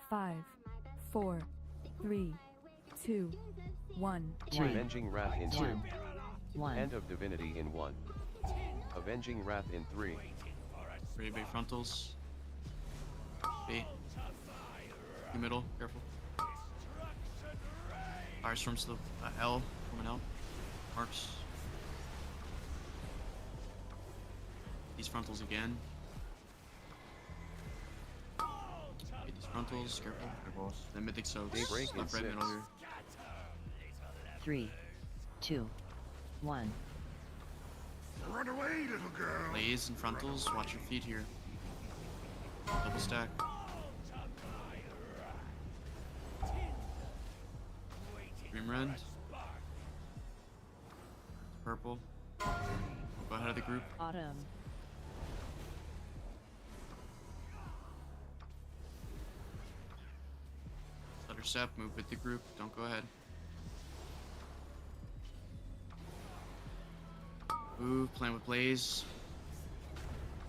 5, 4, 3, 2, 1. Avenging Wrath in 2. One. Hand of Divinity in 1. Avenging Wrath in 3. 3 big frontals. B. You middle, careful. Firestorms to the L, coming out. Marks. These frontals again. Hit these frontals, careful. Then Mythic Soaks. Daybreak in Left, right, 6. middle here. 3, 2, 1. Run away, little girl! Blaze and frontals, watch your feet here. Double stack. Dream Rend. Purple. Go ahead of the group. Autumn. Stutter Sep, move with the group. Don't go ahead. Move, plan with Blaze.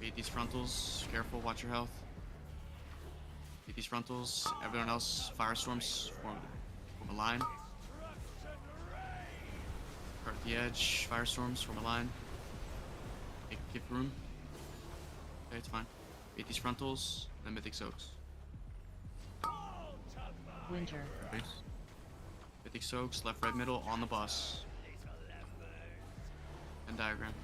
Beat these frontals. Careful, watch your health. Beat these frontals. Everyone else, Firestorms, form a line. Start at the edge, Firestorms, form a line. Give room. Okay, it's fine. Beat these frontals, then Mythic Soaks. Winter. Base. Mythic Soaks, left, right, middle, on the bus. And diagram.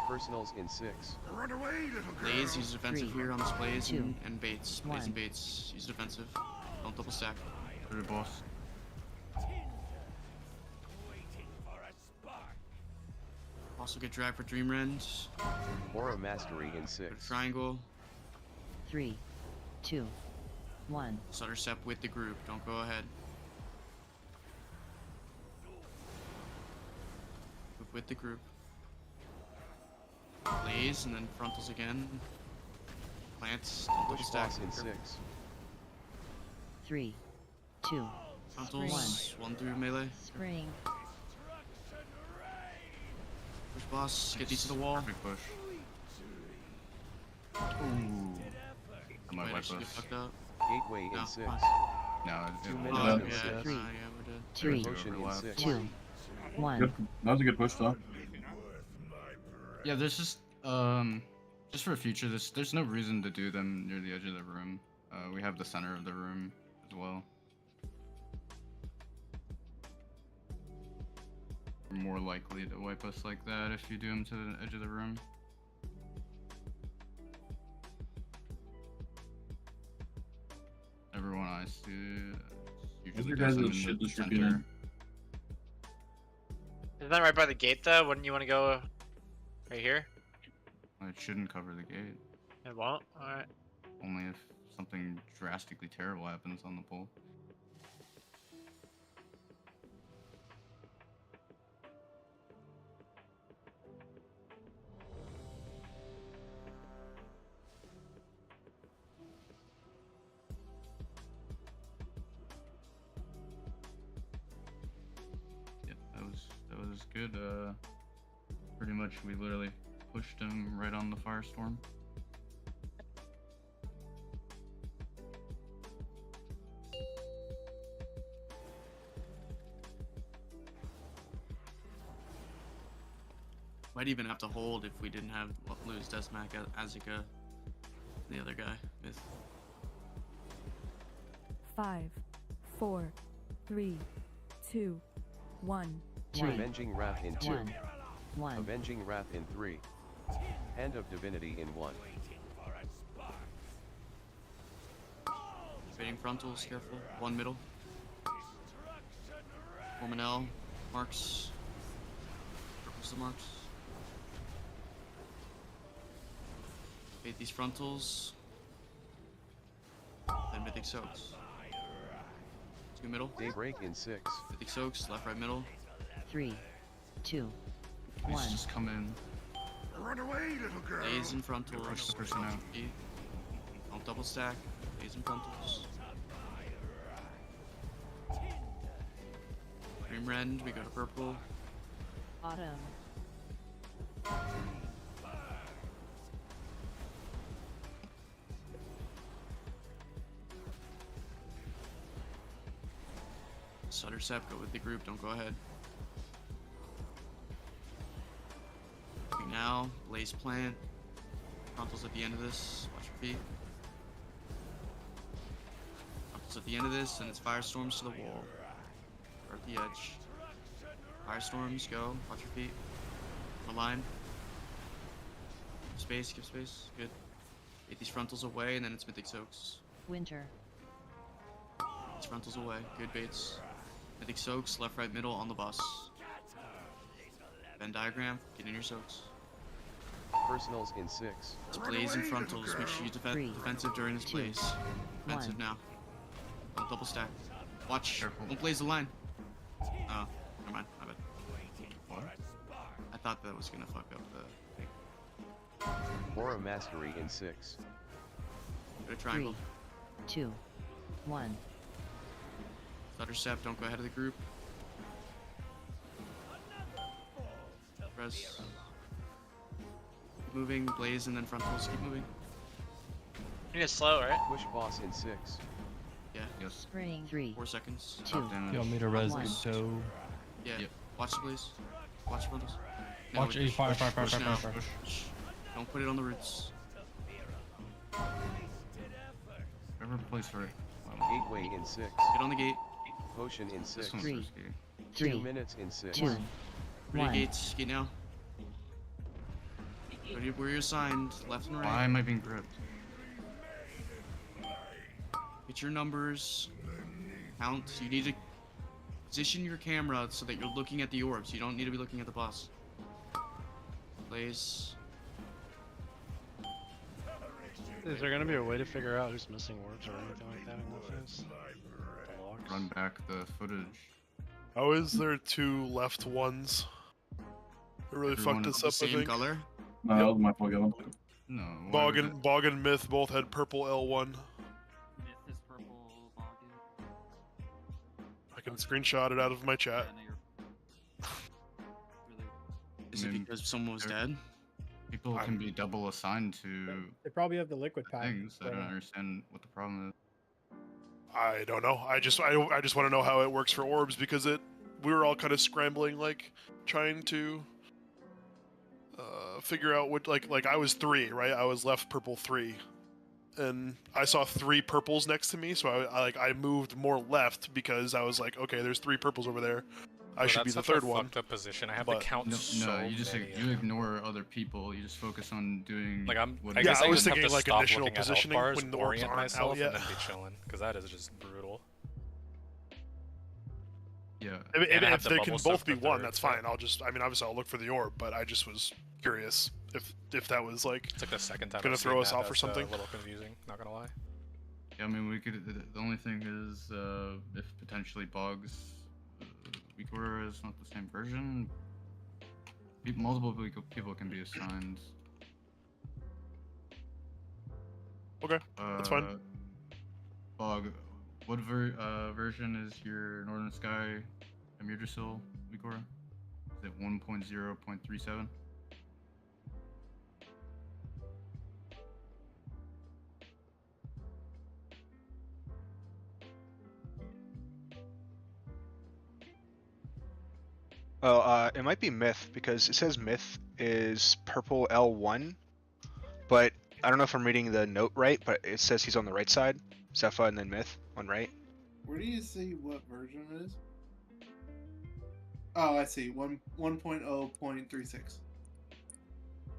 Personals in 6. Run away, little girl! Blaze, use defensive 3, here on this Blaze 2, and baits. Blaze 1. and baits, use defensive. Don't double stack. Good boss. Also get drag for Dream Rend. Aura Mastery in Go 6. to Triangle. 3, 2, 1. Stutter Step with the group. Don't go ahead. Move with the group. Blaze and then frontals again. Plants. Don't double Push stack. boss in 6. 3, 2, Frontals. 1 through melee. spring. Push boss. Get these to the wall. Perfect push. Ooh. I might Wait, I wipe should get us. fucked up. Gateway No, in 6. fine. No, Two it minutes. Oh, Yeah, yeah, yeah, three. yeah, we're dead. 3, Potion in 6. 2, 1. Good. That was a good push though. Yeah, there's just for the future, there's no reason to do them near the edge of the room. We have the center of the room as well. We're more likely to wipe us like that if you do them to the edge of the room. Everyone I see usually your does guys' them in shit the distributed? center. Isn't that right by the gate though? Wouldn't you want to go right here? It shouldn't cover the gate. It won't? Alright. Only if something drastically terrible happens on the pole. Yeah, that was good. Pretty much we literally pushed him right on the firestorm. Might even have to hold if we didn't have lose Desmac, Azika, the other guy. Myth. 5, 4, 3, 2, 1. Avenging Wrath in 2. 1. Avenging Wrath in 3. Hand of Divinity in 1. Fading frontals, careful. 1 middle. Form an L. Marks. Purples the marks. Fade these frontals. Then Mythic Soaks. 2 middle. Daybreak in 6. Mythic Soaks, left, right, middle. 3, 2, Please 1. just come in. Run away, little girl! Blaze and frontals. Push the person out. Don't double stack. Blaze and frontals. Dream Rend, we go to purple. Autumn. Sutter Sep, go with the group, don't go ahead. Now, Blaze Plant. Frontals at the end of this, watch your feet. Frontals at the end of this, and it's Firestorms to the wall. Or at the edge. Firestorms, go, watch your feet. Align. Give space, good. Get these frontals away, and then it's Mythic Soaks. Winter. These frontals away, good baits. Mythic Soaks, left, right, middle, on the bus. Venn diagram, get in your soaks. Personals in 6. It's Blaze and frontals, make sure you defensive during this Blaze. Defensive now. Don't double stack. Watch, don't Blaze the line. Oh, never mind, my bad. What? I thought that was gonna fuck up the thing. Aura Mastery in 6. Go to triangle. 3, 2, 1. Stutter Sep, don't go ahead of the group. Res. Keep moving, Blaze, and then frontals, keep moving. You need to slow, right? Push boss in 6. Yeah, Yes. Spring. 3, 4 seconds. 2, Top damage. You want me to res One. so Yeah, Yep. watch the Blaze. Watch the frontals. watch we a push, fire, push, fire, fire, push fire, now. fire, fire. Shh. Don't put it on the roots. Whoever plays for it. Gateway in 6. Get on the gate. Potion in This 6. one's 3, risky. 2 3, minutes in 6. 2, Ready 1. gates, gate now. Ready where you're assigned, left and Why right. am I being gripped? Get your numbers. Count. You need to position your camera so that you're looking at the orbs. You don't need to be looking at the boss. Blaze. Is there gonna be a way to figure out who's missing orbs or anything like that in the phase? The logs? Run back the footage. How is there 2 left ones? It really Everyone fucked is us The up, I same think. color. No, that was my fault, yellow. No. Bog and Myth both had purple L1. I can screenshot it out of my chat. Is it I mean, because someone was they're- dead? People can be double assigned to They probably have the liquid pack. things. I don't understand what the problem is. I don't know. I just want to know how it works for orbs because we were all kind of scrambling, like trying to figure out what like I was 3, right? I was left purple 3, and I saw 3 purples next to me, so I moved more left because I was like, okay, there's 3 purples over there. I should be the third one. Fucked up position. I have but- to count No, so you just many. you ignore other people. You just focus on doing. Like what I it guess is. I was just have thinking to like stop initial looking at health positioning bars, when the orbs orient aren't out myself, yet. and then be chilling, because that is just brutal. Yeah. And I have If the they bubble can stuff both be for one, third, that's so- fine. Obviously I'll look for the orb, but I just was curious if that was like It's like the second time gonna I've throw seen us that. off or That's, something. A little confusing. Not gonna lie. Yeah, I mean, we could. The only thing is, if potentially Bog's Weaker is not the same version, multiple people can be assigned. Okay, that's fine. Bog, what version is your Northern Sky Amurdrasil Weaker? Is it 1.0.37? Well, it might be Myth because it says Myth is purple L1, but I don't know if I'm reading the note right, but it says he's on the right side, Zepha and then Myth on right. Where do you see what version it is? Oh, I see. 1.0.36.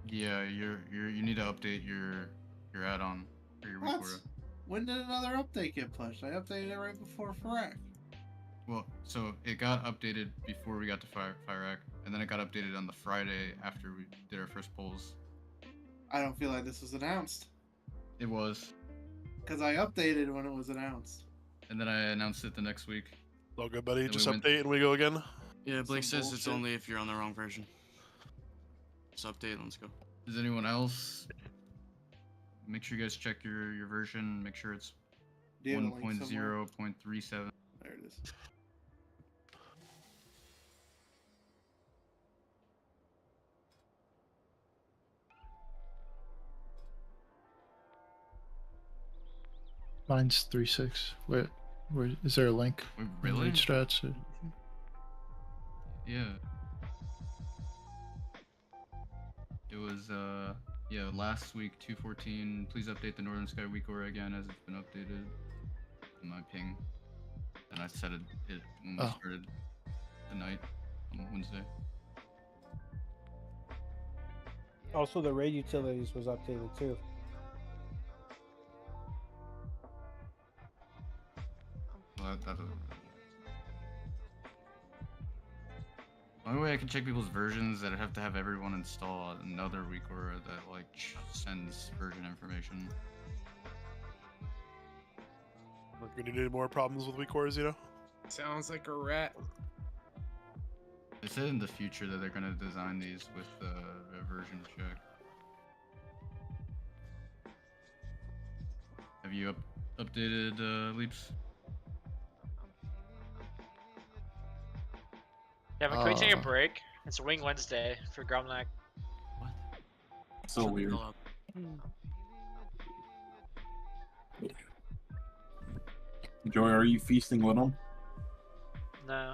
Yeah, you need to update your add-on for your What? Weaker. When did another update get pushed? I updated it right before Fyrakk. Well, so it got updated before we got to Fyrakk, and then it got updated on the Friday after we did our first polls. I don't feel like this was announced. It was, Because I updated when it was announced. and then I announced it the next week. All good, buddy. Then Just we went- update and we go again. Yeah, Blake Some says it's bullshit. only if you're on the wrong version. Just update, let's go. Does anyone else? Make sure you guys check your version. Make sure it's Do you have a link somewhere? 1.0.37. There it is. Mine's 3.6. Wait, Where, is there a link? Wait, in really? Raid Strats? Or... Yeah. It was, yeah, last week, 214. Please update the Northern Sky Week Aura again as it's been updated. In my ping. And I said it when we started the night on Wednesday. Also, the raid utilities was updated too. Well, that doesn't. The only way I can check people's versions is that I have to have everyone install another week Aura that like sends version information. We're gonna need more problems with weak auras, you know? Sounds like a rat. They said in the future that they're gonna design these with a version check. Have you updated Leaps? Yeah, but can we take a break? It's Wing Wednesday for Gromnak. So weird. Joy, are you feasting with them? No.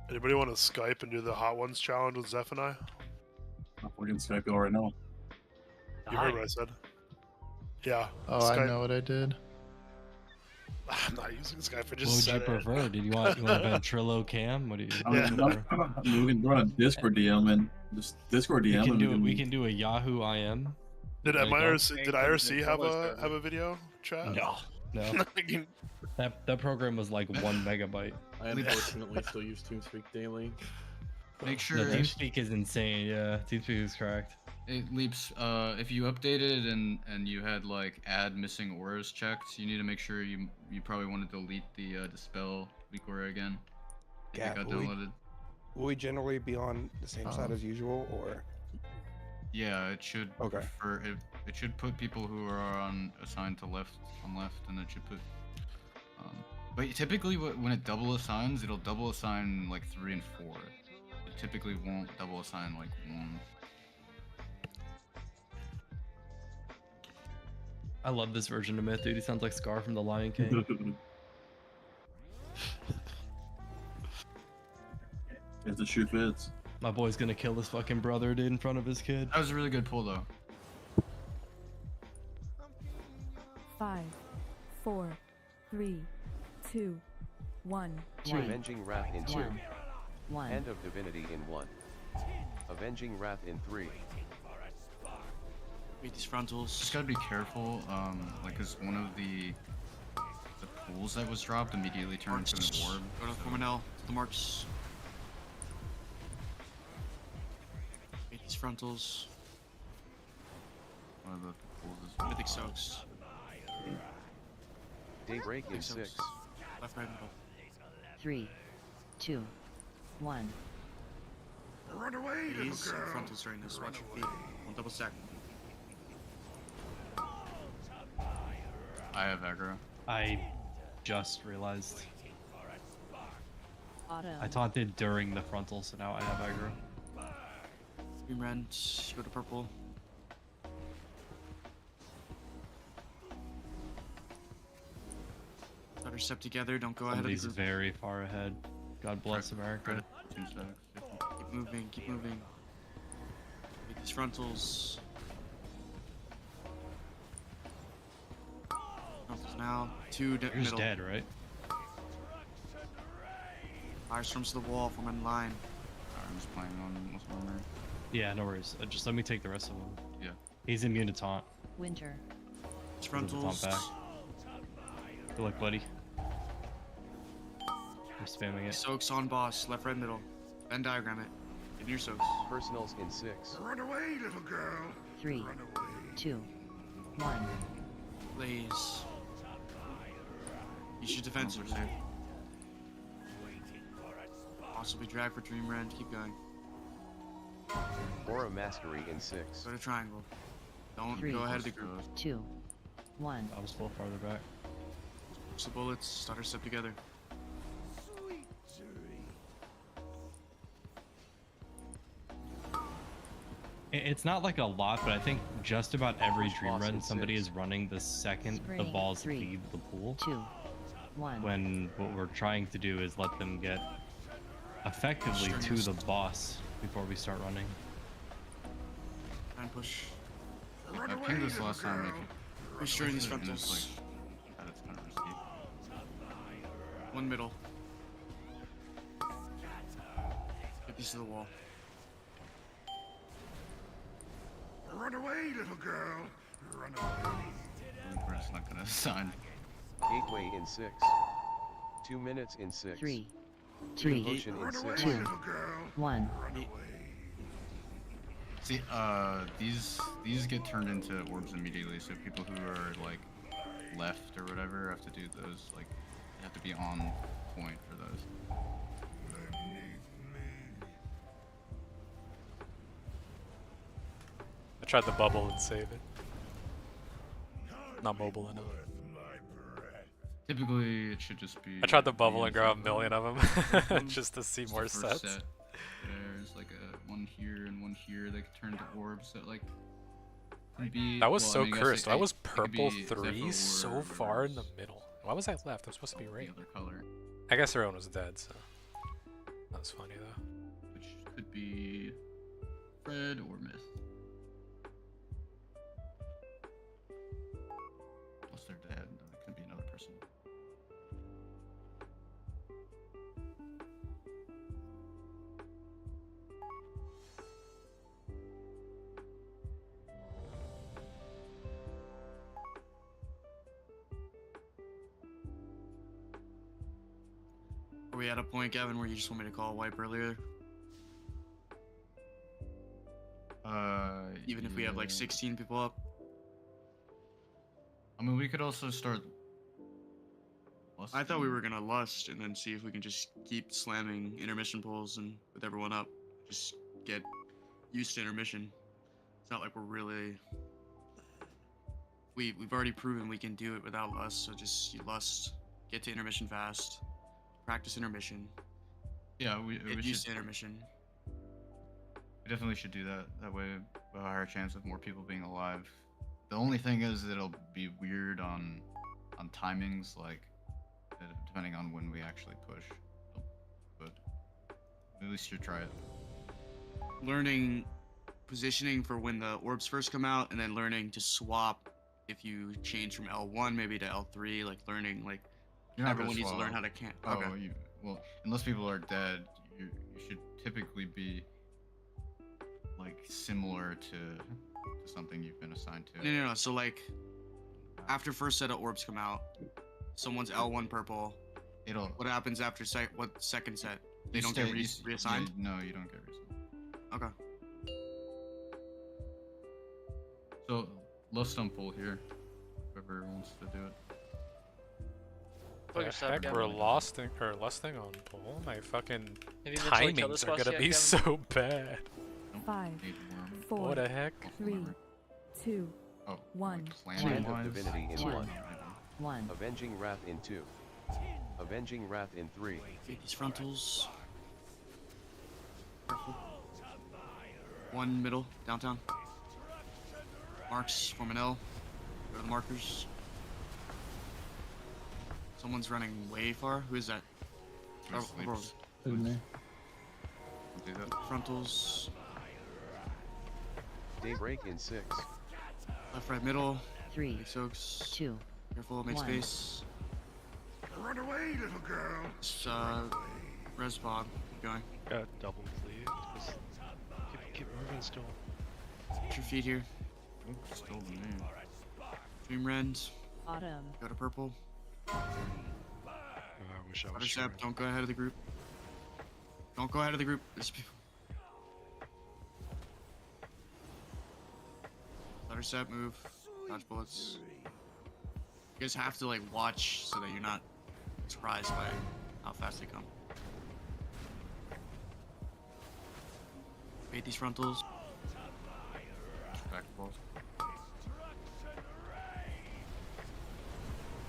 Anybody want to Skype and do the Hot Ones challenge with Zeph and I? We can Skype you right now. You heard what I said. Yeah. Oh, Skype. I know what I did. I'm not using Skype. I What just would said you prefer? Did you want a Ventrilo cam? What do you? I mean, we can run a Discord DM and just Discord DM. We can do a Yahoo IM. Did Like, IRC have a video chat? No. That program was like 1 megabyte. I unfortunately still use TeamSpeak daily. Make sure. No, TeamSpeak is insane. Yeah, TeamSpeak is cracked. It Leaps, if you updated and you had like add missing auras checked, you need to make sure you probably want to delete the dispel weak aura again. If Yeah, it got will we- downloaded. Will we generally be on the same side as usual, or? Yeah, it should. Okay. It should put people who are assigned to left on left, and it should put. But typically, when it double assigns, it'll double assign like 3 and 4. It typically won't double assign like 1. I love this version of Myth, dude. He sounds like Scar from The Lion King. If the shoe fits. My boy's gonna kill his fucking brother, dude, in front of his kid. That was a really good pull, though. 5, 4, 3, 2, 1. Avenging Wrath in 2. 1. Hand of Divinity in 1. Avenging Wrath in 3. Beat these frontals. Just gotta be careful, like, cause one of the pools that was dropped immediately turned into an orb. Go to Cormanel, to the marks. Beat these frontals. One of the pools is Mythic soaks. Daybreak in 6. Left, right, middle. 3, 2, 1. Run away, little These girl. frontals during this. Watch your feet. One double stack. I have aggro. I just realized. Auto. I taunted during the frontal, so now I have aggro. Green rent. Go to purple. Better step together. Don't go ahead of the Somebody's group. very far ahead. God bless America. Keep moving. Keep moving. Beat these frontals. Frontals now. 2 You're middle. just dead, right? Firestorms to the wall. Form in line. I'm just playing on most armor. Yeah, no worries. Just let me take the rest of them. Yeah. He's immune to taunt. Winter. These Doesn't taunt frontals. back. Good luck, buddy. I'm spamming it. Soaks on boss. Left, right, middle. Venn diagram it. Get your soaks. Personals in 6. Run away, little girl. 3, 2, 1. Blaze. Use your defensives. Also be drag for Dream Rend. Keep going. Aura Mastery in 6. Go to triangle. Don't 3, go ahead of the group. 2, 1. I was a little farther back. Push the bullets. Start our step together. It's not like a lot, but I think just about every dream Lost run in somebody 6. is running the second the Spring, balls 3, leave the pool. 2, 1. When what we're trying to do is let them get effectively to the boss before we start running. Try and push. I pinged this last time. If you Push during these it looks frontals. like that it's kind of risky. One middle. Get these to the wall. Run away, little girl. Run away. We're just not gonna assign. Gateway in 6. 2 minutes in 6. 3, 3, Devotion in 6. 2, 1. See, these get turned into orbs immediately. So people who are like left or whatever have to do those. Like, you have to be on point for those. I tried the bubble and save it. Not mobile enough. Typically, it should just be. I tried the bubble and grab a million of them just to see It's more the first sets. set. There's like one here and one here that can turn to orbs that like can be. That was well, so I mean, I guess cursed. they- That was they could purple be three Zephyr so or far in the orbs, middle. Why was I left? It was supposed to be right. the other color, I guess everyone was dead, so that was funny though. which could be Fred or Myth. Unless they're dead, it could be another person. Are we at a point, Gavin, where you just want me to call a wipe earlier? Even if we have like Yeah. 16 people up? I mean, we could also start. I thought we were gonna lust and then see if we can just keep slamming intermission pulls and with everyone up, just get used to intermission. It's not like we're really. We've already proven we can do it without lust, so just you lust, get to intermission fast, practice intermission. Yeah, we Get used to intermission. We definitely should do that. That way, we'll have a higher chance of more people being alive. The only thing is, it'll be weird on timings, like depending on when we actually push. But at least you try it. Learning positioning for when the orbs first come out, and then learning to swap if you change from L1 maybe to L3. Like learning, like You're not gonna everyone needs to learn swap. how to can. Oh, Okay. well, unless people are dead, you should typically be like similar to something you've been assigned to. No. So like, after first set of orbs come out, someone's L1 purple. It'll. What happens after what second set? They You don't stay- get you s- reassigned. yeah, no, you don't get reassigned. Okay. So lust on pull here. Whoever wants to do it. Fuck The yourself, heck, Gavin. we're lusting on pull. My fucking Have you mentally killed timings this are boss gonna yet, be Gavin? so bad. 5, Need worm. 4, What the heck? 3, 2, Oh, 1. like Hand of landing-wise? Divinity in 1. 1. Avenging Wrath in 2. Avenging Wrath in 3. Get these frontals. Careful. One middle, downtown. Marks, form an L. Go to the markers. Someone's running way far. Who is that? Who Oh, sleeps? Isn't me. Do that. frontals. Daybreak in 6. Left, right, middle. 3, Make soaks. 2, Careful, make 1. space. Run away, little girl. Just, res pod. Keep going. Got double cleaved. Just keep moving still. Put your feet here. Still the name. Dream rend. Autumn. Go to purple. Oh, I wish I was Water sure. step, don't go ahead of the group. Don't go ahead of the group. There's people. Letter step, move. Dodge bullets. You guys have to like watch so that you're not surprised by how fast they come. Bait these frontals. Back balls.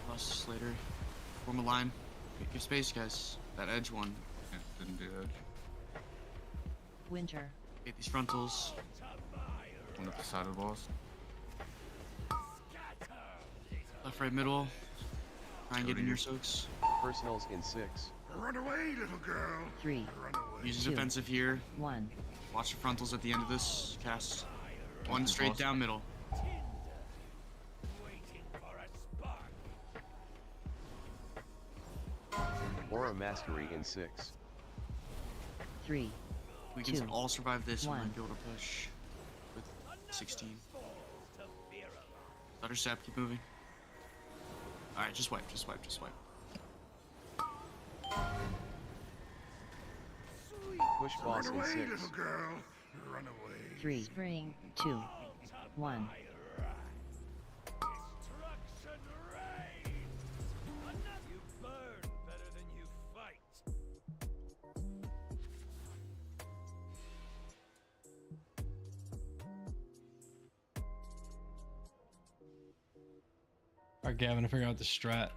Plus later. Form a line. Give space, guys. That edge one. Yeah, didn't do edge. Winter. Bait these frontals. One at the side of the boss. Left, right, middle. Try and get in your soaks. Personals in 6. Run away, little girl. 3. Use Two. defensive here. 1. Watch the frontals at the end of this cast. One straight down middle. Aura Mastery in 6. 3. We can 2, all survive this. We 1. might be able to push with 16. Stutter step, keep moving. Alright, just wipe, just wipe, just wipe. Push boss Run in away, 6. little girl. Run away. 3. Spring. 2. 1. Alright, Gavin, to figure out the strat.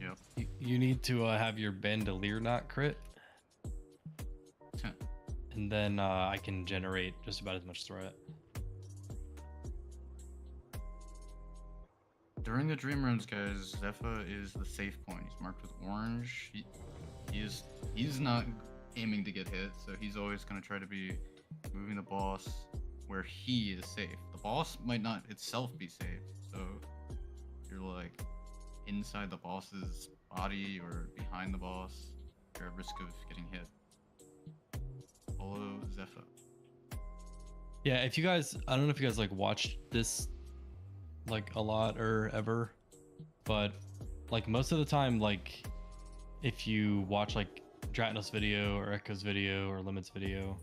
Yep. You need to have your Bandolier not crit. And then I can generate just about as much threat. During the dream runs, guys, Zephyr is the safe point. He's marked with orange. He's not aiming to get hit, so he's always gonna try to be moving the boss where he is safe. The boss might not itself be safe, so you're like inside the boss's body or behind the boss, you're at risk of getting hit. Follow Zephyr. Yeah, if you guys, I don't know if you guys like watched this like a lot or ever, but like most of the time, like if you watch like Dratnos video or Echo's video or Limit's video,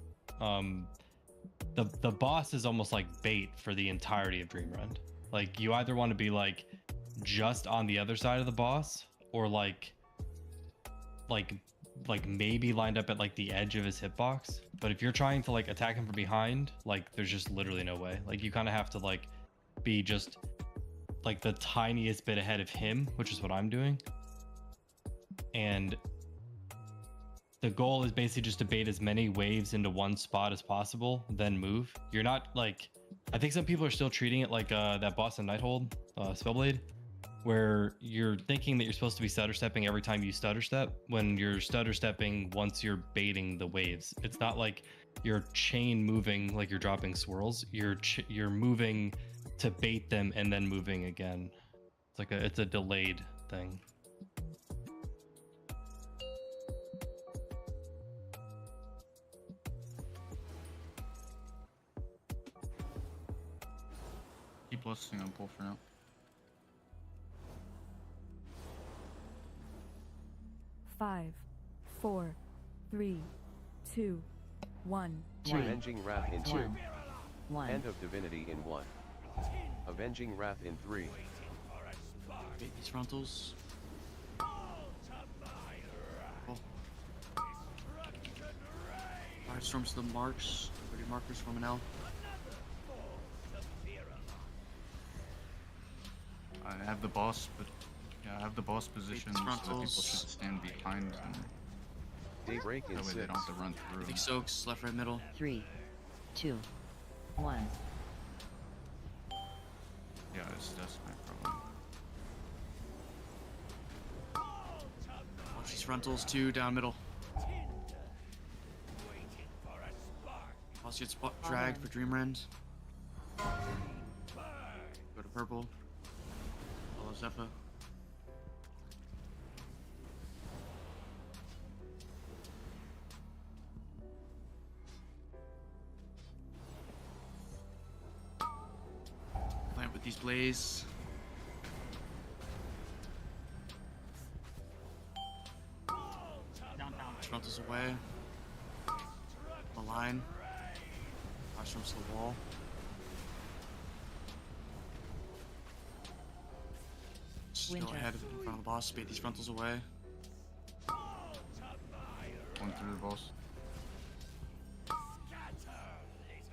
the boss is almost like bait for the entirety of Dream Run. Like you either want to be like just on the other side of the boss or like maybe lined up at like the edge of his hitbox. But if you're trying to like attack him from behind, like there's just literally no way. Like you kind of have to like be just like the tiniest bit ahead of him, which is what I'm doing. And the goal is basically just to bait as many waves into one spot as possible, then move. You're not like, I think some people are still treating it like that boss in Nighthold, Spellblade, where you're thinking that you're supposed to be stutter stepping every time you stutter step, when you're stutter stepping once you're baiting the waves. It's not like you're chain moving like you're dropping swirls. You're moving to bait them and then moving again. It's a delayed thing. Keep listening on pull for now. Five, 4, 3, 2, 1. Avenging Wrath in 2. 1. Hand of Divinity in 1. Avenging Wrath in 3. Bait these frontals. Cool. Firestorms to the marks. 30 markers from an L. I have the boss, but yeah, I have the boss position so that people should stand behind them. Daybreak in That way 6. they don't have to run through. Big soaks, left, right, middle. 3, 2, 1. Yeah, that's my problem. Watch these frontals, 2 down middle. Boss gets dragged for Dream Rend. Go to purple. Follow Zephyr. Plant with these blaze. Frontals away. The line. Mushrooms to the wall. Just go ahead in front of the boss, bait these frontals away. One through the boss.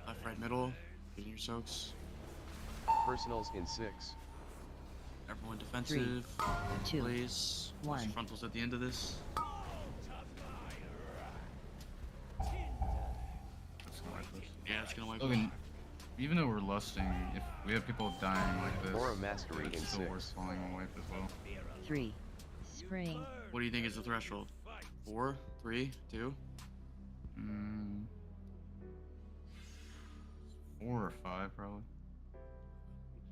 Left, right, middle. Getting your soaks. Personals in 6. Everyone defensive. 2, Blaze. 1. Frontals at the end of this. That's my push. Yeah, That's gonna wipe Logan, even though we're lusting, if we have people dying like this, Aura Mastery it's in still 6. worth falling a wipe as well. 3. Spring. What do you think is the threshold? 4, 3, 2? 4 or 5 probably.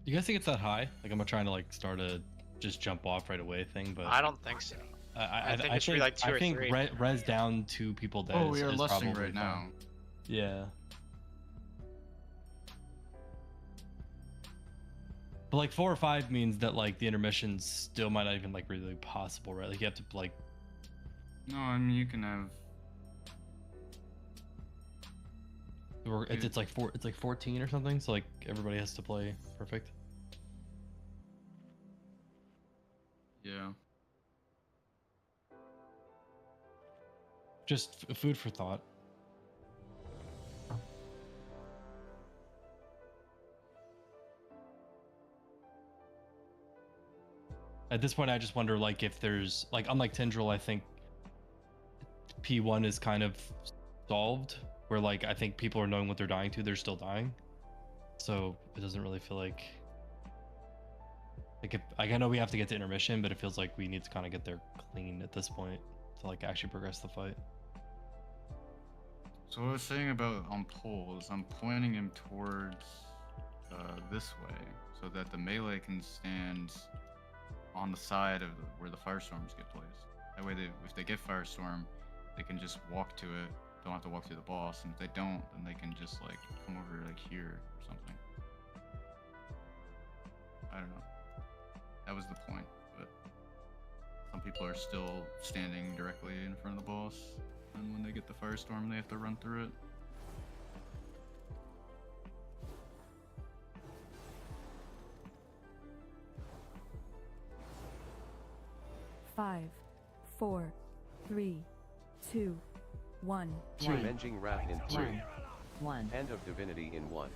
You guys think it's that high? Like I'm not trying to like start a just jump off right away thing, but I don't think so. I think it should be like 2 or 3. I think res down 2 people dead. Oh, we are is lusting probably right now. fine. Yeah. But like 4 or 5 means that like the intermission still might not even like really be possible, right? Like you have to like. No, I mean you can have. It's like 14 or something, so like everybody has to play perfect. Yeah. Just food for thought. At this point, I just wonder, like, if there's, like, unlike Tindril, I think P1 is kind of solved, where, like, I think people are knowing what they're dying to, they're still dying. So it doesn't really feel like if, like, I know we have to get to intermission, but it feels like we need to kind of get there clean at this point to, like, actually progress the fight. So what I was saying about on poles, I'm pointing him towards this way, so that the melee can stand on the side of where the firestorms get placed. That way, if they get firestorm, they can just walk to it. Don't have to walk through the boss, and if they don't, then they can just like come over like here or something. I don't know. That was the point, but some people are still standing directly in front of the boss, and when they get the firestorm, they have to run through it. Five, 4, 3, 2, 1. Avenging Wrath in 3. 1. Hand of Divinity in 1.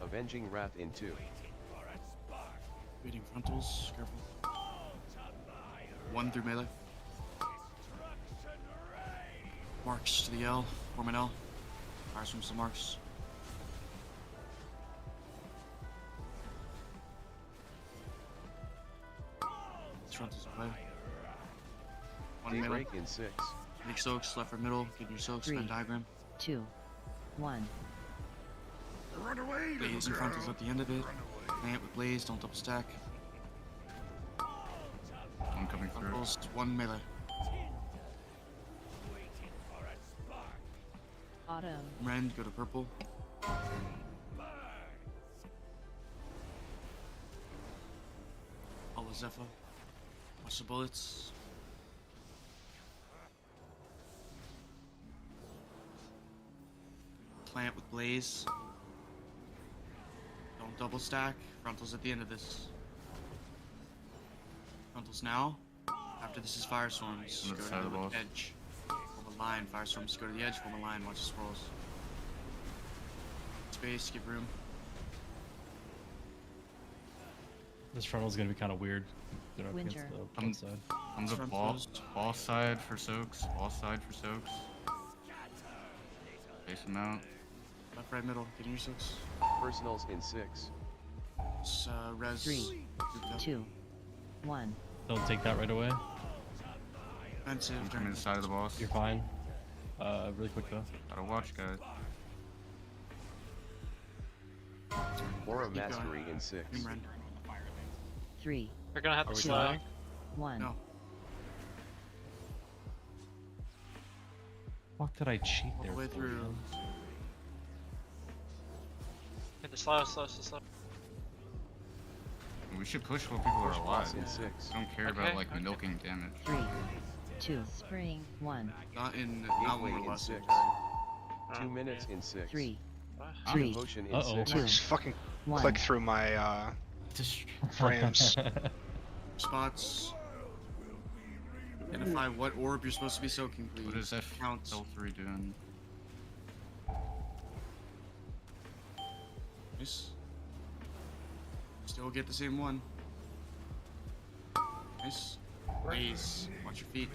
Avenging Wrath in 2. Waiting frontals, careful. 1 through melee. Marks to the L, form an L. Firestorms to marks. Frontals away. 1 melee. Daybreak in 6. Make soaks, left or middle, get your soaks, 3, Venn diagram. 2, 1. Run away, Blaze little and girl. frontals at the end of it. Plant with blaze, don't double stack. I'm coming through. Frontals, 1 melee. Autumn. Rend, go to purple. All the Zephyr. Watch the bullets. Plant with blaze. Don't double stack. Frontals at the end of this. Frontals now. After this is firestorms. On the Go side to of the the boss. edge. Form a line. Firestorms go to the edge. Form a line. Watch the scrolls. Space. Give room. This frontal's gonna be kind of weird. They're up against Winter. the both side. On the Front ball side for soaks. Ball side for soaks. Face him out. Left, right, middle. Get in your six. Personals in 6. Res. 3, 2, 1. Don't take that right away. Defensive. I'm coming to the side of the boss. You're fine. Really quick though. Gotta watch, guys. Aura Keep going. Mastery in 6. Team Rend. 3, They're gonna have to 2, slow. 1. No. Fuck did I cheat All there? the way for, through. man? Hit the slow. We should push while people are Push alive. boss in 6. I don't care about like milking damage. 3, 2, spring. 1. Not in. Gateway Not when we're in lusting. 6. 2 minutes in 6. 3, Eye 3, Devotion in Uh-oh. 6. Just fucking 1. click through my frames. Spots. Identify what orb you're supposed to be soaking, please. What is Counts. L3 doing? Nice. Still get the same one. Nice. Raise. Watch your feet.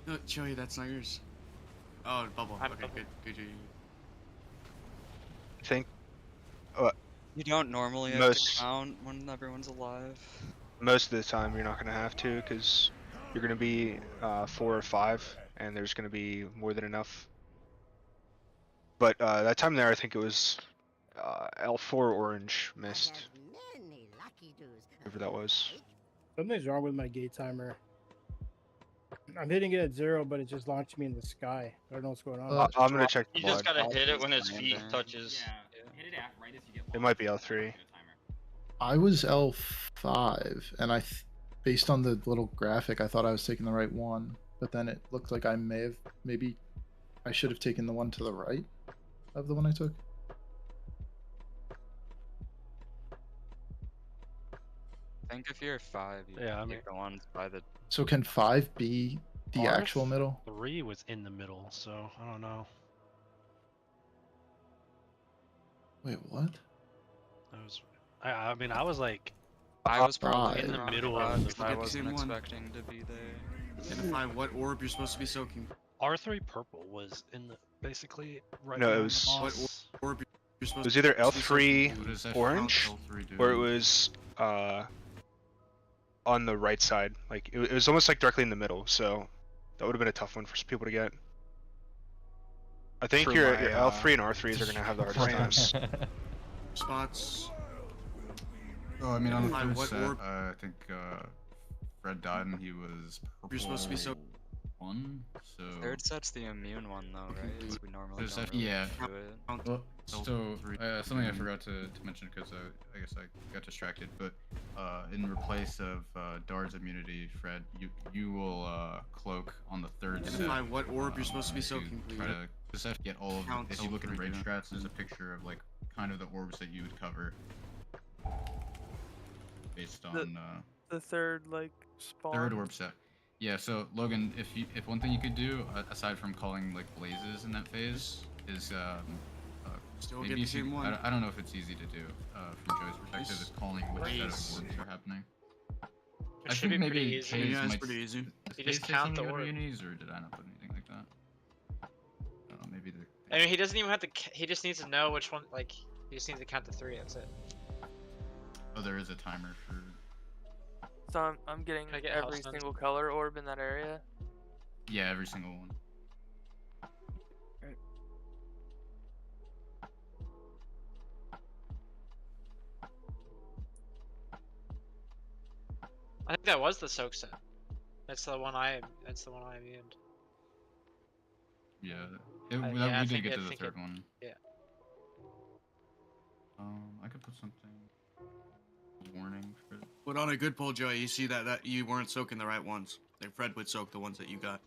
No, Joey, that's not yours. Oh, bubble. Okay, good. I think. You don't normally have to count when everyone's alive. Most of the time, you're not gonna have to, because you're gonna be 4 or 5, and there's gonna be more than enough. But that time there, I think it was L4 orange missed. Whatever that was. Something's wrong with my gate timer. I'm hitting it at 0, but it just launched me in the sky. I don't know what's going on. I'm gonna check the You just VOD. gotta hit it when his feet touches. Hit it right as you get It might be L3. I was L5, and based on the little graphic, I thought I was taking the right one, but then it looked like I maybe I should have taken the one to the right of the one I took. I think if you're 5, you take the ones by the. So can 5 be the actual middle? 3 was in the middle, so I don't know. Wait, what? That was. I mean, I was like. I was probably in the middle of of the. the. I wasn't expecting to be there. Identify what orb you're supposed to be soaking. R3 purple was in the basically right. No, it around was. the What boss. orb you're It supposed was to either be soaking? L3 orange, or it was on the right side. Like it was almost like directly in the middle. So that would have been a tough one for people to get. I think your L3 and R3s are gonna have the hardest times. Spots. Oh, I mean, on the Identify first what set, orb I think Fred died and he was purple you're supposed to be so. 1, so... Third set's the immune one though, right? So we normally Third don't set, really yeah. do it. Well, so, something I forgot to mention, because I guess I got distracted, but in replace of Dard's immunity, Fred, you will cloak on the third set. Identify what orb you're supposed to be soaking, please. Try to just have to get all of Count if you look at over raid again. strats, there's a picture of like kind of the orbs that you would cover based on the third like spawn. third orb set. Yeah, so Logan, if one thing you could do aside from calling like blazes in that phase is Still maybe get the if you, same one. I don't know if it's easy to do from Joey's perspective, is calling which set of orbs are happening. It should be pretty easy. Yeah, it's pretty easy. You just count the orb. Unis, or did I not put anything like that? I don't know, maybe the. I mean, he doesn't even have to. He just needs to know which one. Like, he just needs to count to 3. That's it. Oh, there is a timer for. So I'm getting Can I get every house nuns? single color orb in that area. Yeah, every single one. I think that was the soak set. That's the one I. That's the one I viewed. Yeah, yeah, I we did think- get I to the think third it- one. Yeah. I could put something. Warning for. But on a good pull, Joey, you see that you weren't soaking the right ones. Like Fred would soak the ones that you got.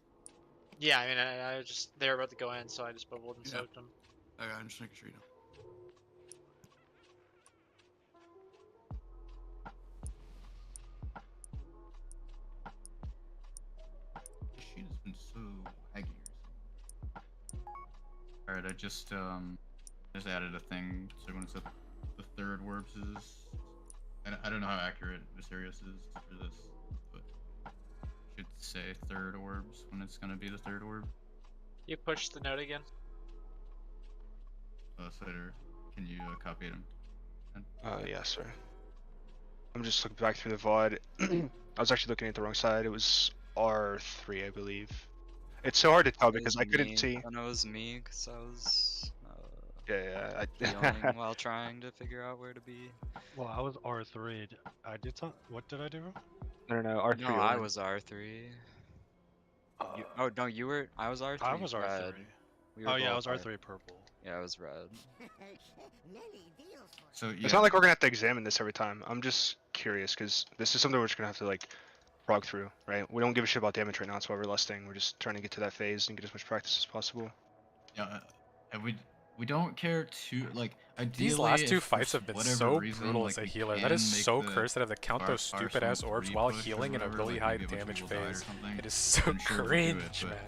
Yeah, I mean, I was just they were about to go in, so I just bubbled and Yeah. soaked them. Okay, I'm just making sure you know. Sheet has been so laggy or something. Alright, I just added a thing so when it's the third orbs is. I don't know how accurate Viserius is for this, but should say third orbs when it's gonna be the third orb. You push the note again. Slater, can you copy it? Yeah, sir. I'm just looking back through the VOD. I was actually looking at the wrong side. It was R3, I believe. It's so hard to tell because I couldn't see. And it was me, because I was Yeah, yelling while trying to figure out where to be. Well, I was R3. I did some. What did I do? No, R3. No, I was R3. Oh no, you were. I was R3. I was R3. red. We were Oh yeah, I both was R3 purple. Yeah, I was red. So yeah. It's not like we're gonna have to examine this every time. I'm just curious because this is something we're just gonna have to like prog through, right? We don't give a shit about damage right now. That's why we're lusting. We're just trying to get to that phase and get as much practice as possible. Yeah, and we don't care too like. Ideally, These last two if for fights have been whatever so reason, brutal like, as a we healer. That can is make so the cursed that I have to count those stupid ass Firestorm orbs while push or healing in a whatever, really like, high maybe a bunch of damage people died or phase. something. It is so I'm sure we'll do it, cringe, but man.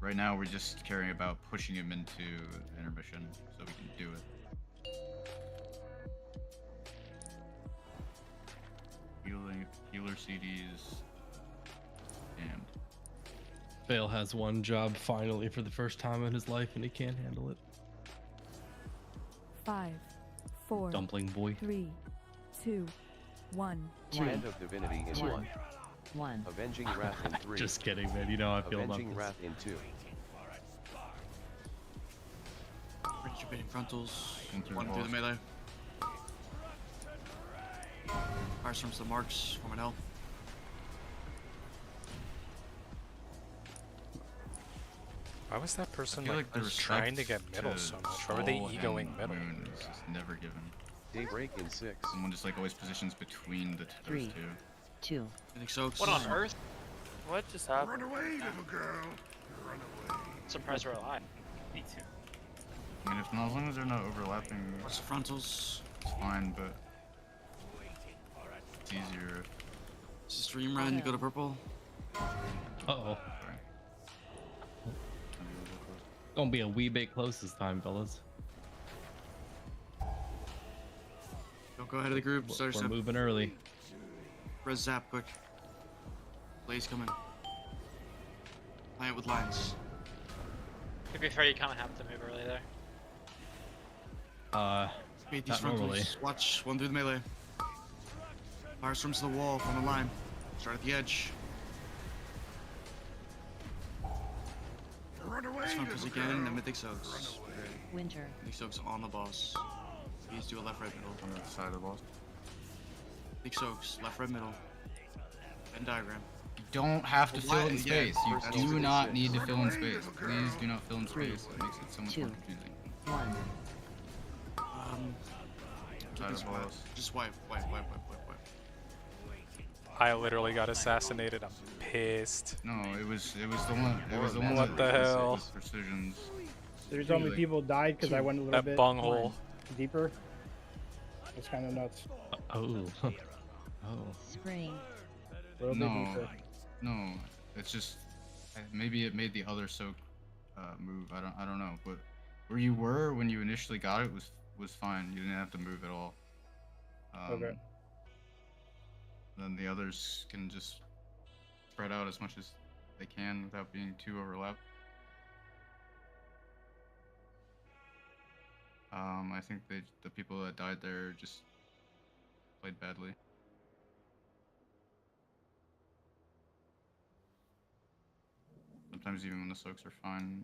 Right now, we're just caring about pushing him into intermission so we can do it. Healer CDs, and Vale has one job finally for the first time in his life, and he can't handle it. 5, 4, Dumpling boy. 3, 2, 1. Hand of Divinity in 1. 1. Avenging Wrath in 3. Just kidding, man. You know how I feel about Avenging this. Wrath in 2. Retributing frontals. Into the One through the boss. melee. Firestorms to the marks. Form an L. Why was that person I feel like, the trying to respect get middle to so much? Why were they Skull egoing and middle? Moon is just never given. Daybreak in 6. Someone just like always positions between the those 3, two. 2. Mythic soaks. What on earth? What just happened? Run away, little girl. Run away. Surprised we're alive. Me too. I mean, if not, as long as they're not overlapping, Watch the frontals. it's fine. But it's easier. This is stream run. Go to purple. Uh-oh. Gonna be a wee bit close this time, fellas. Go ahead of the group. Start We're step. moving early. Res zap quick. Blaze coming. Play it with lines. To be fair, you kind of have to move early there. Beat these Not normally. frontals. Watch one through the melee. Firestorms to the wall from the line. Start at the edge. Run away, These frontals little again, and girl. Mythic soaks. Winter. Mythic soaks on the boss. Please do a left, right, middle. On the side of the boss. Mythic soaks, left, right, middle. Venn diagram. You don't have to fill in Yeah, space. You that's do what it not is. need to Run fill in away, space. little girl. Please do not fill in 3, space. It makes it so much more 2, confusing. 1. Side of the boss. Just wipe. I literally got assassinated. I'm pissed. No, it was the one. It was the one. What the hell? Precisions. There's so many Really? people died because I went a little That bit bunghole. deeper. It's kind of nuts. Oh. Oh. Spring. A little bit No, deeper. no. It's just maybe it made the other soak move. I don't know. But where you were when you initially got it was fine. You didn't have to move at all. Okay. Then the others can just spread out as much as they can without being too overlapped. I think the people that died there just played badly. Sometimes even when the soaks are fine.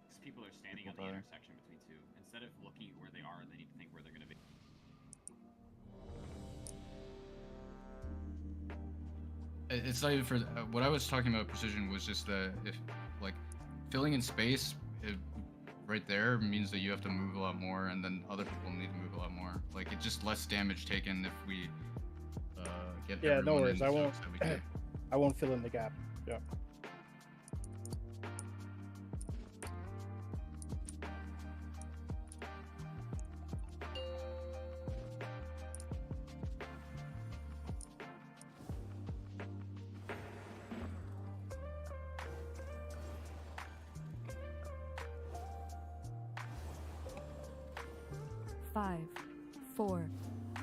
Because people are standing at the intersection between two. Instead of looking at where they are, they need to think where they're going to be. It's not even for what I was talking about. Precision was just that if like filling in space right there means that you have to move a lot more, and then other people need to move a lot more. Like it's just less damage taken if we get. Yeah, no everyone worries. in I the won't. soaks that we can. I won't fill in the gap. Yeah. Five, 4,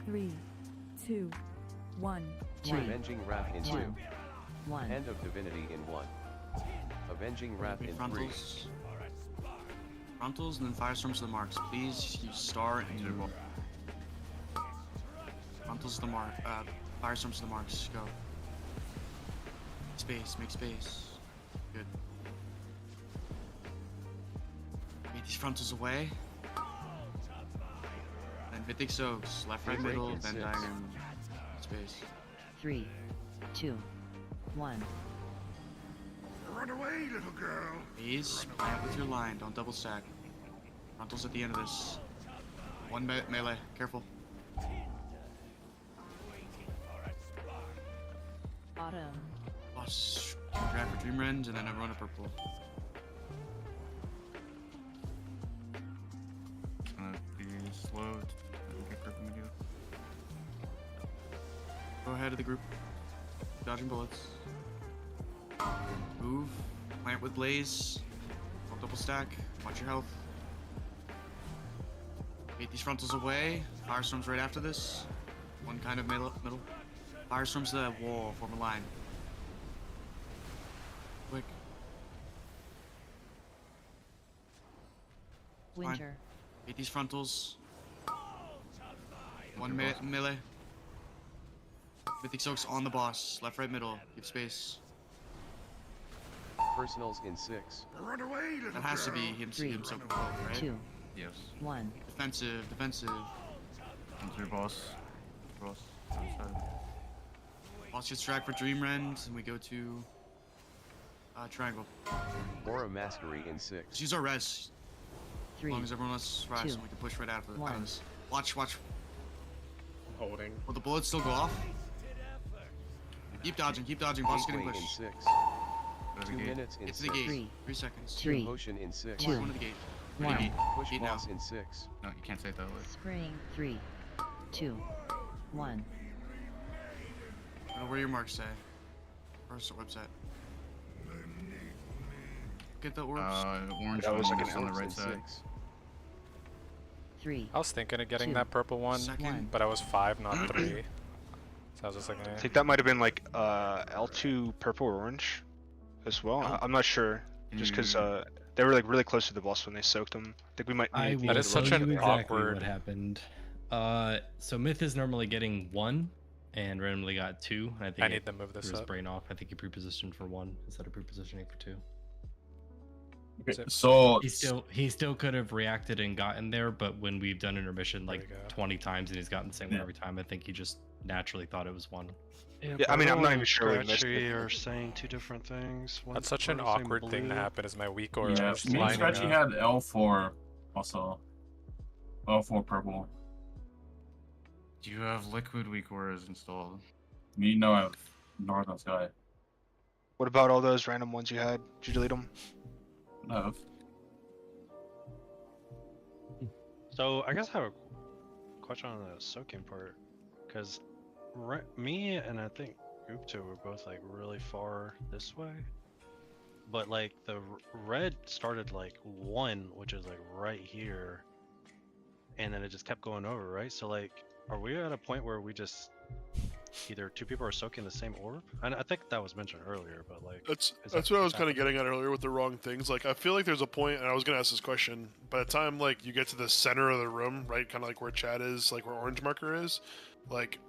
3, 2, 1. Avenging Wrath in 2. 1. Hand of Divinity in 1. Avenging Wrath in 3. Frontals. Frontals and then firestorms to the marks. Please use star and your ball. Frontals to the mark. Firestorms to the marks. Go. Space. Make space. Good. Make these frontals away. Then Mythic soaks. Left, right, Daybreak middle. in Venn 6. diagram. Space. 3, 2, 1. Run away, little girl. Please plant with your line. Don't double stack. Frontals at the end of this. One melee. Careful. Auto. Boss. Grab for Dream Rend and then everyone at purple. It's gonna be slow. Get purple immediately. Go ahead of the group. Dodging bullets. Move. Plant with blaze. Don't double stack. Watch your health. Bait these frontals away. Firestorms right after this. One kind of middle. Firestorms to that wall. Form a line. quick. Fine. Winter. Hit these frontals. One melee. Mythic Soaks on the boss. Left, right, middle. Give space. Personals in 6. Run away, little That has to be girl. him, 3, him soaking both, right? 2, Yes. 1. Defensive, defensive. Into your boss. Boss. Boss gets dragged for Dream Rend, and we go to Triangle. Aura Mastery in 6. Let's use our res. 3, As long as everyone else res, 2, so we can push right out of 1. this. Watch, watch. Holding. Will the bullets still go off? Keep dodging, boss getting Gateway pushed. in 6. Go to 2 the gate. minutes in Get to 6. the gate. 3, 3 seconds. 3, Motion in 6. Two. One to the gate. 1. Gate. Push Gate now. boss in 6. No, you can't say it that way. Spring. 3, 2, 1. I don't know where your marks say. Where's the website? Get the orbs. Orange That was like one an is on the Orbs right in side. 6. 3. I was thinking of getting 2, that purple one, Second. but I was 5, not 3. So I was just like, I think that might have been like L2 purple or orange as well. I'm not sure, just because they were like really close to the boss when they soaked them. I think we might. I need will That is such tell an you exactly awkward- what happened. So Myth is normally getting 1 and randomly got 2. And I think I need to move this threw his up. brain off. I think he pre-positioned for 1 instead of pre-positioning for 2. Okay, so He still could have reacted and gotten there, but when we've done intermission like we go. 20 times and he's gotten the same one Yeah. every time, I think he just naturally thought it was 1. Yeah, I mean, I'm not even sure we missed Scratchy it. are saying two different things. That's such an awkward thing to happen. Is my weak aura yeah, just me and lining Scratchy up. had L4 also. L4 purple. Do you have liquid weak auras installed? Me no, I have Northern Sky. What about all those random ones you had? Did you delete them? No. So I guess I have a question on the soaking part, because me and I think Gupta were both like really far this way, but like the red started like 1, which is like right here, and then it just kept going over, right? So like, are we at a point where we just either two people are soaking the same orb? I think that was mentioned earlier, but like That's is what that I was kind of happening? getting at earlier with the wrong things. Like I feel like there's a point, and I was gonna ask this question. By the time like you get to the center of the room, right, kind of like where Chad is, like where orange marker is, like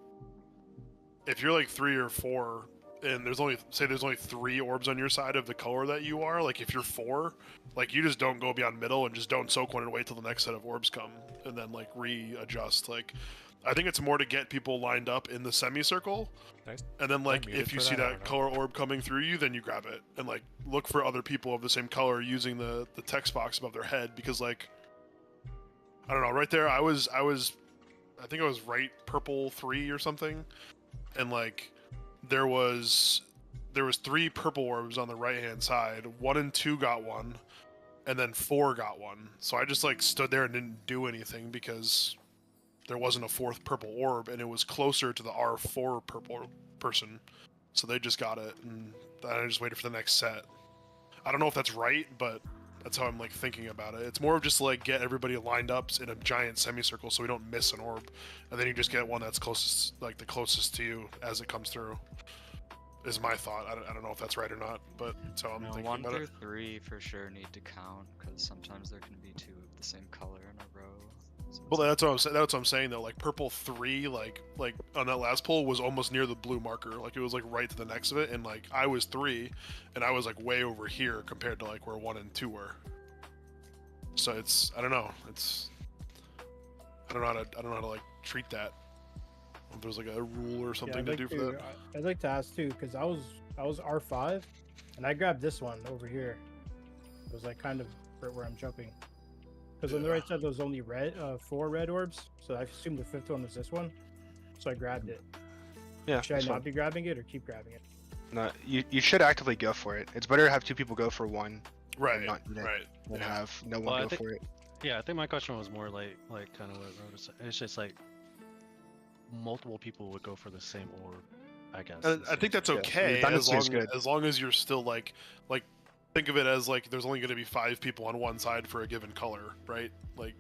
if you're like 3 or 4, and there's only 3 orbs on your side of the color that you are, like if you're 4, like you just don't go beyond middle and just don't soak one and wait till the next set of orbs come, and then like readjust. Like I think it's more to get people lined up in the semicircle. Nice. And then, like, muted if you for see that, I that don't know. color orb coming through you, then you grab it and like look for other people of the same color using the text box above their head, because like I don't know, right there I think I was right purple 3 or something, and like there was 3 purple orbs on the right hand side. 1 and 2 got 1, and then 4 got 1. So I just like stood there and didn't do anything because there wasn't a 4th purple orb, and it was closer to the R4 purple person, so they just got it, and then I just waited for the next set. I don't know if that's right, but that's how I'm like thinking about it. It's more of just like get everybody lined up in a giant semicircle so we don't miss an orb, and then you just get one that's closest, like the closest to you as it comes through. Is my thought. I don't know if that's right or not, but so I'm thinking 1 about through it. 3 for sure need to count, because sometimes there can be 2 of the same color in a row. So Well, that's what I'm saying. That's what I'm saying though. Like purple 3, like on that last poll was almost near the blue marker. Like it was like right to the next of it, and like I was 3, and I was like way over here compared to like where 1 and 2 were. So it's I don't know. I don't know how to like treat that. If there's like a rule or something to do for that. I'd like to ask too, because I was R5, and I grabbed this one over here. It was like kind of right where I'm jumping. Because on the right side there was only 4 red orbs, so I assumed the 5th one was this one. So I grabbed it. Yeah. Should I that's not fine. be grabbing it or keep grabbing it? No, you should actively go for it. It's better to have 2 people go for 1. Right. And not do that Right. than Yeah. have no Well, one I go think- for it. Yeah, I think my question was more like kind of what Rhoda was saying. It's just like multiple people would go for the same orb, I guess. And I think that's okay as long as you're still like think of it as like there's only going to be 5 people on one side for a given color, right? Like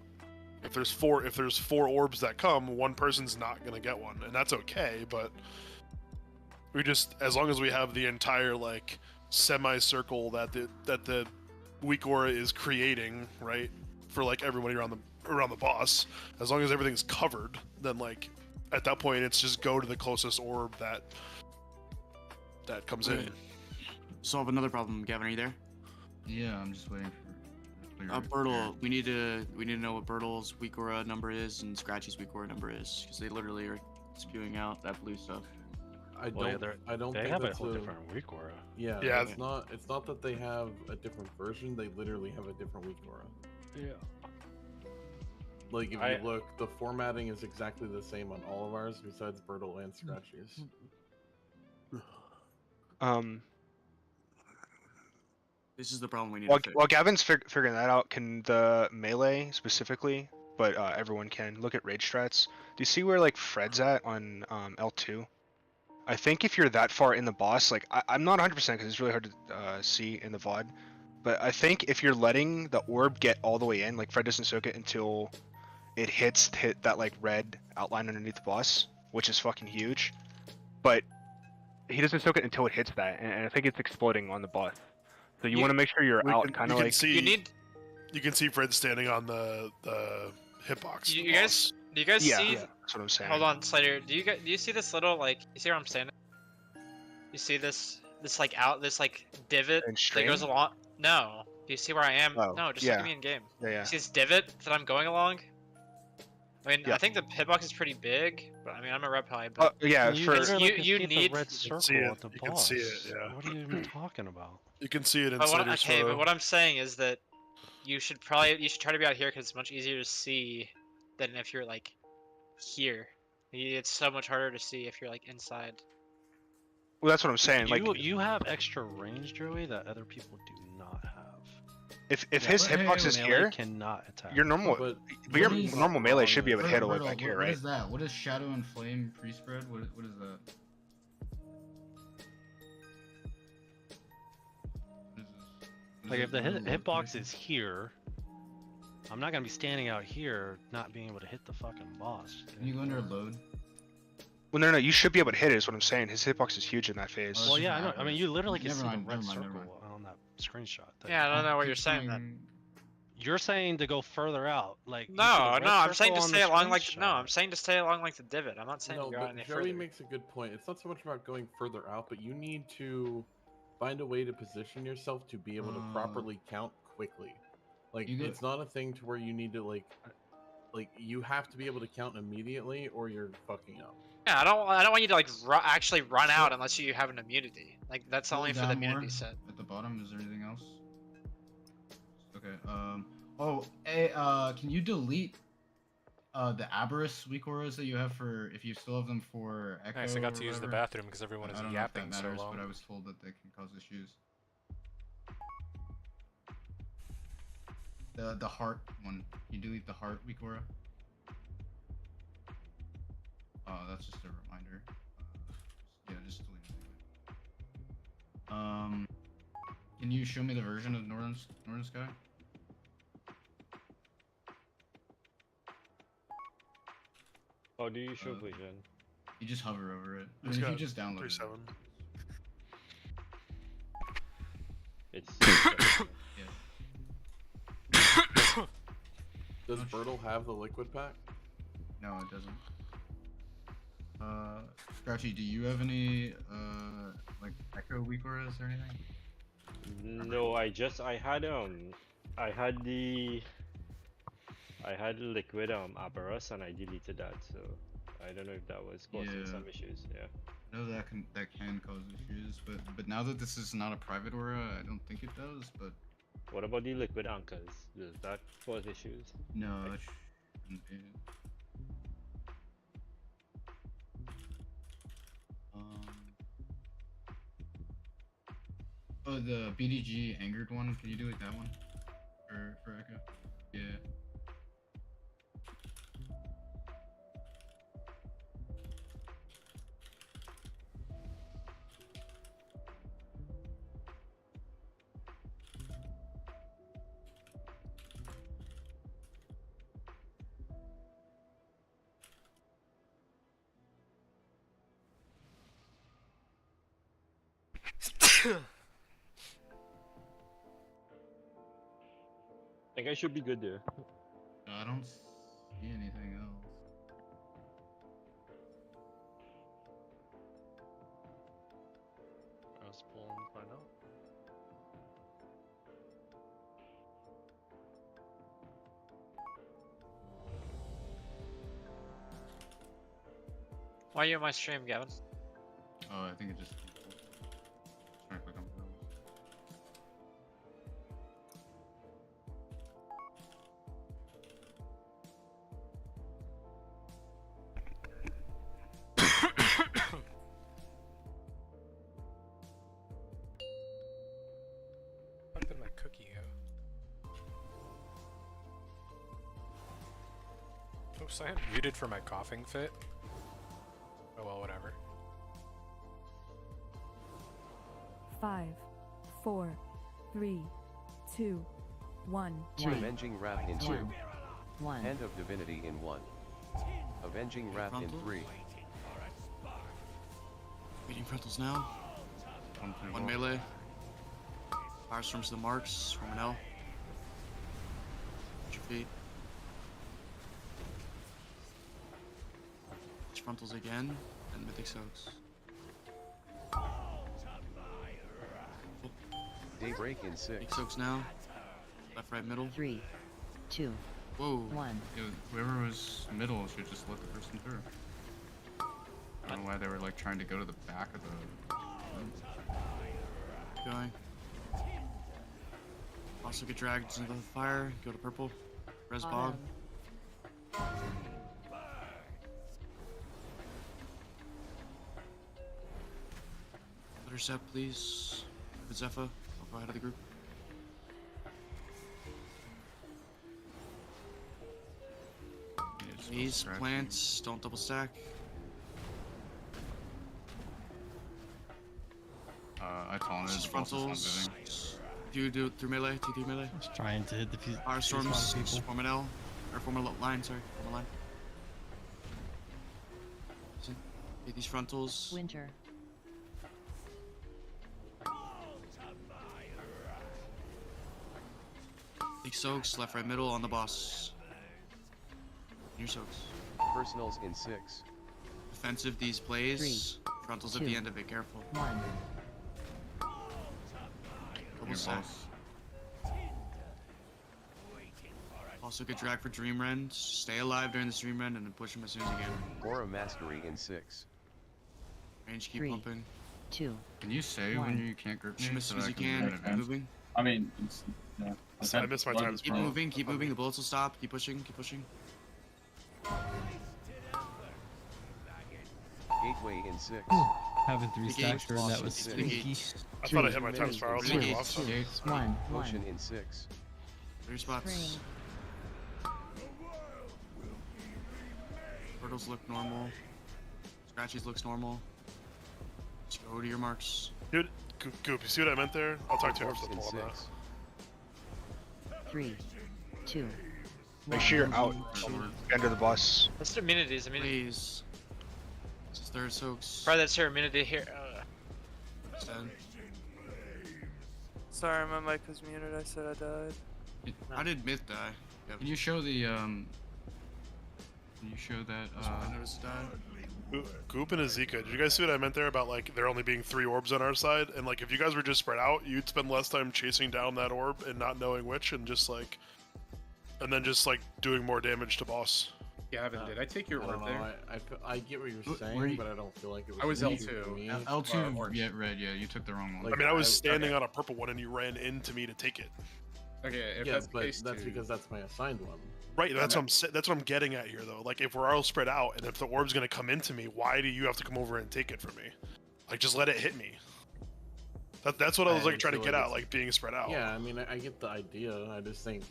if there's 4 orbs that come, one person's not going to get one, and that's okay. But we just, as long as we have the entire like semicircle that the weak aura is creating, right? For like everybody around the boss, as long as everything's covered, then like at that point it's just go to the closest orb that comes in. Solve another problem. Gavin, are you there? Yeah, I'm just waiting for. Birtle. We need to know what Birtle's weak aura number is and Scratchy's weak aura number is, because they literally are spewing out that blue stuff. I don't They think have that's a whole a- different weak aura. Yeah. It's not that they have a different version. They literally have a different weak aura. Yeah. Like if you look, the formatting is exactly the same on all of ours besides Birtle and Scratchy's. This is the problem we need While, to fix. while Gavin's figuring that out, can the melee specifically, but everyone can, look at rage strats? Do you see where like Fred's at on L2? I think if you're that far in the boss, like I'm not 100% because it's really hard to see in the VOD, but I think if you're letting the orb get all the way in, like Fred doesn't soak it until it hit that like red outline underneath the boss, which is fucking huge, but he doesn't soak it until it hits that, and I think it's exploding on the boss. So you want to make sure you're out kind of like. You can see Fred standing on the hitbox. Do you guys see? Yeah, that's what I'm saying. Hold on, Slater. Do you see this little like? You see where I'm standing? You see this like divot that goes along? No. Do you see where I am? Oh, no, just yeah. look at me in game. Yeah. You see this divot that I'm going along? I mean, I think the hitbox is pretty big, but I mean, I'm a rep high. But yeah, you need the red circle at the boss. You can see it. Yeah. What are you even talking about? You can see it in but Slater's photo. but what I'm saying is that you should try to be out here because it's much easier to see than if you're like here. It's so much harder to see if you're like inside. Well, that's what I'm saying. You have extra range, Joey, that other people do not have. If his hitbox is here, cannot attack. your normal, But but your what is- normal melee should be able to hit all the way Riddle, back here, what right? is that? What is Shadow and Flame pre-spread? What is that? Like if the hitbox is here, I'm not gonna be standing out here, not being able to hit the fucking boss. Can you go under load? Well, no, you should be able to hit it. Is what I'm saying. His hitbox is huge in that phase. Well, yeah, I know. I mean, you literally can Never see mind, the red never mind, circle never mind. on that screenshot. Yeah, I don't know what you're saying then. You're saying to go further out, like you see the No, red I'm saying to circle on the stay along screenshot. I'm saying to stay along like the divot. I'm not saying No, to go out but any Joey further. makes a good point. It's not so much about going further out, but you need to find a way to position yourself to be able to properly count quickly. Like it's not a thing to where you need to like you have to be able to count immediately or you're fucking up. Yeah, I don't want you to like actually run out unless you have an immunity. Like that's only for the immunity set. At the bottom, is there anything else? Okay. Can you delete the Aberrus weak auras that you have for if you still have them for Echo? Nice, I got to or use the whatever? bathroom because everyone is I don't know if that yapping so matters, long. but I was told that they can cause issues. The heart one. Can you delete the heart weak aura? Oh, that's just a reminder. Yeah, just delete it anyway. Can you show me the version of Northern Sky? How do you show vision? You just hover over it. I It's mean, if got you just download it. 3.7. It's Does Birtle have the liquid pack? No, it doesn't. Scratchy, do you have any like Echo weak auras or anything? No, I had liquid Aberrus and I deleted that, so I don't know if that was causing some issues. Yeah. I know that can cause issues, but now that this is not a private aura, I don't think it does. But What about the liquid anchors? Does that cause issues? no, that shouldn't be. Oh, the BDG angered one. Can you delete that one for Echo? Yeah. think I should be good there. I don't see anything else. Let's pull and find out. Why are you on my stream, Gavin? Oh, I think it just. Trying to click on those. Where did my cookie go? Oops, I am muted for my coughing fit. Oh well, whatever. 5, 4, 3, 2, 1. Avenging Wrath in 2. 1. Hand of Divinity in 1. Avenging Wrath in 3. Beating frontals now. One melee. Firestorms to the marks. From an L. Watch your feet. Frontals again. And Mythic Soaks. Daybreak in 6. Mythic Soaks now. Left, right, middle. 3, 2, Whoa. 1. Yeah, whoever was middle should just let the person through. I don't know why they were like trying to go to the back of the. Going. Also get dragged into the fire. Go to purple. Res bog. Intercept, please. With Zephyr. I'll go ahead of the group. These plants don't double stack. I taunted. This is frontals. Do through melee. T3 melee. Just trying to hit the Firestorms. Form an L. Or form a line, sorry. Form a line. Hit these frontals. Winter. Big soaks, left, right, middle on the boss. Your soaks. Personals in 6. Defensive these plays. Frontals at the end of it, careful. 1. Double stack. Also get dragged for Dream Rend. Stay alive during this Dream Rend and then push him as soon as you can. Aura Mastery in 6. Range keep 3, pumping. 2. Can you say when you can't grip me? Push him as soon as you can. Keep moving. I mean, it's, yeah. I missed my time. Keep moving, keep moving. The bullets will stop. Keep pushing, keep pushing. Gateway in 6. Having 3 stacks during that was sneaky. I thought I hit my time spiral. Two, Too off. 1. Motion in 6. 3 spots. Turtles look normal. Scratchies looks normal. Just go to your marks. Dude, Goop, you see what I meant there? I'll talk to you after the In pull on that. 6. 3, 2. Make sure you're out under the boss. Let's do immunities. Please. This is third soaks. Probably that's your immunity here. Dead. Sorry, my mic was muted. I said I died. How did Myth die? Yep. Can you show the Can you show that? I noticed it died. Goop and Azika, did you guys see what I meant there about like there only being 3 orbs on our side? And like if you guys were just spread out, you'd spend less time chasing down that orb and not knowing which, and just like, and then just like doing more damage to boss. Gavin, did I take your orb there? I get what you're saying, Where you- but I don't feel like it was. I was easy L2. for me. L2, yeah, red, yeah, you took the wrong one. I mean, I was standing on a purple one and you ran into me to take it. Okay, if Yeah, that's the but case that's too. because that's my assigned one. Right, that's what I'm getting at here though. Like if we're all spread out and if the orb's gonna come into me, why do you have to come over and take it from me? Like just let it hit me. That's what I was like trying to get at, like being spread out. Yeah, I mean, I get the idea. I just think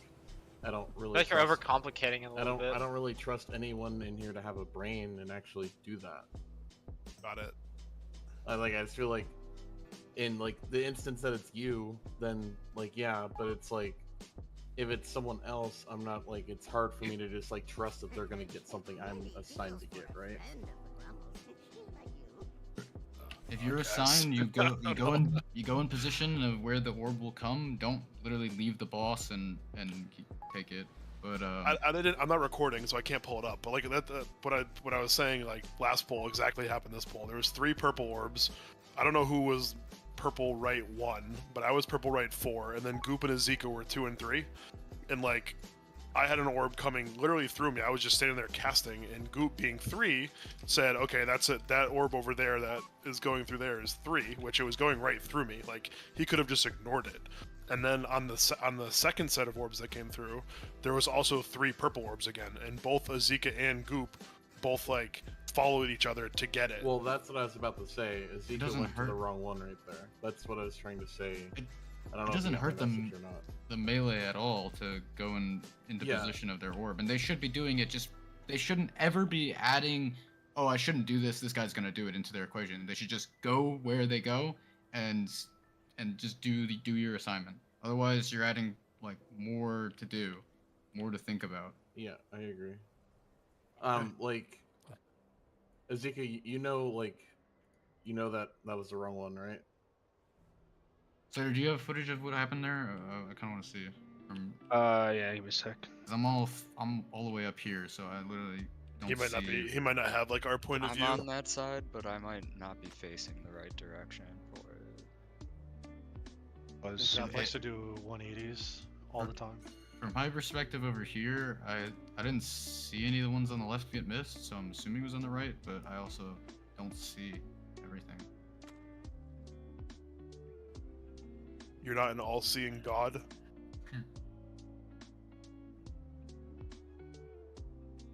I don't really. Like you're trust- overcomplicating it a little bit. I don't really trust anyone in here to have a brain and actually do that. Got it. I just feel like, in like the instance that it's you, then like yeah, but it's like, if it's someone else, I'm not like it's hard for me to just like trust that they're gonna get something I'm assigned to get, right? If you're guess. assigned, you go in position of where the orb will come. Don't literally leave the boss and take it. But I'm not recording, so I can't pull it up. But like what I was saying, like last poll exactly happened this poll. There was 3 purple orbs. I don't know who was purple right 1, but I was purple right 4, and then Goop and Azika were 2 and 3. And like I had an orb coming literally through me. I was just standing there casting, and Goop being 3 said, "Okay, that's it. That orb over there that is going through there is 3," which it was going right through me. Like he could have just ignored it. And then on the second set of orbs that came through, there was also 3 purple orbs again, and both Azika and Goop both like followed each other to get it. Well, that's what I was about to say. Azika doesn't went to hurt. the wrong one right there. That's what I was trying to say. I don't know it doesn't if you got hurt my them message or not. the melee at all to go into Yeah. position of their orb, and they should be doing it. Just they shouldn't ever be adding, "Oh, I shouldn't do this. This guy's gonna do it," into their equation. They should just go where they go and just do your assignment. Otherwise, you're adding like more to do, more to think about. Yeah, I agree. Like, Azika, you know that was the wrong one, right? So, do you have footage of what happened there? I kind of want to see it. From... Yeah, give me a sec. 'Cause I'm all the way up here, so I literally don't see. He might not have like our point of I'm view. on that side, but I might not be facing the right direction for it. That likes to do 180s all the time. From my perspective over here, I didn't see any of the ones on the left get missed, so I'm assuming it was on the right, but I also don't see everything. You're not an all-seeing god.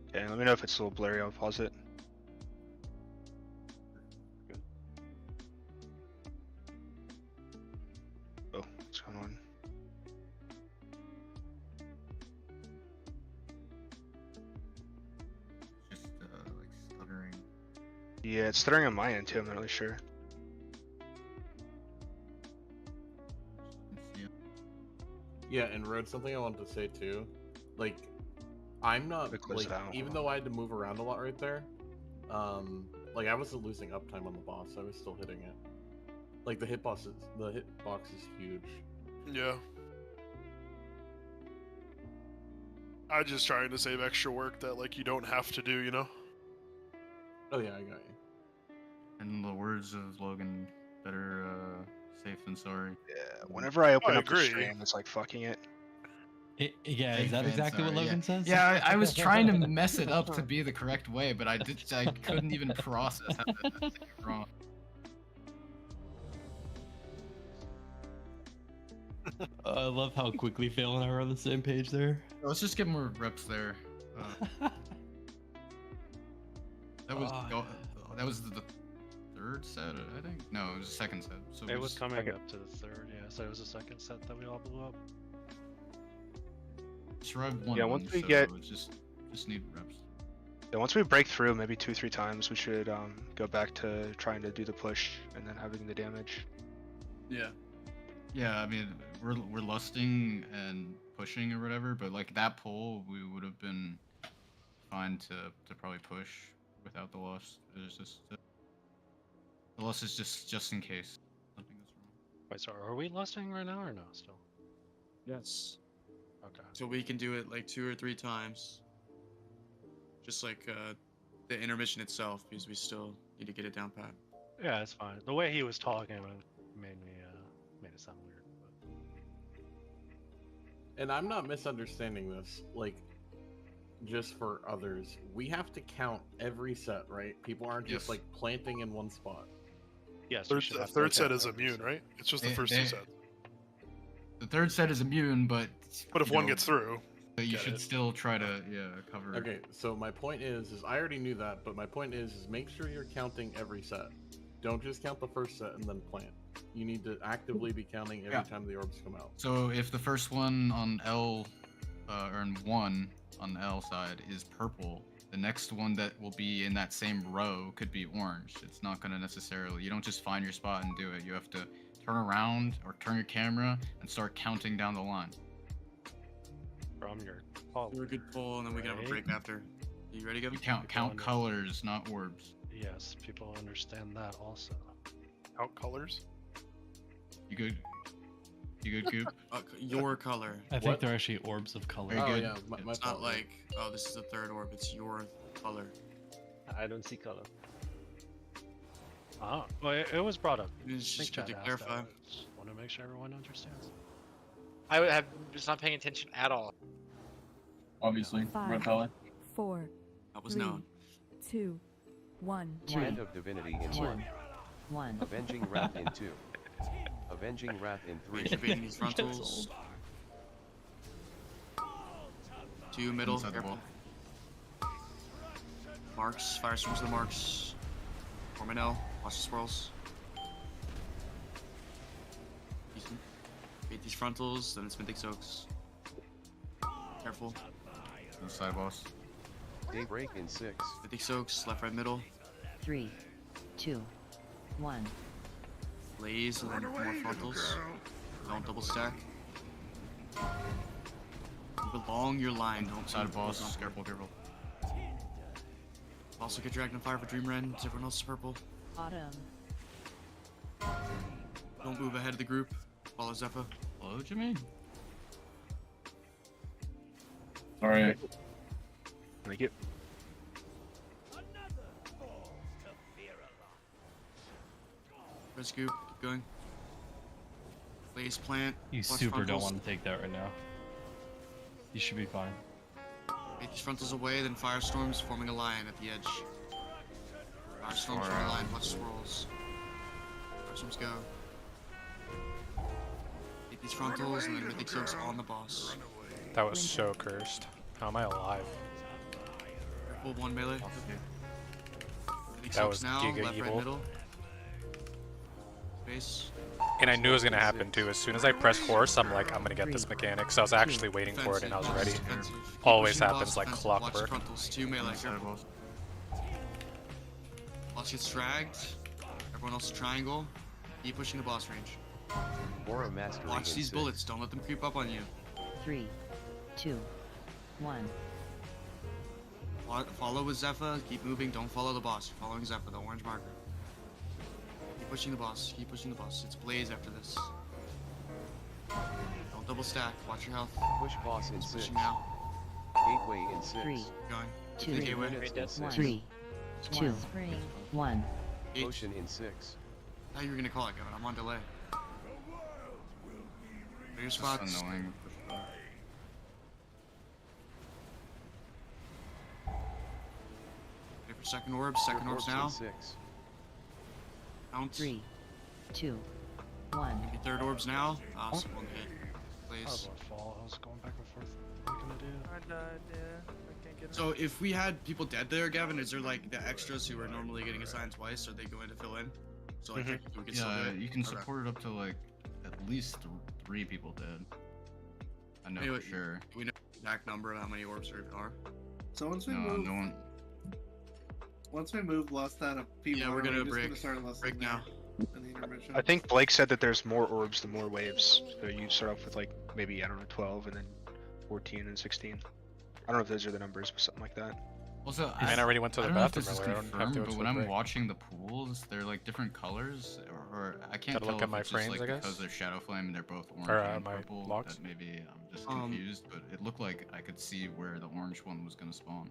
Okay, let me know if it's a little blurry. I'll pause it. Oh, what's going on? Just like stuttering. Yeah, it's stuttering on my end too. I'm not really sure. Yeah, and Road, something I wanted to say too. Like, I'm not close like, it out. even though I had to move around a lot right there, like I wasn't losing uptime on the boss. I was still hitting it. Like the hitbox is huge. Yeah. I'm just trying to save extra work that like you don't have to do, you know? Oh yeah, I got you. In the words of Logan, better safe than sorry. Yeah, whenever I open I up the agree. stream, it's like fucking it. Yeah, is that exactly what Logan says? Yeah, I was trying to mess it up to be the correct way, but I couldn't even process how to think it wrong. I love how quickly Phil and I were on the same page there. Let's just get more reps there. That was the third set, I think. No, it was the second set. So It was coming up to the third, yeah. So it was the second set that we all blew up. Survived one. Yeah, once we so get- it's just need reps. Yeah, once we break through, maybe 2-3 times, we should go back to trying to do the push and then having the damage. Yeah. Yeah, I mean, we're lusting and pushing or whatever, but like that pull, we would have been fine to probably push without the lust. It's just the lust is just in case something goes wrong. Wait, so are we lusting right now or no? Still. Yes. Okay. So we can do it like 2 or 3 times. Just like the intermission itself, because we still need to get it down pat. Yeah, it's fine. The way he was talking made it sound weird. And I'm not misunderstanding this. Like, just for others, we have to count every set, right? People aren't just Yes. like planting in one spot. Yes. The third set is immune, right? It's just the first 2 sets. The third set is immune, but But if you one know, gets through, but you get should it. still try to cover. Okay, so my point is I already knew that, but my point is make sure you're counting every set. Don't just count the first set and then plant. You need to actively be counting every time the orbs come out. So if the first one on L, or in 1 on the L side is purple, the next one that will be in that same row could be orange. It's not gonna necessarily, you don't just find your spot and do it. You have to turn around or turn your camera and start counting down the line. From your call. Do a good pull, and then we can have a break after. You ready, Gavin? Count colors, not orbs. Yes, people understand that also. count colors? You good? You good, Coop? Your color. I think they're actually orbs of color. Very Oh good. yeah, my It's fault. not like, oh, this is the third orb. It's your color. I don't see color. Oh, well, it was brought up. It's just Chat good to asked clarify. that. Just want to make sure everyone understands. I would have just not paying attention at all. Obviously, red 5, color. 4, That was 3, known. 2, 1. Hand of Divinity in 1. 1. Avenging Wrath in 2. Avenging Wrath in 3. Activating these frontals. 2 middle. Inside the Careful. wall. Marks. Firestorms to the marks. Forming L. Watch the swirls. Decent. Hit these frontals. Then it's Mythic Soaks. Careful. Side boss. Daybreak in 6. Mythic Soaks. Left, right, middle. 3, 2, 1. Blaze. And then more frontals. Don't double stack. Move along your line. Don't Side move boss. those on. Careful, careful. Also get Dragon Fire for Dream Ren. Everyone else is purple. Autumn. Don't move ahead of the group. Follow Zephyr. Hello, Jimmy. Sorry. Thank you. Red Scoop. Keep going. Blaze Plant. You Watch super don't frontals. want to take that right now. You should be fine. Take these frontals away, then Firestorms forming a line at the edge. Firestorms forming a line, watch swirls. Firestorms go. Take these frontals, and then Mythic Soaks on the boss. That was so cursed. How am I alive? Full 1 melee. Mythic That Soaks was now, giga left, right, evil. middle. Space. And I knew it was gonna happen too. As soon as I press horse, I'm like, I'm gonna get this mechanic. So I was actually waiting for it and I was ready. Defensive. Keep Always pushing the boss, happens like defensive. Watch the clockwork. frontals, 2 melee, careful. Boss gets dragged. Everyone else triangle. Keep pushing the boss range. Aura Masquerade Watch in these 6. bullets, don't let them creep up on you. 3, 2, 1. Follow with Zephyr, keep moving, don't follow the boss. You're following Zephyr, the orange marker. Keep pushing the boss, keep pushing the boss. It's Blaze after this. Don't double stack, watch your health. Push boss in It's 6. pushing now. Gateway in 6. 3, Going. 2, The gateway. 3, 2, 1. Potion in 6. How you were gonna call it, Gavin? I'm on delay. Your It's spots. annoying. Wait for second orbs Orbs now. in 6. Count. 3, 2, 1. Maybe third orbs now. Awesome, one hit. I was Blaze. about to fall. I was going back and forth. What can I do? I died, yeah. I can't get So if we had people dead there, Gavin, is there like the extras who are normally getting assigned twice? Are they going to fill in? So like technically we could still do Yeah, it? you can Okay. support it up to like at least 3 people dead. I know Anyway, for sure. Do we know the exact number of how many orbs there are? So once we No, move, no one. once we move less than a people, Yeah, we're are we gonna just break. start less Break than now. in the intermission? I think Blake said that there's more orbs the more waves. So you start off with like maybe, I don't know, 12 and then 14 and 16. I don't know if those are the numbers, but something like that. Also, Man already went to the I don't know if bathroom this is earlier. I don't have confirmed, to go but to when a I'm break. watching the pools, they're like different colors, or I can't Gotta tell look if at my it's just frames, like I guess? because they're Shadow Flame and they're both orange Or, and my purple. logs? That maybe I'm just Um, confused, but it looked like I could see where the orange one was gonna spawn.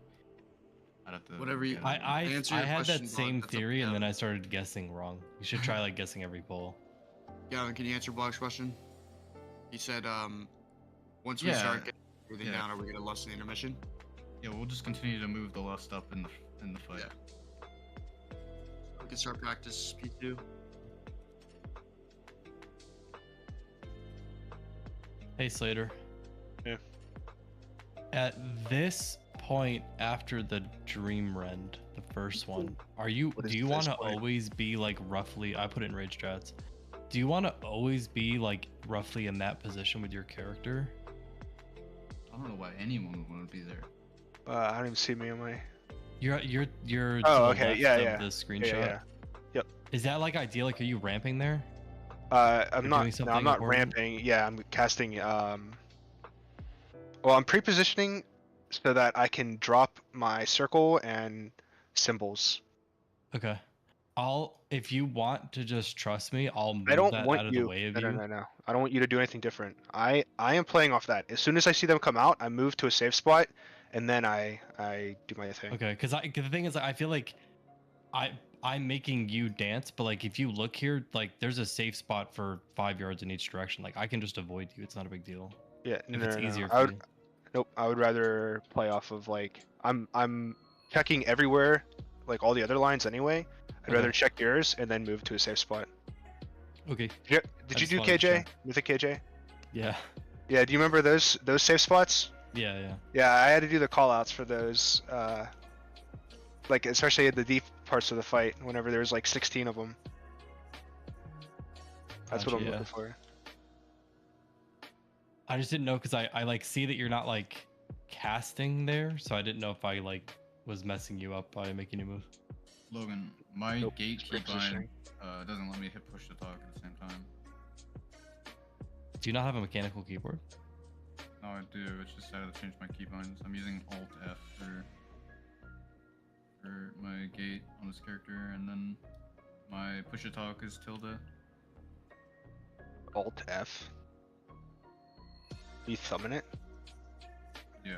I'd have to. Whatever you- look at it. I Answer your had question, that Bog, same that's up to theory and then Gavin. I started guessing wrong. You should try like guessing every poll. Gavin, can you answer Bog's question? He said, once we Yeah, start getting everything yeah. down, are we gonna lust the intermission? Yeah, we'll just continue to move the lust up in the fight. Yeah. We can start practice P2. Hey Slater. Yeah. At this point after the Dream Rend, the first one, do you want to always be like roughly, I put it in rage strats. Do you want to always be like roughly in that position with your character? I don't know why anyone would want to be there. I don't even see me on my. You're to Oh, the okay, left yeah, of yeah. the Yeah, screenshot. yeah. Yep. Is that like ideal? Like, are you ramping there? I'm You're doing not. No, something I'm not important? ramping. Yeah, I'm casting. Well, I'm pre-positioning so that I can drop my circle and symbols. Okay. If you want to just trust me, I'll move I don't that want out of you. the way of No, you. no. I don't want you to do anything different. I am playing off that. As soon as I see them come out, I move to a safe spot, and then I do my thing. Okay, because the thing is, I feel like I'm making you dance, but like if you look here, like there's a safe spot for 5 yards in each direction. Like I can just avoid you. It's not a big deal. Yeah, If it's easier I for would, you. nope. I would rather play off of like I'm checking everywhere, like all the other lines anyway. I'd rather check yours and then move to a safe spot. Okay. Yeah. Did you do KJ? Mythic KJ? Yeah. Yeah. Do you remember those safe spots? Yeah. Yeah, I had to do the call outs for those. Like especially at the deep parts of the fight, whenever there's like 16 of them. That's what I'm looking for. I just didn't know because I like see that you're not like casting there, so I didn't know if I like was messing you up by making you move. Logan, my gate keybind doesn't let me hit push to talk at the same time. Do you not have a mechanical keyboard? No, I do. It's just I had to change my keybinds. I'm using Alt F for my gate on this character, and then my push to talk is tilde. Alt F. You thumbing it? Yeah.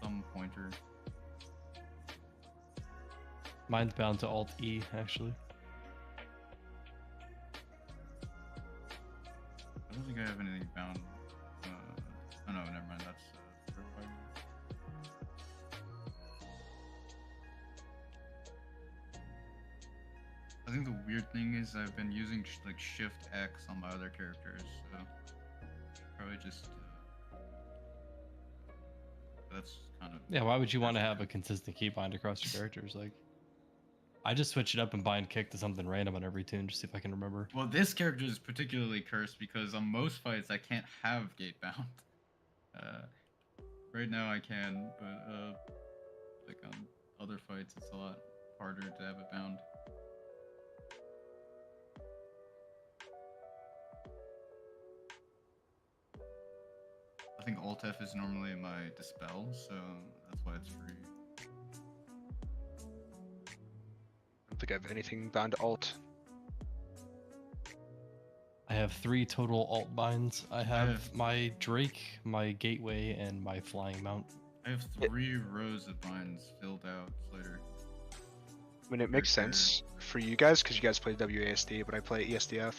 Thumb pointer. Mine's bound to Alt E actually. I don't think I have anything bound. Oh no, never mind. That's I think the weird thing is I've been using like Shift X on my other characters, so probably just that's kind of Yeah, why would you want to have a consistent keybind across your characters? Like, I just switch it up and bind kick to something random on every tune, just see if I can remember. Well, this character is particularly cursed because on most fights I can't have gate bound. Right now I can, but like on other fights it's a lot harder to have it bound. I think Alt F is normally my dispel, so that's why it's free. I don't think I have anything bound to Alt. I have 3 total alt binds. I have my Drake, my Gateway, and my Flying Mount. I have 3 rows of binds filled out later. I mean, it makes sense for you guys because you guys play WASD, but I play ESDF.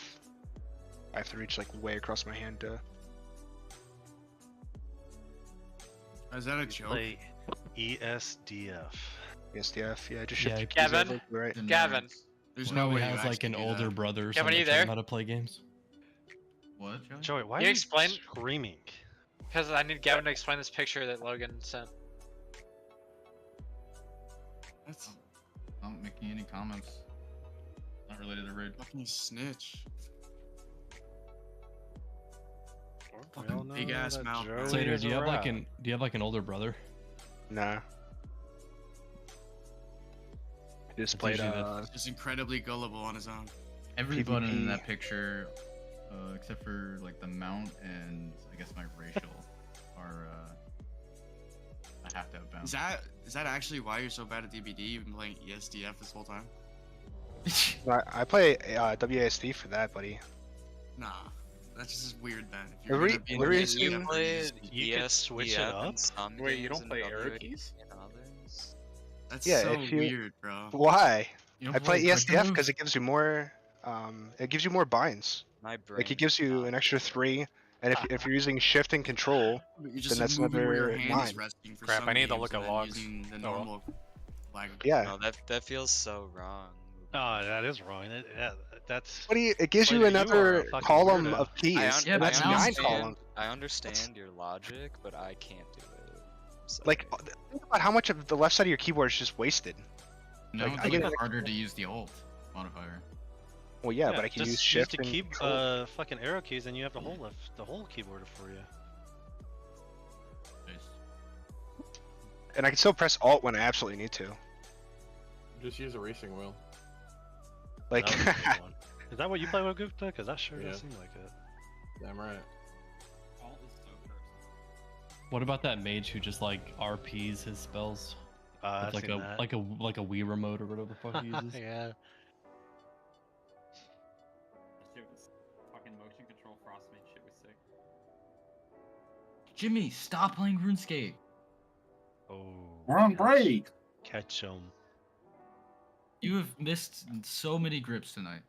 I have to reach like way across my hand to. Is that a joke? Play ESDF. ESDF, yeah, just shift your keys Gavin? over, right? Gavin. There's no no way way he you has like an actually do older that. brother or Gavin, something are you to teach him there? how to play games. What, Joey? Joey, why Can you are you explain? screaming? Because I need Gavin to explain this picture that Logan sent. That's not making any comments. Not related to raid. Fucking snitch. We all Fucking know big ass that mouth. Joey Slater, is do a you have like rat. an older brother? Nah. Just That's played usually the- Just incredibly gullible on his own. Every button in PvP. that picture, except for like the mount and I guess my racial, are I have to have bound. Is that actually why you're so bad at DBD? You've been playing ESDF this whole time? I play WASD for that, buddy. Nah, that's just weird then. If The re- gonna be the in reason- ESDF, played You could switch it up? Wait, you don't play arrow keys? Others? That's Yeah, so if you- weird, bro. Why? You don't I play play ESDF quick because it gives you more. It gives you more binds. My brain. Like it gives you an extra 3, and if you're using shift and control, But you're then just that's moving where your another hand is 9. resting for Crap, some I need to games look and at then logs. using the Oh, well. normal lag. Yeah. No, that feels so wrong. Oh, that is wrong. That's. What do you? It gives you Slater, are another a fucking column weirdo. of keys. I and that's 9 understand, columns. I understand your logic, but I can't do it. So. Like, think about how much of the left side of your keyboard is just wasted. No, Like, it's I get like it. harder to use the alt modifier. Well, yeah, but I can just use shift the and key, control. fucking arrow keys, and you have the whole keyboard for you. And I can still press Alt when I absolutely need to. Just use a racing wheel. Like, That was a good one. Is that what you play with Gupta? Because that sure Yeah. does seem like it. Damn right. What about that mage who just like RPs his spells? I've With seen that. like a Wii remote or whatever the fuck he uses. Yeah. Shit was fucking motion control frostmate shit was sick. Jimmy, stop playing RuneScape. Oh. We're on break. Catch him. You have missed so many grips tonight.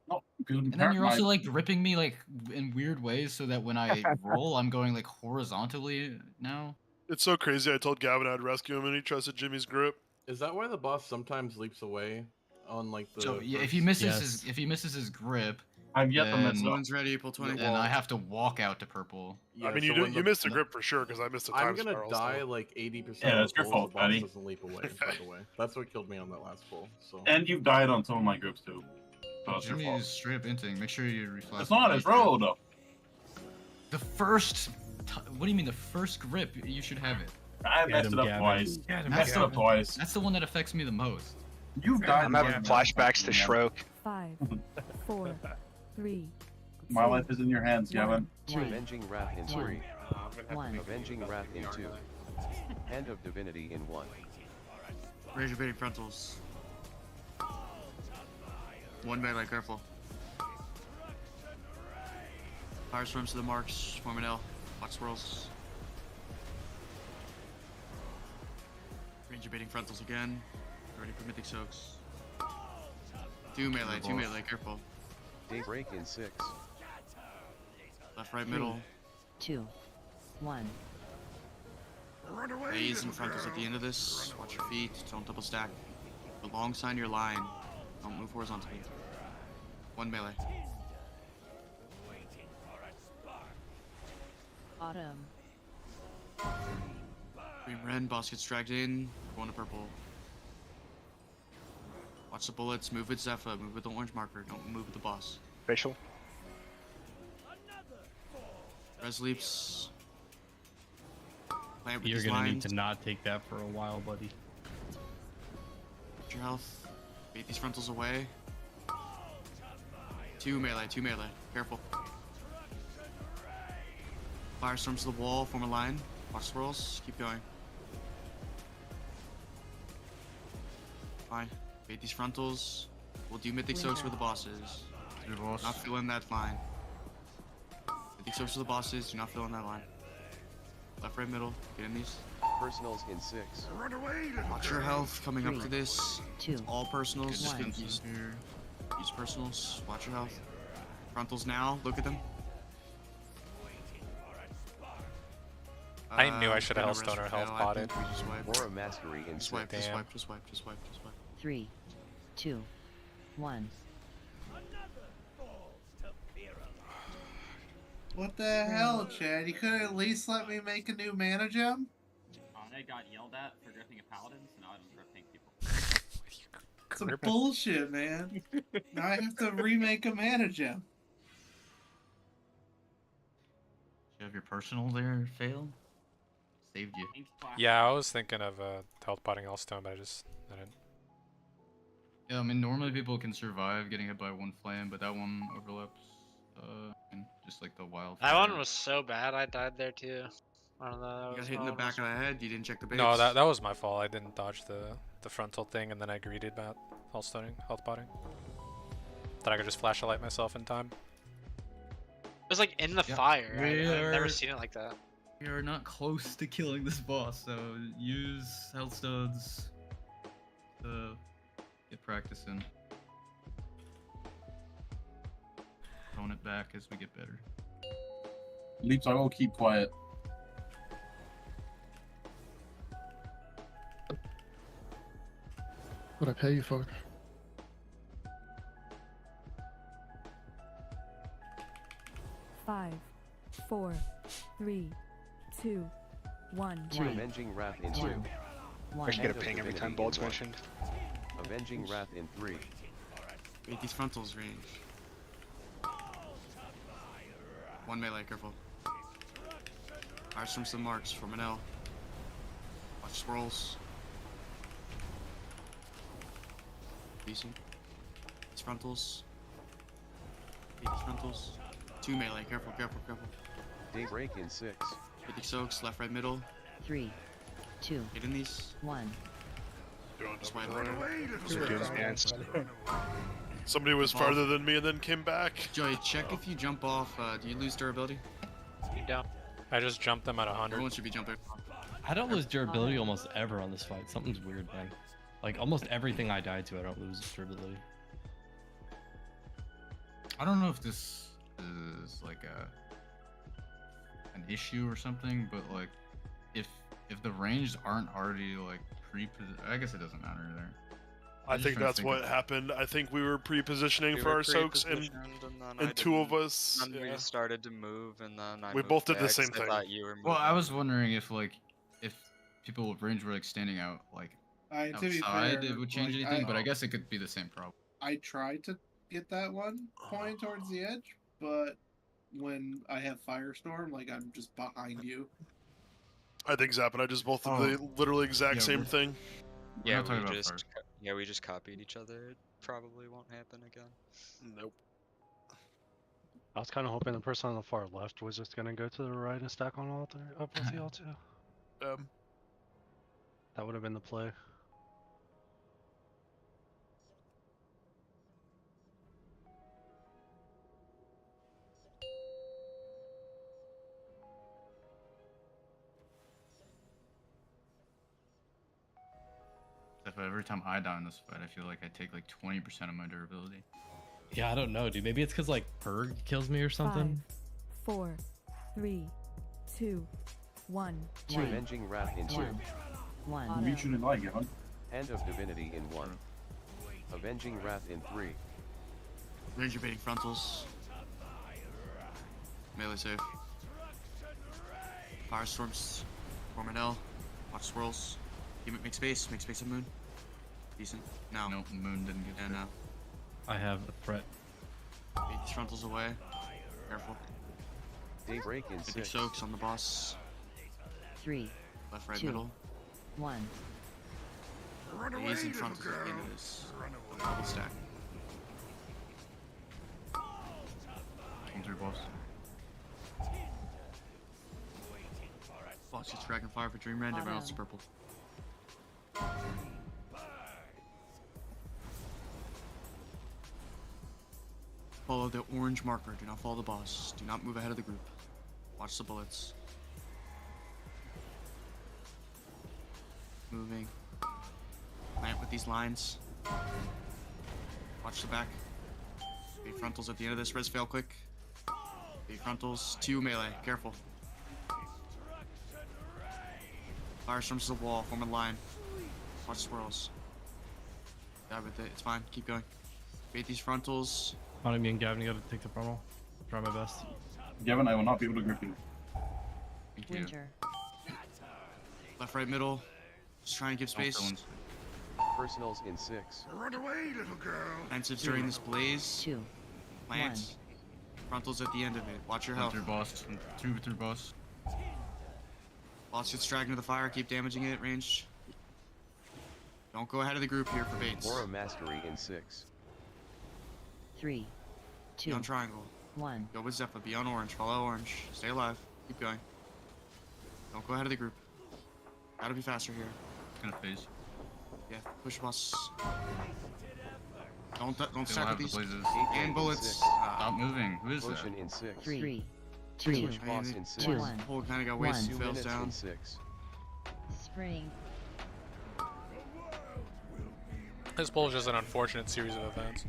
No, good. And then you're also like gripping me like in weird ways so that when I roll, I'm going like horizontally now. It's so crazy. I told Gavin I'd rescue him, and he trusted Jimmy's grip. Is that why the boss sometimes leaps away on like the? So yeah, first... if he misses his grip, I've yet to miss one's ready, April 20. Then I have to walk out to purple. I mean, you missed a grip for sure because I missed a time I'm gonna spiral, die so. like 80%. Yeah, that's your fault, the boss buddy. doesn't leap away. By the way, that's what killed me on that last pull. So. And you've died on some of my grips too. So it's your Jimmy fault. is straight up inting. Make sure you reflect. It's not his road. The first. What do you mean the first grip? You should have it. I messed it up twice. Messed it up twice. That's the one that affects me the most. You've died. I'm having flashbacks to Shroak. 5, 4, 3. My life is in your hands, Gavin. Avenging Wrath in 3. One. Avenging Wrath in 2. Hand of Divinity in 1. Raise your baiting frontals. One melee, careful. Firestorms to the marks, form an L. Watch swirls. Ranger baiting frontals again. Ready for Mythic Soaks. Two melee, careful. Daybreak in 6. Left, right, middle. 2, 1. Run away, Phase and little frontals girl. at the end of this. Watch your feet, don't double stack. Alongside your line. Don't move horizontally. One melee. Autumn. Green red, boss gets dragged in. Going to purple. Watch the bullets, move with Zephyr, move with the orange marker, don't move with the boss. Facial. Res leaps. Plant with You're these gonna need lines. to not take that for a while, buddy. Watch your health. Bait these frontals away. Two melee. Careful. Firestorms to the wall, form a line. Watch swirls, keep going. Fine. Bait these frontals. We'll do Mythic Soaks for the bosses. Not feeling that fine. Mythic Soaks for the bosses, do not fill in that line. Left, right, middle. Get in these. Personals in 6. Run away, little Watch your girl. health coming up to this. 2. It's all personals. One. Use here. Use personals. Watch your health. Frontals now. Look at them. I knew I should have Gonna Hellstone or rest health fail, I potted. think we just wipe. Aura Mastery in 6. Just wipe, just Damn. wipe. 3, 2, 1. What the hell, Chad? You couldn't at least let me make a new mana gem? I got yelled at for gripping a paladin, so now I don't grip pink people. Some bullshit, man. Now I have to remake a mana gem. You have your personal there fail? Saved you. Yeah, I was thinking of health potting Hellstone, but I didn't. Yeah, I mean, normally people can survive getting hit by one flame, but that one overlaps, and just like the wild. That one was so bad, I died there too. I don't know. That You got was hit in the one back of the head. You didn't check the base. No, that was my fault. I didn't dodge the frontal thing, and then I greeted about Hellstoning, health potting. Thought I could just flash a light myself in time. It was like in the fire. I've never seen it like that. We are not close to killing this boss, so use Hellstones to get practice in. Throwing it back as we get better. Leaps, I will keep quiet. What'd I pay you for? Five, 4, 3, 2, 1. Avenging Wrath in 2. I should get a ping every time Bolt's mentioned. Avenging Wrath in 3. Bait these frontals range. One melee, careful. Firestorms to the marks, form an L. Watch swirls. Decent. These frontals. Bait these frontals. Two melee, careful. Daybreak in 6. Mythic Soaks, left, right, middle. 3, 2, Get in these. 1. Just wait. Run away, Some little goons girl. pants. Somebody was Off. farther than me and then came back. Joey, check if you jump off. Do you lose durability? You don't. I just jumped them at 100. Everyone should be jumping. I don't lose durability almost ever on this fight. Something's weird, man. Like almost everything I die to, I don't lose durability. I don't know if this is like an issue or something, but like if the ranges aren't already like I guess it doesn't matter there. I think that's what happened. I think we were pre-positioning for were our soaks, and then two of us. Then we started to move, and then We moved both did the back, same 'cause I thing. thought you were moving. Well, I was wondering if people with range were like standing out like To be outside, fair, it would change like, anything, but I guess it could be the same problem. I tried to get that one point towards the edge, but when I have Firestorm, like I'm just behind you. I think Zap and I just both did Oh. the literally exact Yeah, same we're- thing. Yeah, not talking we about just fire. we just copied each other. It probably won't happen again. Nope. I was kind of hoping the person on the far left was just gonna go to the right and stack on all three, up with y'all too. That would have been the play. Except for every time I die in this fight, I feel like I take like 20% of my durability. Yeah, I don't know, dude. Maybe it's because like Prog kills me or something. 5, 4, 3, 2, 1. Avenging Wrath in 2. One. We shouldn't like it, huh? Hand of Divinity in 1. Avenging Wrath in 3. Ranger baiting frontals. Melee save. Firestorms. Formanel. Watch swirls. Make space. Make space of moon. Decent. No. Nope, moon didn't get Yeah, no. I have a threat. Bait these frontals away. Careful. Daybreak in Big 6. soaks on the boss. 3, Left, right, 2, middle. 1. Run away, Bays in little front of the girl. end of this. Double stack. Came through boss. Boss gets Dragon Fire for Dreamrend, everyone else is purple. Follow the orange marker. Do not follow the boss. Do not move ahead of the group. Watch the bullets. Moving. Plant with these lines. Watch the back. Big frontals at the end of this. Res fail quick. Big frontals. 2 melee. Careful. Firestorms to the wall. Form a line. Watch swirls. Die with it. It's fine. Keep going. Bait these frontals. On me and Gavin, you gotta take the frontal. Try my best. Gavin, I will not be able to grip you. Thank you. Winter. Left, right, middle. Just try and give space. Personals in 6. Run away, little girl. Offensives during this blaze. 2, Plant. Frontals at the end of it. Watch your health. Through boss. Through boss. Boss gets dragged into the fire. Keep damaging it. Ranged. Don't go ahead of the group here for baits. Aura Mastery in 6. 3, Be 2, on triangle. 1. Go with Zephyr. Be on orange. Follow orange. Stay alive. Keep going. Don't go ahead of the group. Gotta be faster here. Gonna phase. Yeah, push boss. Don't Still stack have with the these. blazes. And bullets. Stop moving. Who is that? Potion in 6. 3, 2, Push boss in 6. 2, Hole kind of got 1. wasted. 2 Fails minutes down. in 6. Spring. This poll is just an unfortunate series of events.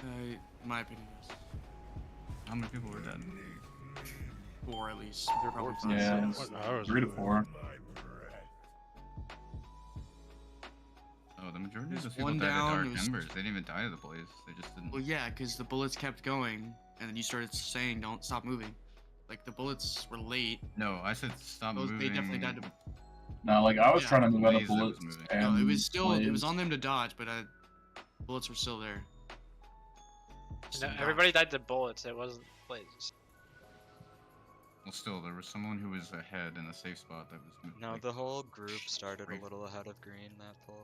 In my opinion, yes. How many people were dead? 4 at least. They're probably Orbs 5. in Yeah, 6. 3 to 4. Oh, the majority of There's those people one died down, at Dark there's- Embers. They didn't even die to the blaze. They just didn't. Well, yeah, because the bullets kept going, and then you started saying, "Don't stop moving." Like the bullets were late. No, I said stop Those, moving. they definitely died to. No, like I was Yeah. trying to move out of Blaze that was bullets. moving. No, it and was still. It was blaze. on them to dodge, but bullets were still there. Just No, didn't everybody died to bullets. It wasn't blazes. Well, still, there was someone who was ahead in a safe spot that was moving. No, like, the whole group started right. a little ahead of green that poll.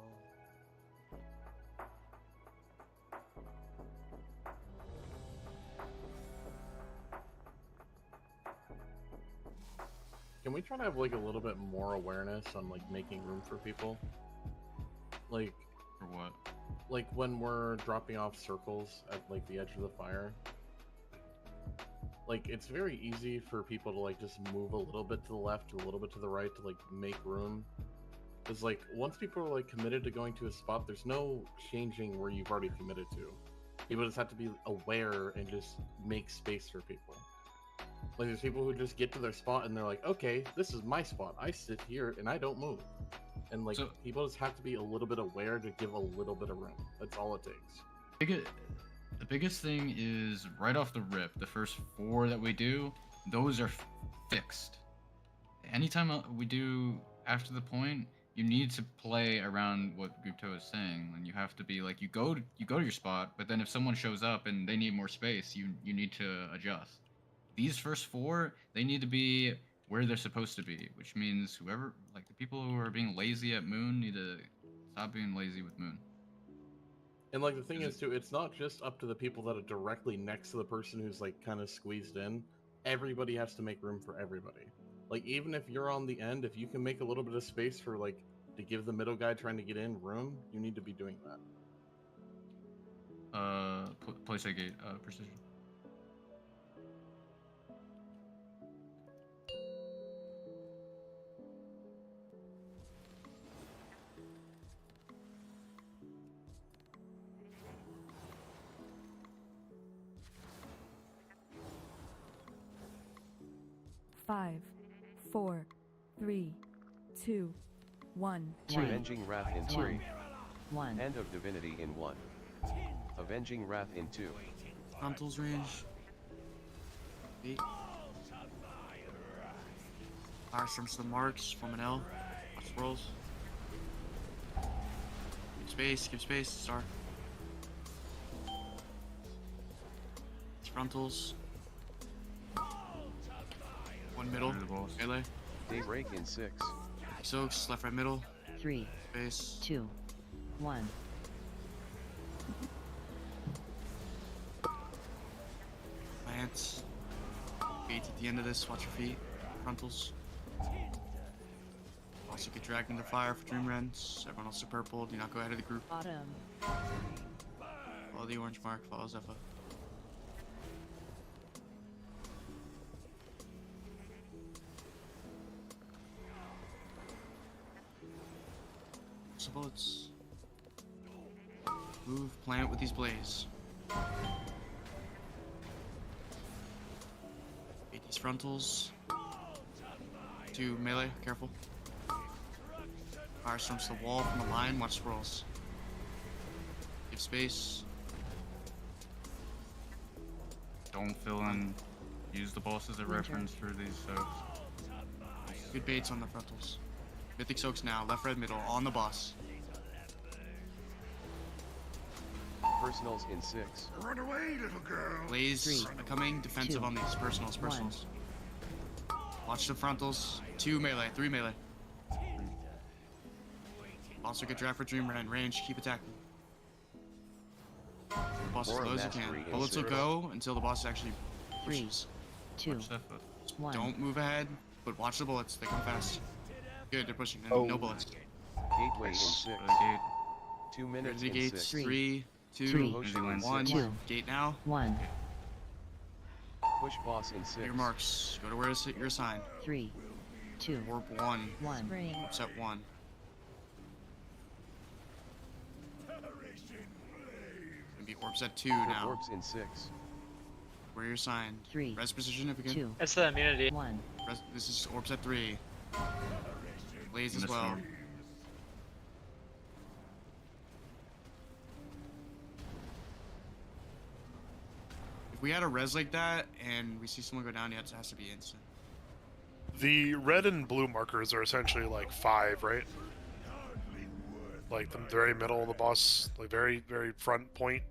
Can we try to have like a little bit more awareness on like making room for people? Like For what? Like when we're dropping off circles at like the edge of the fire. Like it's very easy for people to like just move a little bit to the left, a little bit to the right to like make room. Because like once people are like committed to going to a spot, there's no changing where you've already committed to. People just have to be aware and just make space for people. Like there's people who just get to their spot and they're like, okay, this is my spot. I sit here and I don't move. And like people just have to be a little bit aware to give a little bit of room. That's all it takes. The biggest thing is right off the rip, the first 4 that we do, those are fixed. Anytime we do after the point, you need to play around what Gupto is saying, and you have to be like, you go to your spot, but then if someone shows up and they need more space, you need to adjust. These first 4, they need to be where they're supposed to be, which means whoever, like the people who are being lazy at Moon need to stop being lazy with Moon. And like the thing is too, it's not just up to the people that are directly next to the person who's like kind of squeezed in. Everybody has to make room for everybody. Like even if you're on the end, if you can make a little bit of space for like to give the middle guy trying to get in room, you need to be doing that. Place at gate, precision. Five, 4, 3, 2, 1. Avenging Wrath in 3. 1. Hand of Divinity in 1. Avenging Wrath in 2. Frontals range. 8. Firestorms to the marks. Form an L. Watch rolls. Give space. Star. Frontals. 1 middle. Melee. Daybreak in 6. Soaks. Left, right, middle. 3. Space. 2. 1. Lance. Gates at the end of this. Watch your feet. Frontals. Also get dragged into fire for Dream Rents. Everyone else to purple. Do not go ahead of the group. Bottom. Follow the orange mark. Follow Zephyr. Some bullets. Move, plant with these blaze. Hit these frontals. 2 melee, careful. Firestorms to the wall from the line, watch swirls. Give space. Don't fill in. Use the boss as a reference for these soaks. Good baits on the frontals. Mythic soaks now, left, red, middle, on the boss. Personals in 6. Run away, little girl. Blaze coming, defensive 2, on these personals. Watch the frontals. 2 melee, 3 melee. Also get draft for Dream Rend. Range, keep attacking. The boss as low as you can. Bullets will go until the boss actually pushes. 3, 2, 1. Don't move ahead, but watch the bullets. They come fast. Good, they're pushing. No bullets. Gateway in 6. 2 minutes Ready in gates. 6. 3, 2, 1. 2. Gate now. 1. Push boss in 6. Your marks. Go to where you're assigned. 3, 2. Warp 1. 1. Warp set 1. Gonna be warp set 2 now. Warps in 6. Where you're assigned. 3. Res position if you can. 2. It's the immunity. 1. This is warp set 3. Blaze as well. If we had a res like that and we see someone go down, it has to be instant. The red and blue markers are essentially like 5, right? Like the very middle of the boss, like very front point.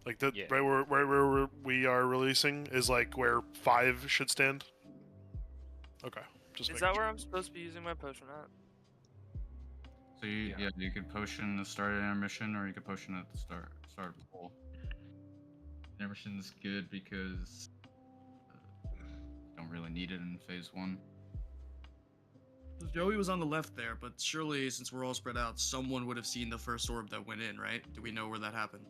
Like the right where we are releasing is like where 5 should stand. Okay, just Is making that sure. where I'm supposed to be using my potion at? So you could potion the start of intermission, or you could potion at the start of the pool. Intermission's good because you don't really need it in phase 1. Joey was on the left there, but surely since we're all spread out, someone would have seen the first orb that went in, right? Do we know where that happened?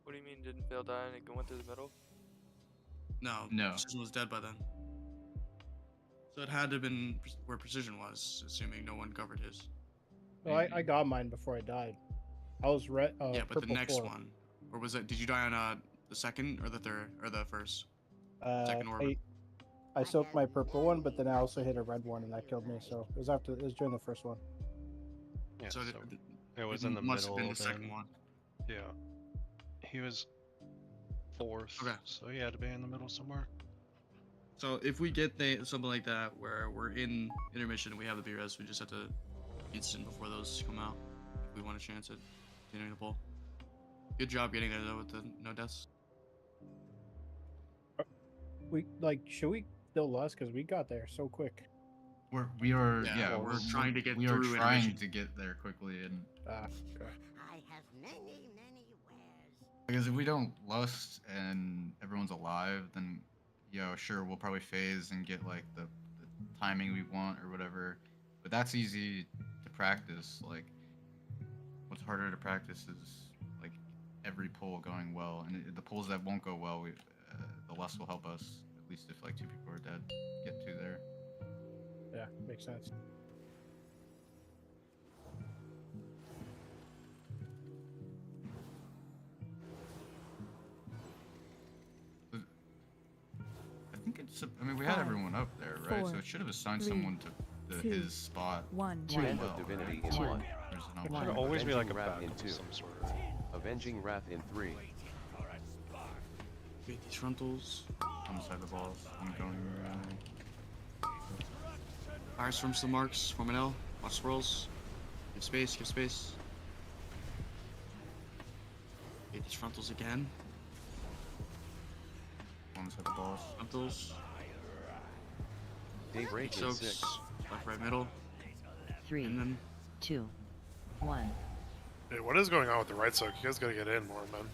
What do you mean didn't fail die and it went through the middle? No. No. Precision was dead by then. So it had to have been where Precision was, assuming no one covered his. Well, I got mine before I died. I was red. Yeah, but the purple next 4. one, or was it? Did you die on the second or the third or the first? Second orb. I soaked my purple one, but then I also hit a red one, and that killed me. So it was during the first one. Yeah, So it was in the must middle. have been the then. second one. Yeah. He was 4th. Okay. So he had to be in the middle somewhere. So if we get something like that where we're in intermission and we have the B-res, we just have to instant before those come out if we want to chance it. Continuing the pull. Good job getting there though with the no deaths. Should we still lost because we got there so quick? We are we're trying to get we through are trying intermission. to get there quickly, and okay. I have many wares. because if we don't lust and everyone's alive, then sure, we'll probably phase and get like the timing we want or whatever. But that's easy to practice. Like, what's harder to practice is like every pull going well, and the pulls that won't go well, the lust will help us. At least if like 2 people are dead, get 2 there. Yeah, makes sense. I think it's. I mean, we had 5, everyone up there, right? 4, So it should have assigned 3, someone to 2, his spot. 1. Hand of Divinity in 1. There's an There option. should always be like a Avenging Wrath backup in of 2. some sort. Avenging Wrath in 3. Get these frontals. Inside the balls. I'm going. Firestorms to the marks. Form an L. Watch swirls. Give space. Give space. Get these frontals again. Inside the balls. Frontals. Daybreak in Soaks. 6. Left, right, middle. 3, And then 2, 1. Hey, what is going on with the right soak? You guys gotta get in more, man.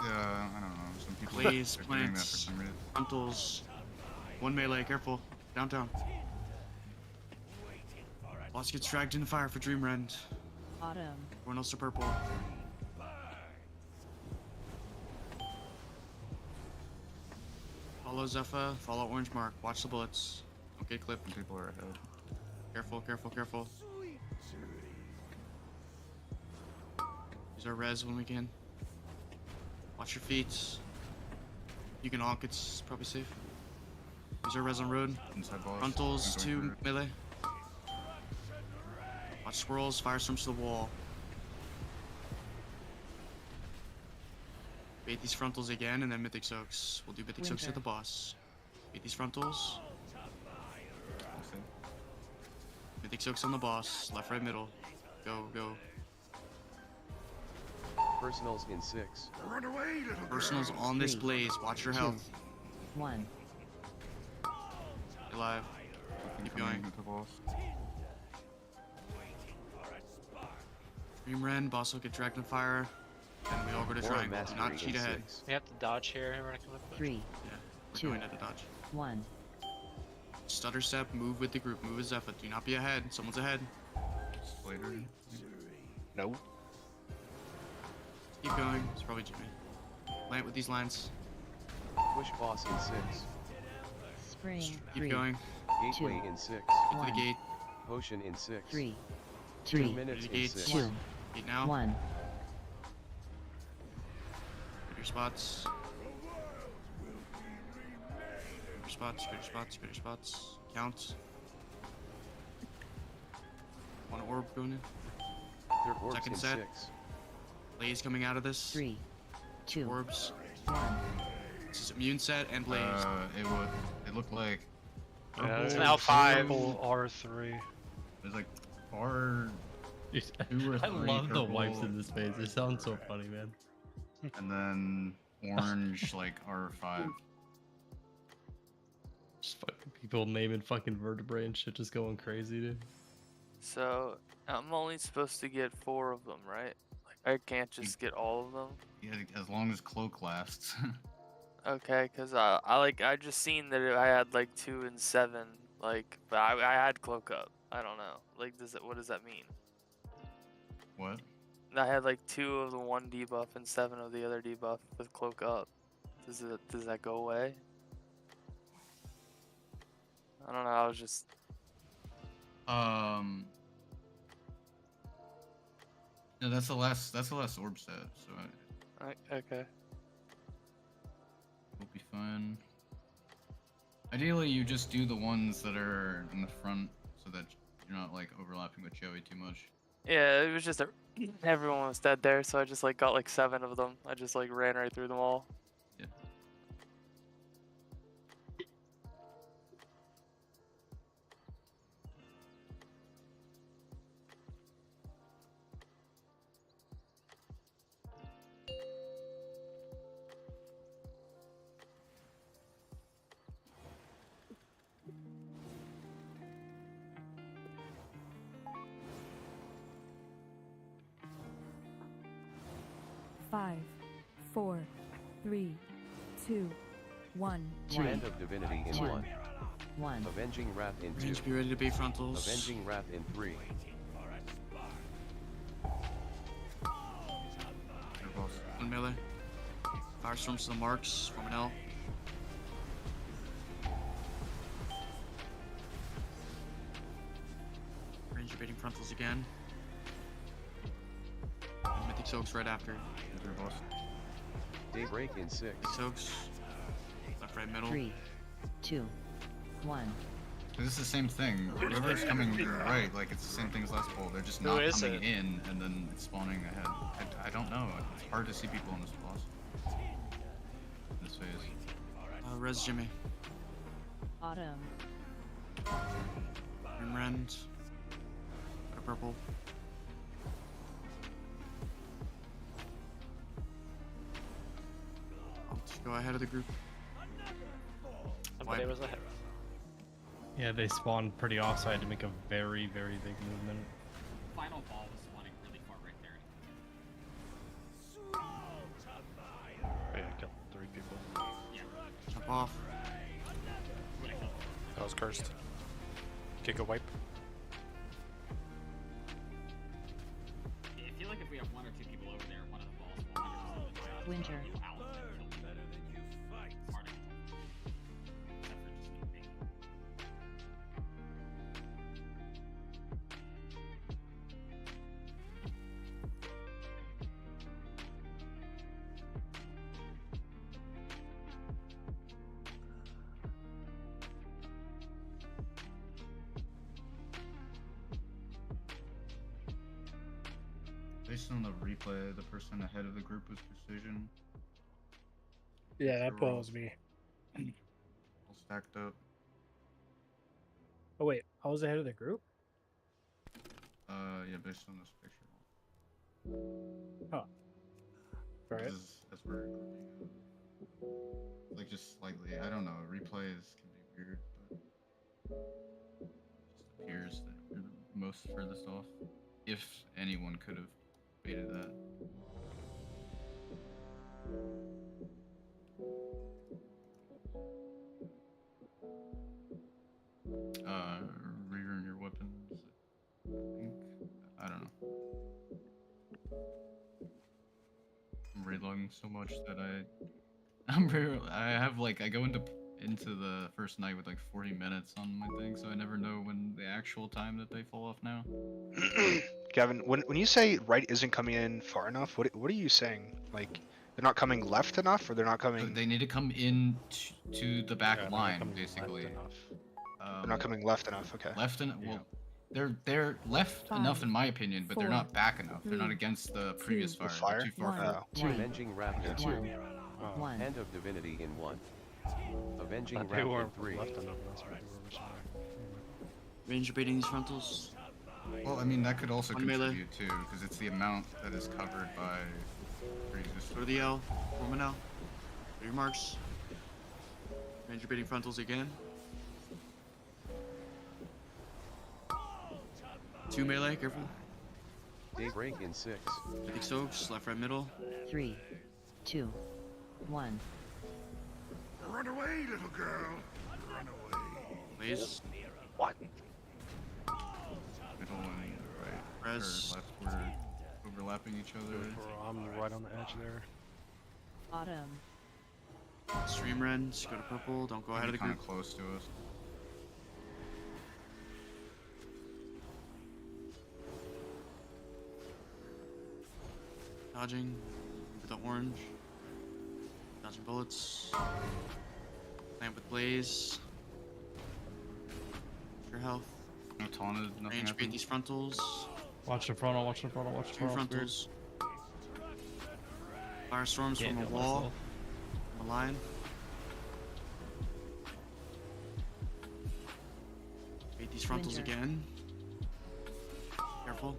Yeah, I don't know. Some people Blaze, are doing that for plants, some reason. frontals. One melee. Careful. Downtown. Boss gets dragged in the fire for Dream Rend. Autumn. Everyone else to purple. Follow Zephyr, follow Orange Mark, watch the bullets. Don't get clipped. People are ahead. Careful, careful, careful. Use our res when we can. Watch your feet. You can honk, it's probably safe. Use our res on road. Inside balls. Frontals I'm to going for it. melee. Watch swirls, firestorms to the wall. Bait these frontals again, and then Mythic Soaks. We'll do Mythic Soaks at the boss. Bait these frontals. Mythic Soaks on the boss. Left, right, middle. Go, go. Personals in 6. Run away, little Personals girl. on this 3, blaze. Watch your health. 1. Stay alive. Keep going. Into the balls. Dream Rend, boss will get dragged in fire. And we all go to Moral triangle. Do not Mastery cheat in ahead. 6. We have to dodge here. We're not coming up. 3, Yeah, we're 2, going at the dodge. 1. Stutter step, move with the group, move with Zephyr. Do not be ahead. Someone's ahead. Later. No. Keep going. It's probably Jimmy. Plant with these lines. Push boss in 6. Spring. Keep 3, going. Gateway 2, in 6. Get to 1. the gate. Potion in 6. 3, 2 3, minutes Ready in gates. 6. 2, Gate now. 1. Good your spots. Good your spots. Good your spots. Good your spots. Count. One orb going in. Third orbs Second in set. 6. Blaze coming out of this. 3, 2, Orbs. 1. This is immune set and blaze. It looked like. Yeah, It's now 5. Purple R3. There's like R. Dude, 2 or 3 I love the purple, wipes in this phase. They sound so funny, man. and then orange like R5. Just fucking people naming fucking vertebrae and shit, just going crazy, dude. So I'm only supposed to get 4 of them, right? Like I can't just get all of them. Yeah, as long as cloak lasts. Okay, cause I just seen that I had like 2 and 7 Like, but I had cloak up. I don't know. Like, what does that mean? What? I had like 2 of the one debuff and 7 of the other debuff with cloak up. Does that go away? I don't know. I was just. No, that's the last orb set. So Okay. we'll be fine. Ideally, you just do the ones that are in the front, so that you're not like overlapping with Joey too much. Yeah, it was just everyone was dead there, so I just like got like 7 of them. I just like ran right through them all. Yeah. Five, 4, 3, 2, 1. Hand of Divinity in 1. 1. Avenging Wrath in 2. Range be ready to bait frontals. Avenging Wrath in 3. One melee. Firestorms to the marks. Form an L. Range baiting frontals again. And Mythic Soaks right after. Daybreak in 6. Soaks. Left, right, middle. 3, 2, 1. This is the same thing. Whoever's coming right, like it's the same thing as last bowl. They're just Who not is coming it? in and then spawning ahead. I don't know. It's hard to see people in this boss. This phase. Res Jimmy. Autumn. Rimrend. Got a purple. I'll just go ahead of the group. Somebody was ahead. Yeah, they spawned pretty off, so I had to make a very, very big movement. Final ball was spawning really far right there. Oh, yeah, I killed 3 people. Jump off. That was cursed. Giga wipe. I feel like if we have 1 or 2 people over there, one of the balls will 100% die out. Winter. Out and kill them. It's hard to kill them. Except for just me. Based on the replay, the person ahead of the group was Precision. Yeah, that was me. All stacked up. Oh wait, I was ahead of the group? Yeah, based on this picture. Huh. Alright. That's where like just slightly. I don't know. Replays can be weird, but it just appears that we're the most furthest off. If anyone could have baited that. Rear your weapons. I don't know. I'm reloading so much that I go into the first night with like 40 minutes on my thing, so I never know when the actual time that they fall off now. Gavin, when you say right isn't coming in far enough, what are you saying? Like they're not coming left enough, or they're not coming? They need to come in to the back line, basically. They're not coming left enough. Okay. Left and well, they're left enough in my opinion, but they're not back enough. They're not against the previous fire. They're too far forward. Avenging Wrath in 2. Hand of Divinity in 1. Avenging Wrath in 3. Range baiting these frontals. Well, I mean that could also One melee. contribute too, because it's the amount that is covered by resistance. Go to the L. Form an L. Put your marks. Range baiting frontals again. 2 melee, careful. Daybreak in 6. Mythic Soaks, left, right, middle. 3, 2, 1. Run away, little girl. Run away. Blaze. What? Middle and right. Res. Or left were overlapping each other. I'm right on the edge there. Autumn. Stream rends, go to purple, don't go ahead of the Kind group. of close to us. Dodging with the orange. Dodging bullets. Plant with blaze. Your health. No taunted, nothing Range bait happened. these frontals. Watch the frontal, watch the frontal, watch the 2 frontal. frontals. Firestorms Can't from a heal wall. myself. From a line. Bait these frontals Winter. again. Careful.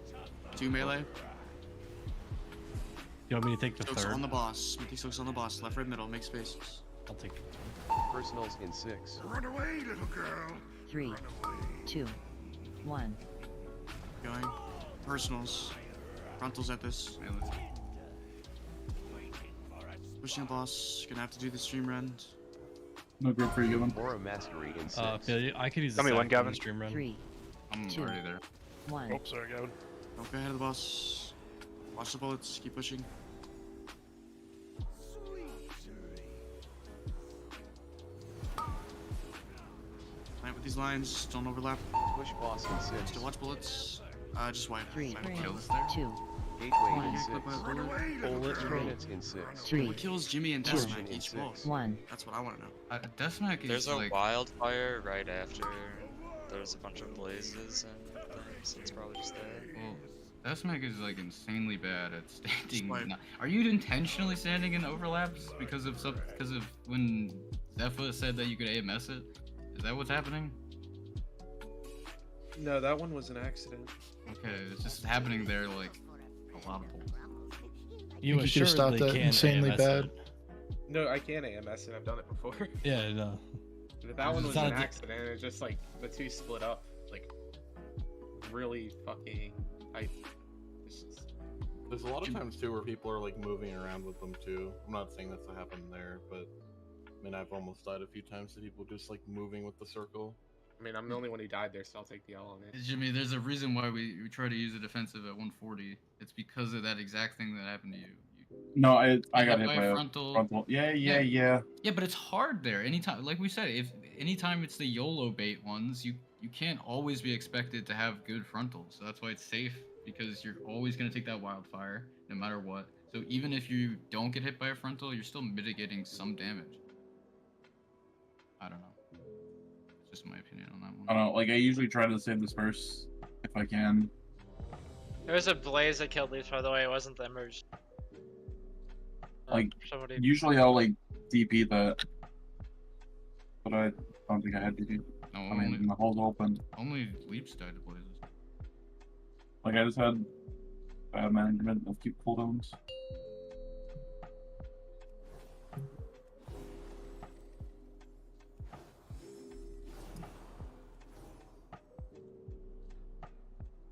2 melee. You want me to take the Soaks third? on the boss. Mythic soaks on the boss. Left, right, middle. Make spaces. I'll take it. Personals in 6. Run away, little girl. 3, 2, 1. Going. Personals. Frontals at this. Pushing the boss. Gonna have to do the stream rend. No group for you, Gavin. Aura Mastery in 6. I could use Tell the me one, sack Gavin. on the stream run. 3, I'm 2, already there. 1. Oh, sorry, Gavin. Don't go ahead of the boss. Watch the bullets. Keep pushing. Plant with these lines. Don't overlap. Push boss in 6. Still watch bullets. Just wipe. 3, Wipe. 2, Gateway One. in 6. Run away, little Bullet girl. minutes in 6. 3, What kills Jimmy and Two. Deathsmack each boss? 1. That's what I want to know. Deathsmack is There's a like... wildfire right after. There's a bunch of blazes and things. It's probably just there. Well, Deathsmack is like insanely bad at standing. Swipe. Are you intentionally standing in overlaps because of when Zephyr said that you could AMS it? Is that what's happening? No, that one was an accident. Okay, it's just happening there like a lot of polls. You think you could've stopped assuredly that can insanely AMS bad. it. No, I can AMS it. I've done it before. Yeah, no. But that one It's was not an a di- accident. It just like the two split up like really fucking tight. It's just... There's a lot of times too where people are like moving around with them too. I'm not saying that's what happened there, but I mean I've almost died a few times to people just like moving with the circle. I mean, I'm the only one who died there, so I'll take the L on it. Jimmy, there's a reason why we try to use a defensive at 140. It's because of that exact thing that happened to you. No, I You got hit by a frontal. frontal. Yeah. Yeah, but it's hard there. Anytime, like we said, anytime it's the YOLO bait ones, you can't always be expected to have good frontals. So that's why it's safe, because you're always gonna take that wildfire no matter what. So even if you don't get hit by a frontal, you're still mitigating some damage. I don't know. It's just my opinion on that one. I don't know. Like I usually try to save this first if I can. There was a blaze that killed Leaf, by the way. It wasn't the emerge. Like somebody- usually I'll like DP that, but I don't think I had DP. No, I mean the hole's open. Only Leaps died to blazes. Like I just had bad management of keep cooldowns.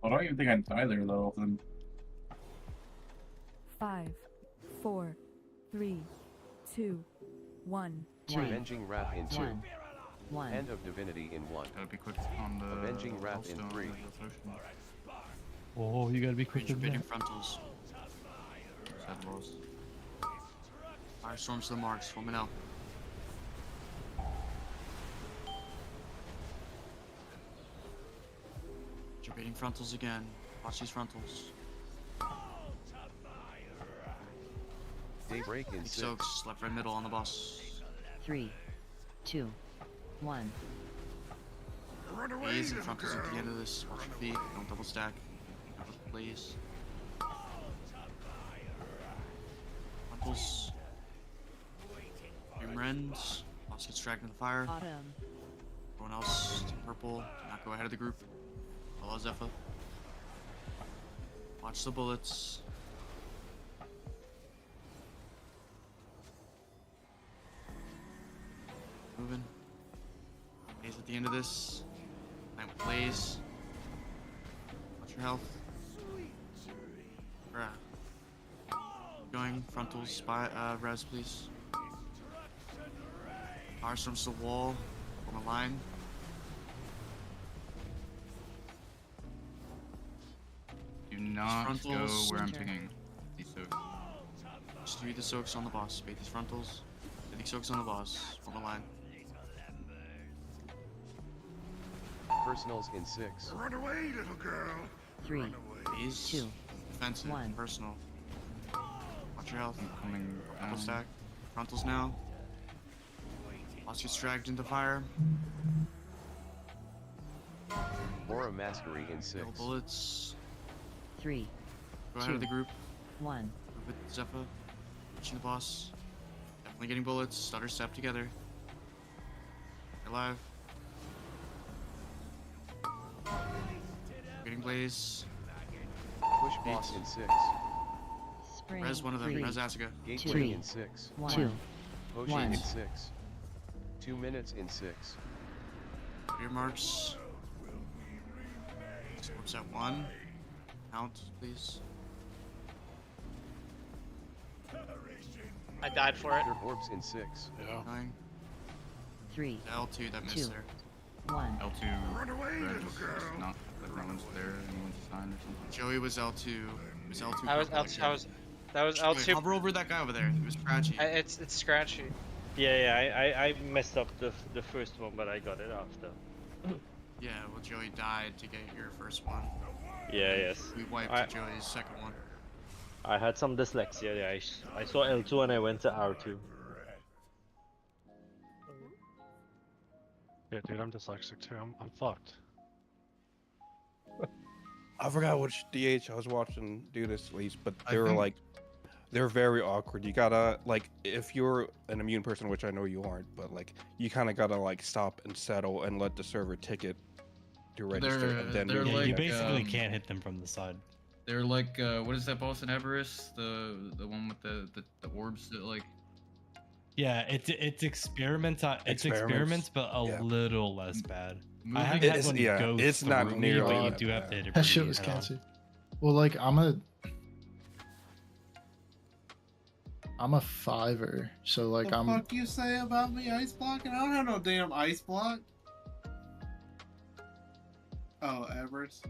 I don't even think I'd die there though. Then 5, 4, 3, 2, 1. Avenging Wrath in 2. 1. Hand of Divinity in 1. Gotta be quick on the Avenging Wrath in 3. Oh, you gotta be quick Range with bidding that. frontals. Sad balls. Firestorms to the marks. 1 minute. You're baiting frontals again. Watch these frontals. Daybreak in Big 6. soaks. Left, right, middle on the boss. 3, 2, 1. Run away, Blaze and little frontals at the girl. end of this. Watch your feet. Don't double stack. Blaze. Frontals. Stream rends. Boss gets dragged in the fire. Autumn. Everyone else to purple. Do not go ahead of the group. Follow Zephyr. Watch the bullets. Moving. Blaze at the end of this. Plant with Blaze. Watch your health. Bruh. Going. Frontals. Spy, res, please. Firestorms to the wall. On the line. Do not go frontals. where I'm picking these soaks. Just read the soaks on the boss. Bait these frontals. Bait these soaks on the boss. Form a line. Personals in 6. Run away, little girl. 3, These 2, defensive, 1. personal. Watch your health. Coming Double down. stack. Frontals now. Boss gets dragged into fire. Laura Masquerie in 6. No bullets. 3, Go ahead of the group. 1. Move with Zephyr. Pushing the boss. Definitely getting bullets. Stutter step together. You're alive. Getting blaze. Push boss in 6. Spring. Res one of them. 3, Res Asuka. Gateway 3, in 6. 2, Potion 1. in 6. 2 minutes in 6. Your marks. Scorps at 1. Count, please. I died for it. Orbs in 6. Yeah. 9. 3, L2 that 2, missed there. 1. L2. Run away, Red little is girl. not like no one's there. Anyone's assigned or something. Joey was L2. It was L2. I was L2. That was L2. Wait, hover over that guy over there. It was scratchy. It's scratchy. Yeah, I messed up the first one, but I got it after. Yeah, well, Joey died to get your first one. Yeah, yes. We wiped I- Joey's second one. I had some dyslexia. Yeah, I saw L2 and I went to R2. Yeah, dude, I'm dyslexic too. I'm fucked. I forgot which DH I was watching do this at least, but I they were think- like, they're very awkward. You gotta like, if you're an immune person, which I know you aren't, but like, you kind of gotta like stop and settle and let the server ticket to register, and then they're Yeah, like, you basically can't hit them from the side. They're like, what is that boss in Everest? The one with the orbs that like. Yeah, it's experiments. It's Experiments, experiments, but a yeah. little less bad. I Moving- haven't had It's- one yeah, go it's not through me, nearly but you that do have to bad. hit it That shit pretty was head on. cancer. Well, like I'm a 5er, so like the I'm. fuck you say about me ice blocking? I don't have no damn ice block. Oh, Everest.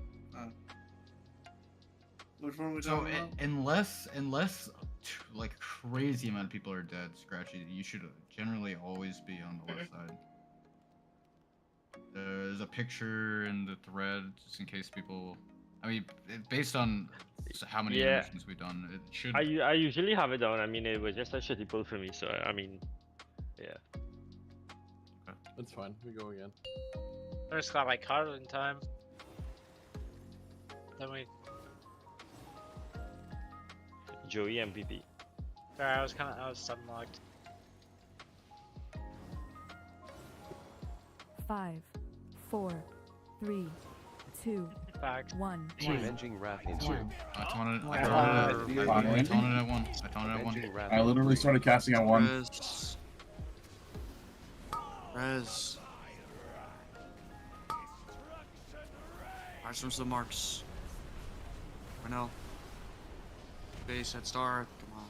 Which one are we So talking about? unless like crazy amount of people are dead, Scratchy, you should generally always be on the left side. There's a picture in the thread just in case people. I mean, based on how many Yeah. missions we've done, it should. I usually have it down. I mean, it was just a shitty pull for me, so I mean, yeah. That's fine. We go again. I just got my card in time. Then we. Joey MVP. Sorry, I was stun locked. 5, 4, 3, 2, Back. 1. Avenging Wrath in 2. I taunted it. I Fine. taunted it at 1. I taunted it at 1. Avenging Wrath I literally started casting at 1. Res. Firestorms to the marks. Renell. Base at star. Come on.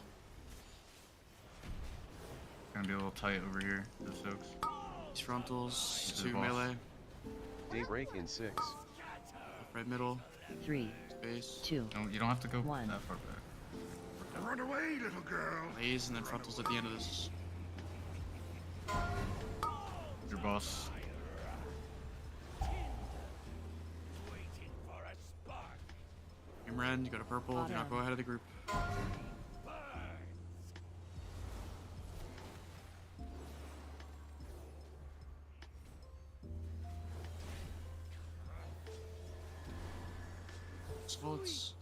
Gonna be a little tight over here. The soaks. These frontals. This is 2 boss. melee. Daybreak in 6. Right middle. 3, Base. 2, No, you don't have to go 1. that far back. Run away, little girl. Blaze and then frontals at the end of this. Your boss. Imran, you go to purple. Do not go ahead of the group. Bullets.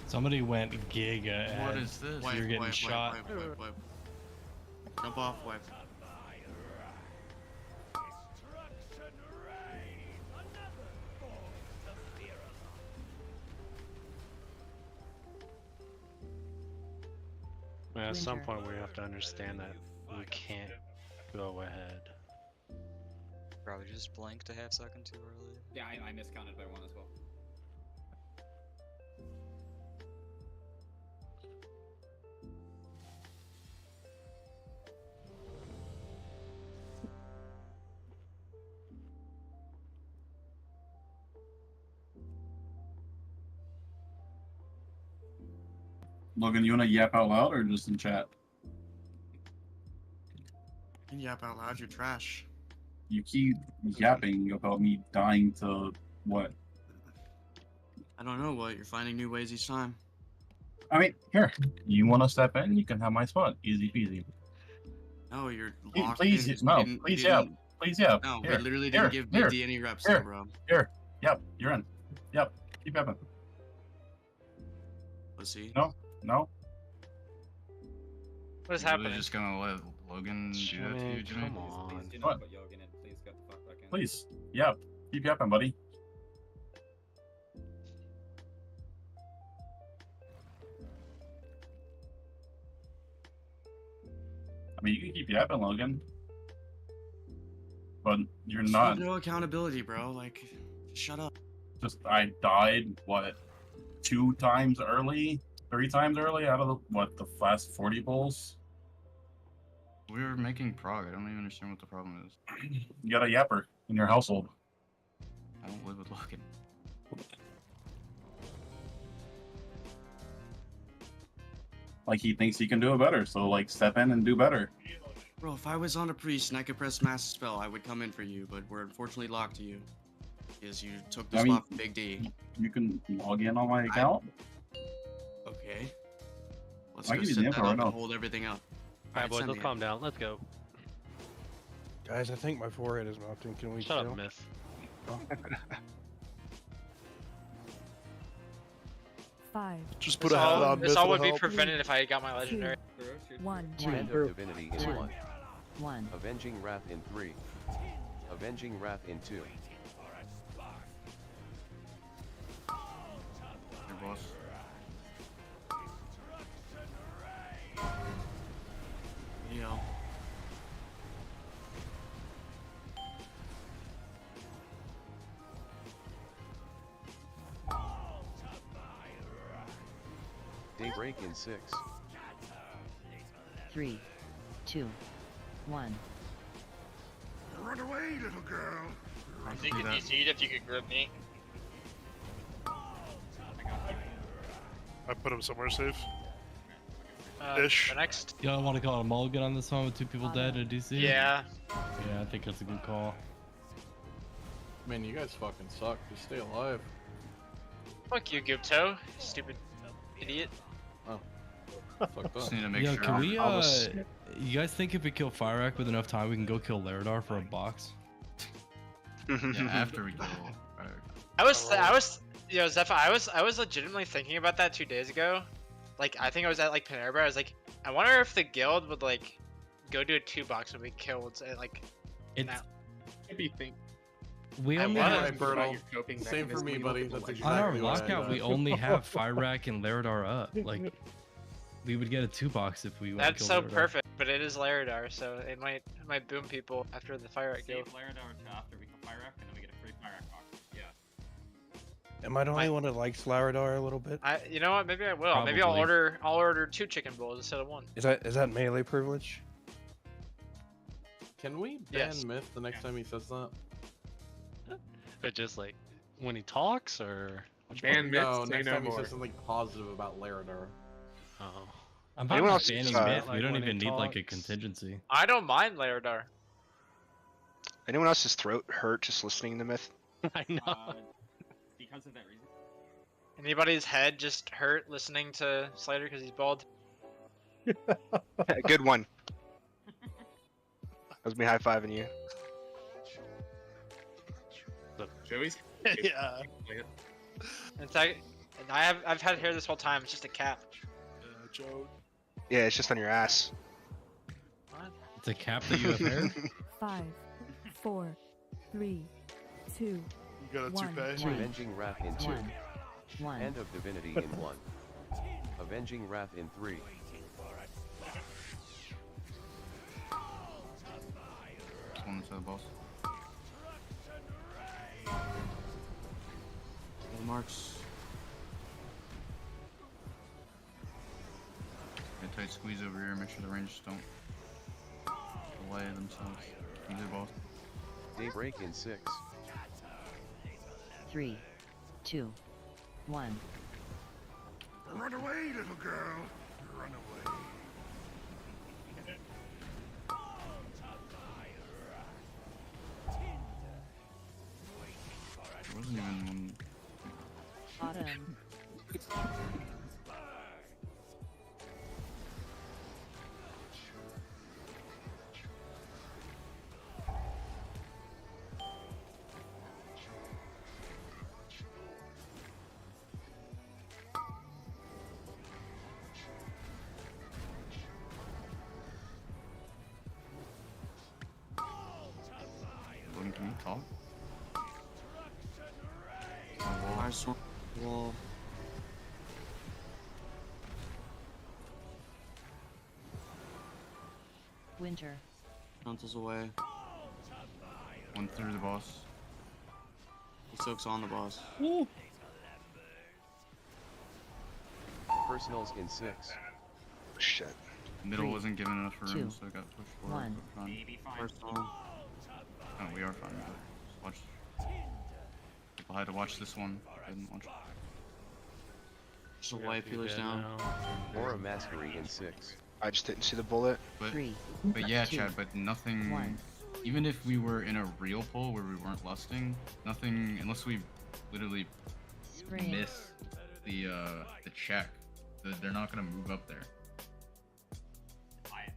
Somebody went giga. What ahead. is this? You're getting shot. Wipe. Jump off, wipe. At some Winter. point, we have to understand that we can't go ahead. Probably just blanked a half second too early. Yeah, I miscounted by 1 as well. Logan, you wanna yap out loud or just in chat? You yap out loud, you're trash. You keep yapping about me dying to what? I don't know what, you're finding new ways each time. I mean, here, you wanna step in? You can have my spot. Easy peasy. No, you're Please, locked please, in. 'cause no, we didn't- we please yap. didn't- Please yap. No, Here, we literally here, didn't give here, BD any reps here, though, bro. Here, yep, you're in. Yep, keep yapping. Let's see. No, no. What is You're really happening? just gonna let Logan do that to you, Jimmy? Come on. Do What? not put Yogan in. Please get the fuck back in. Please, yep, keep yapping, buddy. I mean, you can keep yapping, Logan. But you're You not. have no accountability, bro. Like, just shut up. Just, I died, what, 2 times early? 3 times early out of the, what, the last 40 bowls? We were making Prog. I don't even understand what the problem is. You got a yapper in your household. I don't live with Logan. Like, he thinks he can do it better, so, like, step in and do better. Bro, if I was on a priest and I could press Master Spell, I would come in for you, but we're unfortunately locked to you. Because you took the I mean, spot from Big D. You can log in on my account. Okay. Let's I'll go give you set the that info right up now. and hold everything up. Alright, boys, send let's me calm down. Let's go. Guys, I think my forehead is melting. Can we Shut chill? up, Myth. Five. Just put a hat on. This Myth all will would be help. prevented if I got my Two, legendary. one. Hand of Divinity in 1. 1. Avenging Wrath in 3. Avenging Wrath in 2. Your boss. Yo. Daybreak in 6. 3, 2, 1. Run away, little girl. I think it's easy if you could grip me. I put him somewhere safe. The next. You don't want to call it a mulligan on this one with 2 people dead in DC? Yeah. Yeah, I think that's a good call. Man, you guys fucking suck. Just stay alive. Fuck you, Gupto. Stupid idiot. Oh. Fucked up. Just need to make Yo, sure. can we, you guys think if we kill Fyrakk with enough time, we can go kill Laradar for a box? Yeah, after we kill. I was, yo, Zephyr, I was legitimately thinking about that 2 days ago. Like, I think I was at, like, Panera Bread. I was like, I wonder if the guild would, like, go do a 2-box when we killed, like, It's... Maybe think. We only have... Same for me, buddy. That's exactly On our what I lockout, we thought. only have Fyrakk and Laradar up. Like, we would get a 2-box if we went That's to so kill Laradar. perfect, but it is Laradar, so it might boom people after the Fyrakk Save guild. Laradar to after we kill Fyrakk, and then we get a free Fyrakk box. Yeah. Am I the only one that likes Laradar a little bit? You know what? Maybe I will. Maybe I'll Probably. order 2 chicken bowls instead of 1. Is that melee privilege? Can we ban Yes. Myth the next time he says that? But just like when he talks, or Ban Myth. No, next time he says something positive about Laradar. Oh. I'm Anyone not else banning use, Myth. like We don't when he even need like a talks? contingency. I don't mind Laradar. Anyone else's throat hurt just listening to Myth? I know. Because of that reason. Anybody's head just hurt listening to Slater because he's bald? Good one. That was me high-fiving you. Joey's. Yeah. In fact, I've had hair this whole time. It's just a cap. Joe. Yeah, it's just on your ass. It's a cap that you have hair? 5, 4, 3, 2, You got a 1. toupee? Avenging Wrath in 2. 1. Hand of Divinity in 1. Avenging Wrath in 3. Just one to the boss. Full marks. Get a tight squeeze over here. Make sure the rangers don't delay themselves. Use their boss. Daybreak in 6. 3, 2, 1. Run away, little girl. Run away. There wasn't even one. Autumn. Logan, can you talk? Firestorm wall. Winter. Frontals away. One through the boss. The soak's on the boss. Personals in 6. Shit. Middle 3, wasn't given enough room, 2, so I got pushed forward. 1. But fine. Maybe fine. Personal. Oh, we are fine. But just watch. People had to watch this one. I didn't watch it. Just a white peelers down. Aura Mastery in 6. I just didn't see the bullet. But, 3. but yeah, 2, Chad, but nothing. 1. Even if we were in a real poll where we weren't lusting, nothing, unless we literally Spring. miss the check, they're not gonna move up there.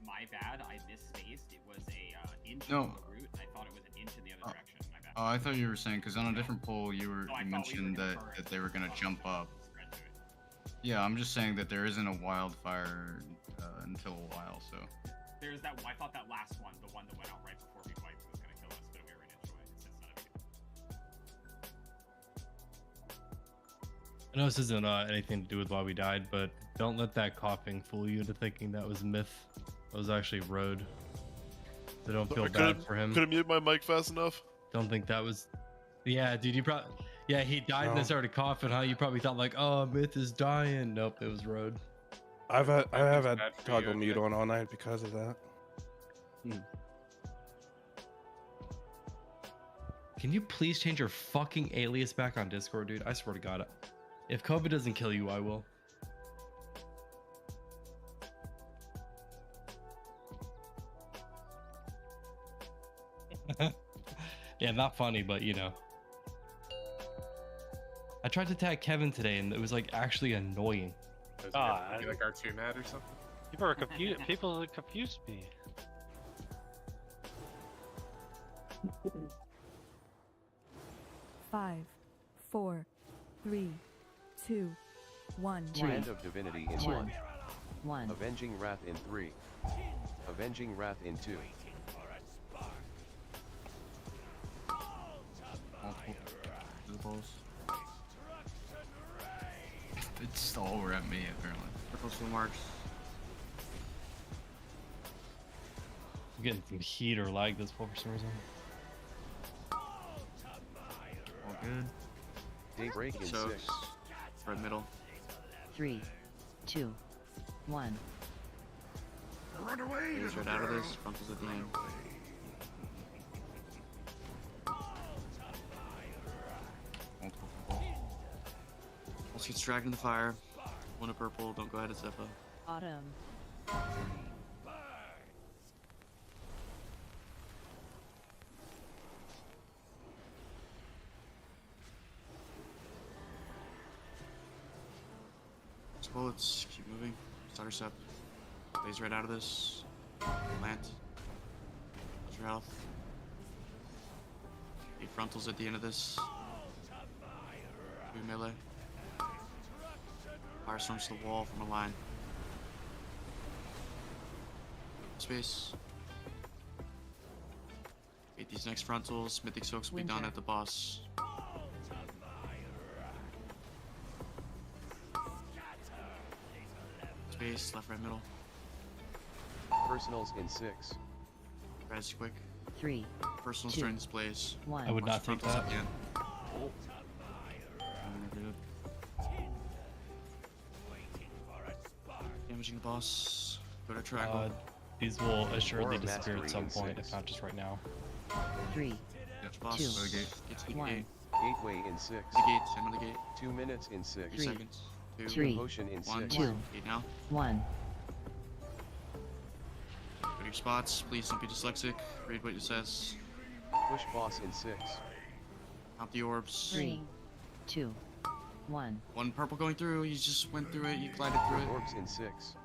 My bad. I misspaced. It was a inch No. on the route. I thought it was an inch in the other direction. My bad. Oh, I thought you were saying, because on a different poll you No, I thought we were mentioned gonna that burn they were gonna jump up. Spread to it. Yeah, I'm just saying that there isn't a wildfire until a while, so. There's that. I thought that last one, the one that went out right before we wiped, was gonna kill us, but we were an inch away. It's not a big deal. I know this isn't anything to do with why we died, but don't let that coughing fool you into thinking that was myth. That was actually road. So don't feel bad for him. Couldn't mute my mic fast enough. Don't think that was. Yeah, dude, you probably. Yeah, he died and No. then started coughing. Huh? You probably thought like, oh, myth is dying. Nope, it was road. I have had bad for toggle you, mute okay? on all night because of that. Can you please change your fucking alias back on Discord, dude? I swear to God. If COVID doesn't kill you, I will. Yeah, not funny, but you know. I tried to tag Kevin today and it was like actually annoying. Like our 2 mad or something. People are confused. People confused me. Five, four, three, two, one. Hand of Divinity in 1. 1. Avenging Wrath in 3. Avenging Wrath in 2. To the balls. It's all over at me, apparently. Triple to the marks. I'm getting some heat or lag this pull for some reason. All good. Daybreak in So, 6. right middle. 3, 2, 1. Run away, Phase little right out of girl. this. Frontals at the end. Multiple balls. Let's get dragged in the fire. One of purple. Don't go ahead of Zeppa. Autumn. Bullets. Keep moving. Starter step. Phase right out of this. Plant. Watch your health. 8 frontals at the end of this. 2 melee. Firestorms to the wall from a line. Space. Wait, these next frontals. Mythic soaks will be done Winter. at the boss. Space, left, right, middle. Personals in 6. Res quick. 3, Personal 2, during displays. 1. I would not take Frontals that. again. Damaging the boss. Go to triangle. These will assuredly Aura disappear at Mastery some in point, 6. if not just right now. 3, Catch boss. 2, Get to the 1. gate. Gateway in 6. The gate. Stand on the gate. 2 minutes in 6. 3 3, seconds. 2, Three, Potion in 1. 6. 2, Eight now. 1. Go to your spots. Please don't be dyslexic. Read what it says. Push boss in 6. Count the orbs. 3, 2, 1. One purple going through. You just went through it. You glided through it. Orbs in 6.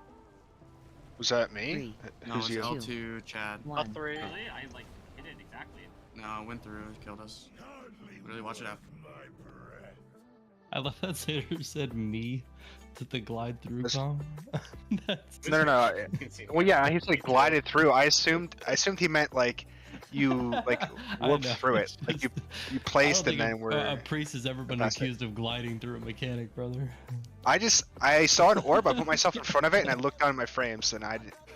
Was that me? Three. No, Who's it's you? L2, Chad. One. Up 3. Really? I like hit it exactly. No, it went through. It killed us. Really watch it out. I love that Sater said me to the glide through com. That's No. Well, yeah, he's like glided through. I assumed he meant like you like I whooped know, through it. it's Like you just- placed I and don't then think were. a priest has ever been That's it. accused of gliding through a mechanic, brother. I saw an orb. I put myself in front of it and I looked down at my frames and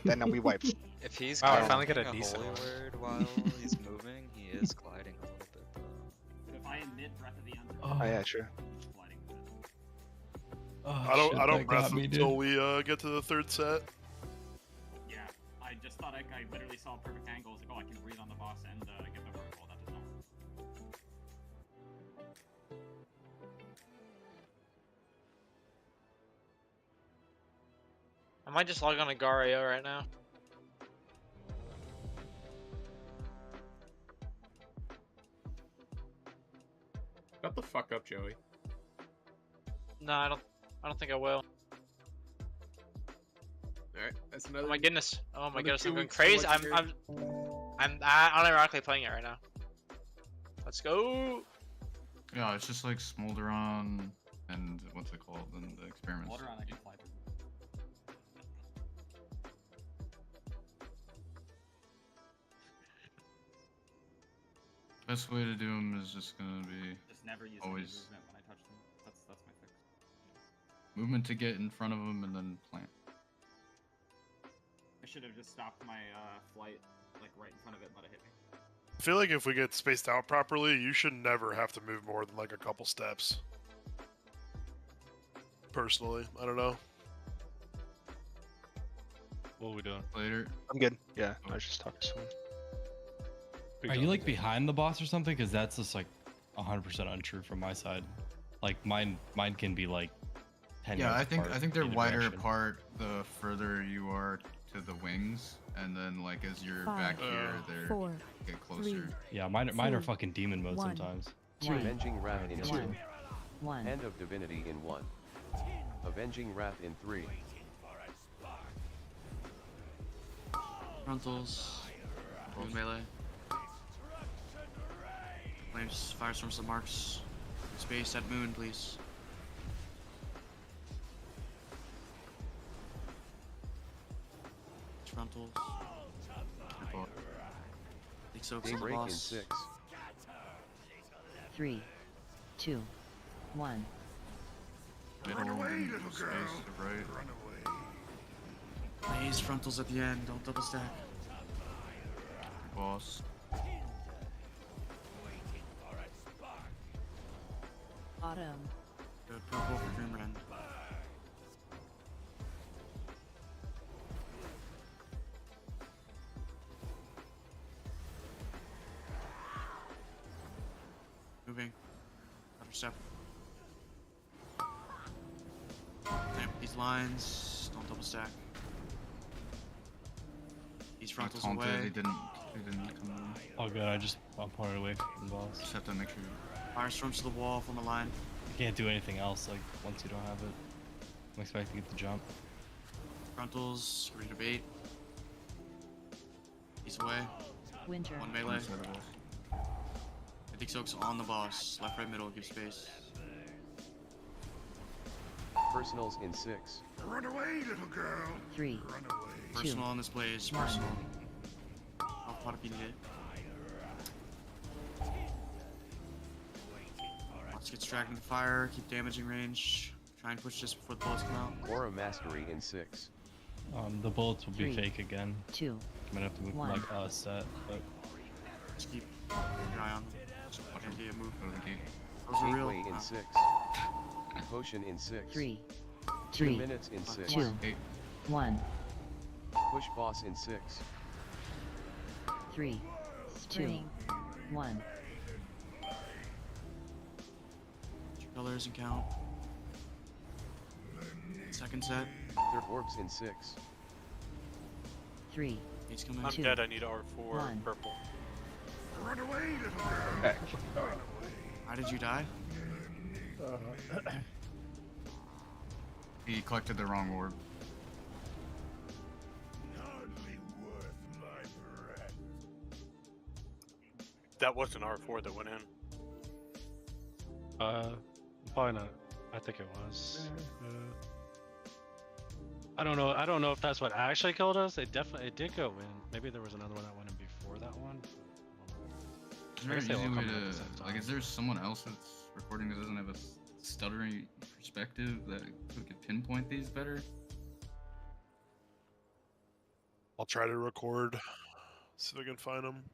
then we wiped. If he's Wow, I casting finally get a a decent holy one. word while he's moving, he is gliding a little bit though. But if I emit Breath of the Unknown, Oh yeah, sure. gliding with it. Oh, I don't shit, I don't that breath got me, until dude. we get to the third set. Yeah, I just thought I literally saw a perfect angle. I was like, oh, I can breathe on the boss and get the vertical. That does not work. I might just log on to Gario right now. Shut the fuck up, Joey. No, I don't think I will. Alright, that's another. Oh my goodness. Oh my another goodness, 2 I'm going weeks crazy. to I'm unironically playing it right now. Let's go. Yeah, it's just like Smolderon and what's it called? And the experiments. Water on, I can fly through. Best way to do them is just gonna be Just never use always any movement when I touch them. That's my fix. movement to get in front of them and then plant. I should have just stopped my flight like right in front of it and let it hit me. I feel like if we get spaced out properly, you should never have to move more than like a couple steps. Personally, I don't know. What are we doing? Later. I'm good. Yeah, I was just talking to someone. Are you like behind the boss or something? Because that's just like 100% untrue from my side. Like mine can be like 10 Yeah, yards apart I think they're either wider direction. apart the further you are to the wings, and then like as you're back here, they're 4, get closer. Yeah, mine are 2, fucking demon mode 1. sometimes. Avenging Wrath in 2. 1. Hand of Divinity in 1. Avenging Wrath in 3. Frontals. Moon melee. Flames, firestorms, the marks. Space at moon, please. Frontals. Take soaks on the Daybreak in boss. 6. 3, 2, 1. Middle away, and little space girl. to the right. Run away. Blaze frontals at the end. Don't double stack. Boss. Autumn. Good purple for Dreamrend. Moving. Another step. Clamp these lines. Don't double stack. These frontals Taunted, away. They didn't come in. Oh good, I'm pointed away from the boss. Just have to make sure. Firestorms to the wall from the line. You can't do anything else like once you don't have it. I'm expecting it to jump. Frontals, ready to bait. He's away. Winter. One melee. I think Soak's on the boss. Left, right, middle, give space. Personals in 6. Run away, little girl. 3, Run away. Personal on this blaze. 1. Personal. I'll pot if you need it. Let's get dragged into fire. Keep damaging range. Try and push this before the bullets come out. Aura Mastery in 6. The bullets will be 3, fake again. 2, I'm gonna have to move 1. like a set, but Just keep your eye on them. Just watch the move. Those are real. Gateway in 6. Potion in 6. 3, 2 3, minutes in 6. 2, 1. Push boss in 6. 3, 2, 1. Colors and count. Second set. Third orbs in 6. 3. He's coming. I'm 2, dead. I need R4 1. purple. Run away, little girl. How did you die? He collected the wrong orb. Hardly worth my breath. That was an R4 that went in. Probably not. I think it was. I don't know. I don't know if that's what actually killed us. It did go in. Maybe there was another one that went in before that one. Is there an easy way to, like, is there someone else that's recording that doesn't have a stuttering perspective that could pinpoint these better? I'll try to record. See if I can find them.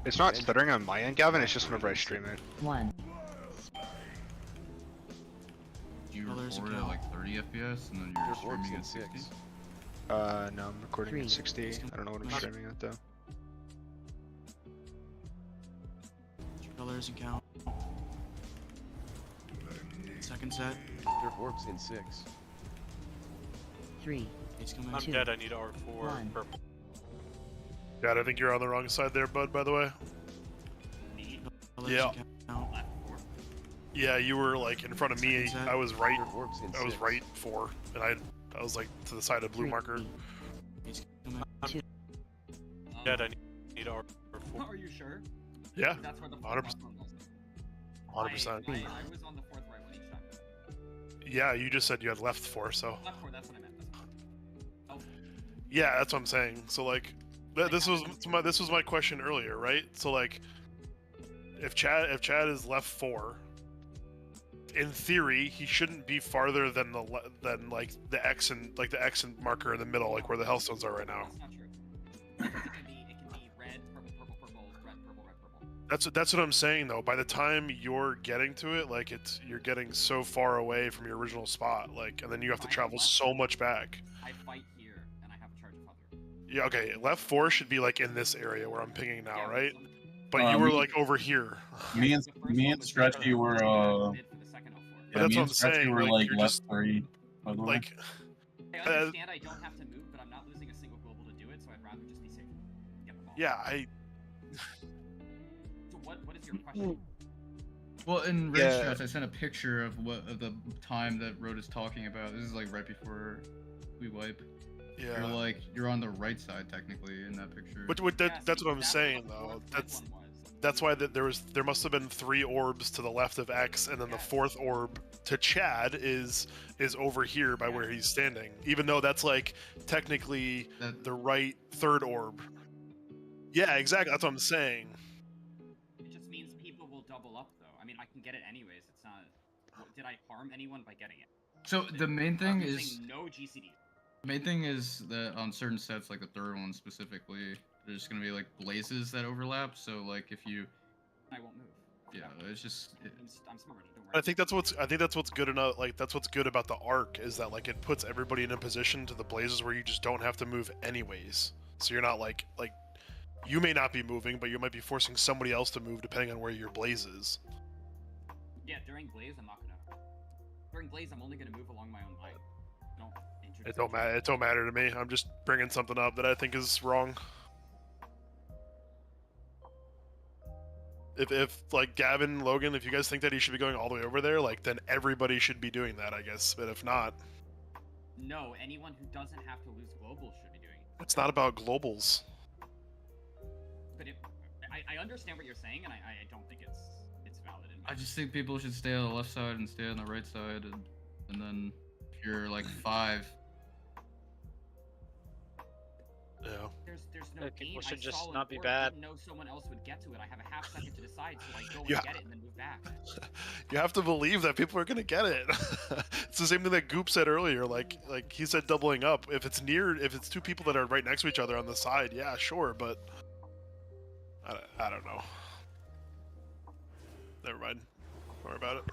It's not stuttering on my end, Gavin. It's just whenever I stream it. 1. Do you record at like 30 FPS and then you're streaming at 60? No, I'm recording at 60. I don't know what I'm streaming at though. Colors and count. Second set. Third orbs in 6. 3. He's coming. I'm 2, dead. I need R4 1. purple. God, I think you're on the wrong side there, bud, by the way. Yeah. Yeah, you were like in front of me. I was right. I was right 4, and I was like to the side of blue marker. I'm dead. I need R4. Are you sure? Yeah. That's where the 100%. 100%. I was on the 4th right when he checked. Yeah, you just said you had left 4, so. Left 4, that's what I meant. Oh. Yeah, that's what I'm saying. So like, this was my question earlier, right? So like, if Chad is left 4, in theory he shouldn't be farther than the X and marker in the middle, like where the Hellstones are right now. That's not true. It can be red, purple, red, purple. That's what I'm saying though. By the time you're getting to it, like you're getting so far away from your original spot, like, and then you have to travel so much back. I fight here, and I have a charge of other. Yeah, okay. Left 4 should be like in this area where I'm pinging now, right? But you were like over here. Me and Stretchy were But that's what I'm saying. We're like you're left just 3. Like, I understand I don't have to move, but I'm not losing a single global to do it, so I'd rather just be safe. Get them all. Yeah, So what is your question? Well, in Red Strats, I sent a picture of the time that Road is talking about. This is like right before we wipe. Yeah. You're on the right side technically in that picture. That's what I'm saying though. That's why there must have been 3 orbs to the left of X, and then the 4th orb to Chad is over here by where he's standing. Even though that's like technically the right 3rd orb. Yeah, exactly. That's what I'm saying. It just means people will double up, though. I mean, I can get it anyways. It's not. Did I harm anyone by getting it? So the main thing is no GCD. The main thing is that on certain sets, like the 3rd one specifically, there's gonna be like blazes that overlap. So like if you, I won't move. Yeah, it's just. I'm smart. Don't worry. I think that's what's good enough. Like that's what's good about the arc is that like it puts everybody in a position to the blazes where you just don't have to move anyways. So you're not like you may not be moving, but you might be forcing somebody else to move depending on where your blaze is. Yeah, during blaze I'm not gonna. During blaze I'm only gonna move along my own line. It don't matter. It don't matter to me. I'm just bringing something up that I think is wrong. If like Gavin, Logan, if you guys think that he should be going all the way over there, like then everybody should be doing that, I guess. But if not, no, anyone who doesn't have to lose globals should be doing it. It's not about globals. But I understand what you're saying, and I don't think it's valid. I just think people should stay on the left side and stay on the right side, and then if you're like 5. Yeah. There's no gain. People should I just saw an not be orb, bad. didn't know someone else would get to it. I have a half second to decide, so I go Yeah. and get it and then move back. You have to believe that people are gonna get it. It's the same thing that Goop said earlier. Like he said, doubling up. If it's 2 people that are right next to each other on the side, yeah, sure, but I don't know. Never mind. Don't worry about it.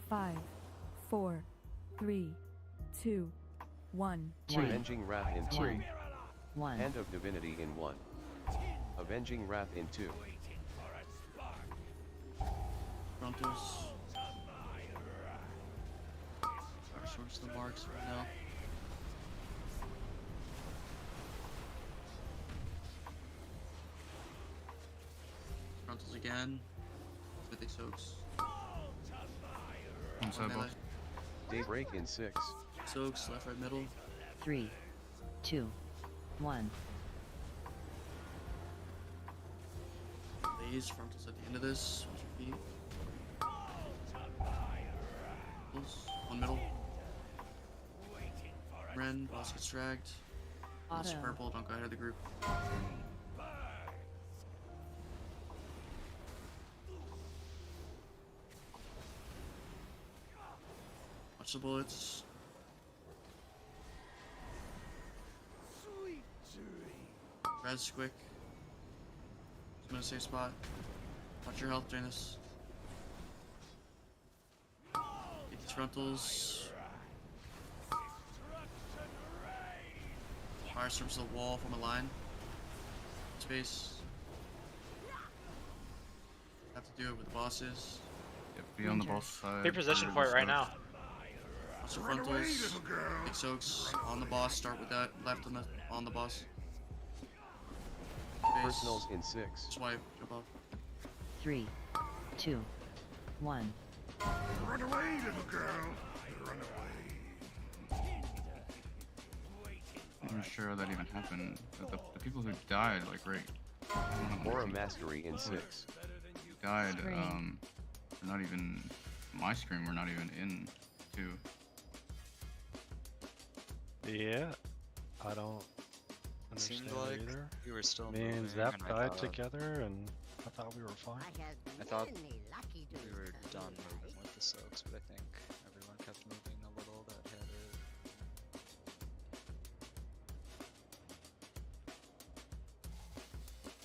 Five, 4, 3, 2, 1. Avenging Wrath in 3. 1. Hand of Divinity in 1. Avenging Wrath in 2. Frontals. Firestorms to the marks right now. Frontals again. Mythic soaks. One side boss. Daybreak in 6. Soaks, left, right, middle. 3, 2, 1. Blaze, frontals at the end of this. Watch your feet. Close. One middle. Ren, boss gets dragged. Boss Auto. purple, don't go ahead of the group. Watch the bullets. Res quick. I'm in a safe spot. Watch your health during this. Get these frontals. Firestorms to the wall from a line. Space. Have to do it with the bosses. Yep, be on the boss side. Be positioned for it right now. Watch the frontals. Big soaks on the boss. Start with that left on the boss. Personals in 6. Swipe, jump off. 3, 2, 1. Run away, little girl. Run away. I'm not sure how that even happened. The people who died, like, right. Aura Mastery in 6. Died, Scream. they're not even. My screen, we're not even in, too. Yeah, I don't Seemed understand like either. we were still Me and moving, Zap and I died thought- together, and I thought we were fine. I thought we were done moving with the soaks, but I think everyone kept moving a little that had it.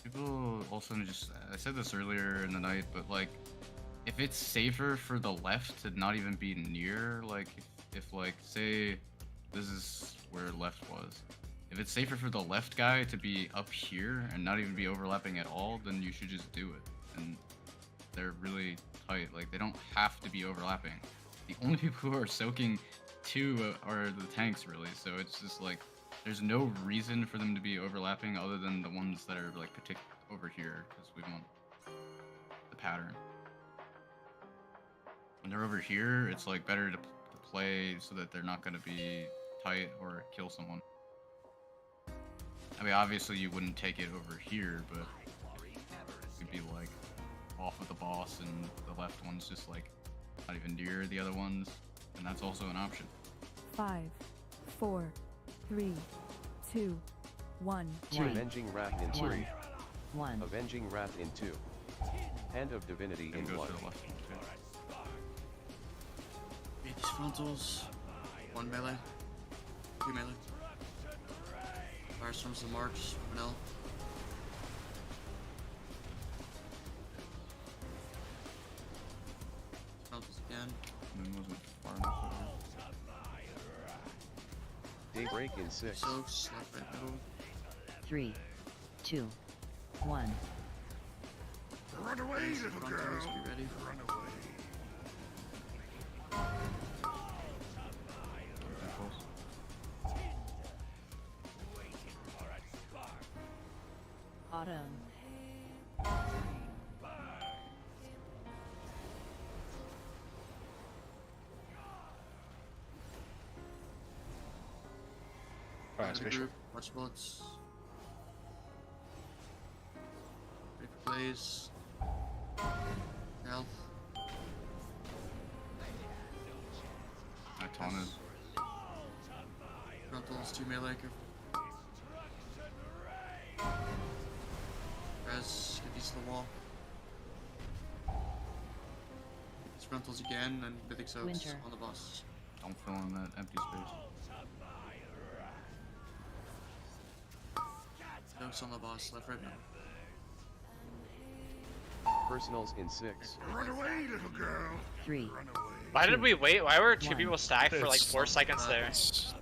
People also just, I said this earlier in the night, but like, if it's safer for the left to not even be near, like, if like, say, this is where left was. If it's safer for the left guy to be up here and not even be overlapping at all, then you should just do it. And they're really tight, like, they don't have to be overlapping. The only people who are soaking two are the tanks, really, so it's just like, there's no reason for them to be overlapping other than the ones that are like over here, because we want the pattern. When they're over here, it's like better to play so that they're not going to be tight or kill someone. I mean, obviously you wouldn't take it over here, but it'd be like off of the boss and the left one's just like not even near the other ones, and that's also an option. 5, 4, 3, 2, 1. Avenging Wrath in 3. 1. Avenging Wrath in 2. Hand of Divinity in 1. Beat these frontals. 1 melee. 2 melee. Firestorms to the marks. 1 L. Frontals again. Wasn't far enough over. Daybreak in 6. Soaks, left, right, middle. 3, 2, 1. Run away, little girl. Frontals, be ready. Run away. Autumn. As a group, watch bullets. Ready for plays. Health. I taunted. Frontals, 2 melee. Res, get these to the wall. These frontals again, and Mythic soaks Winter. on the boss. Don't fill in that empty space. Soaks on the boss, left, right, middle. Personals in 6. Run away, little girl. 3. Run away. Why did we wait? Why were two 1. people stacked for like It's- 4 seconds there? It's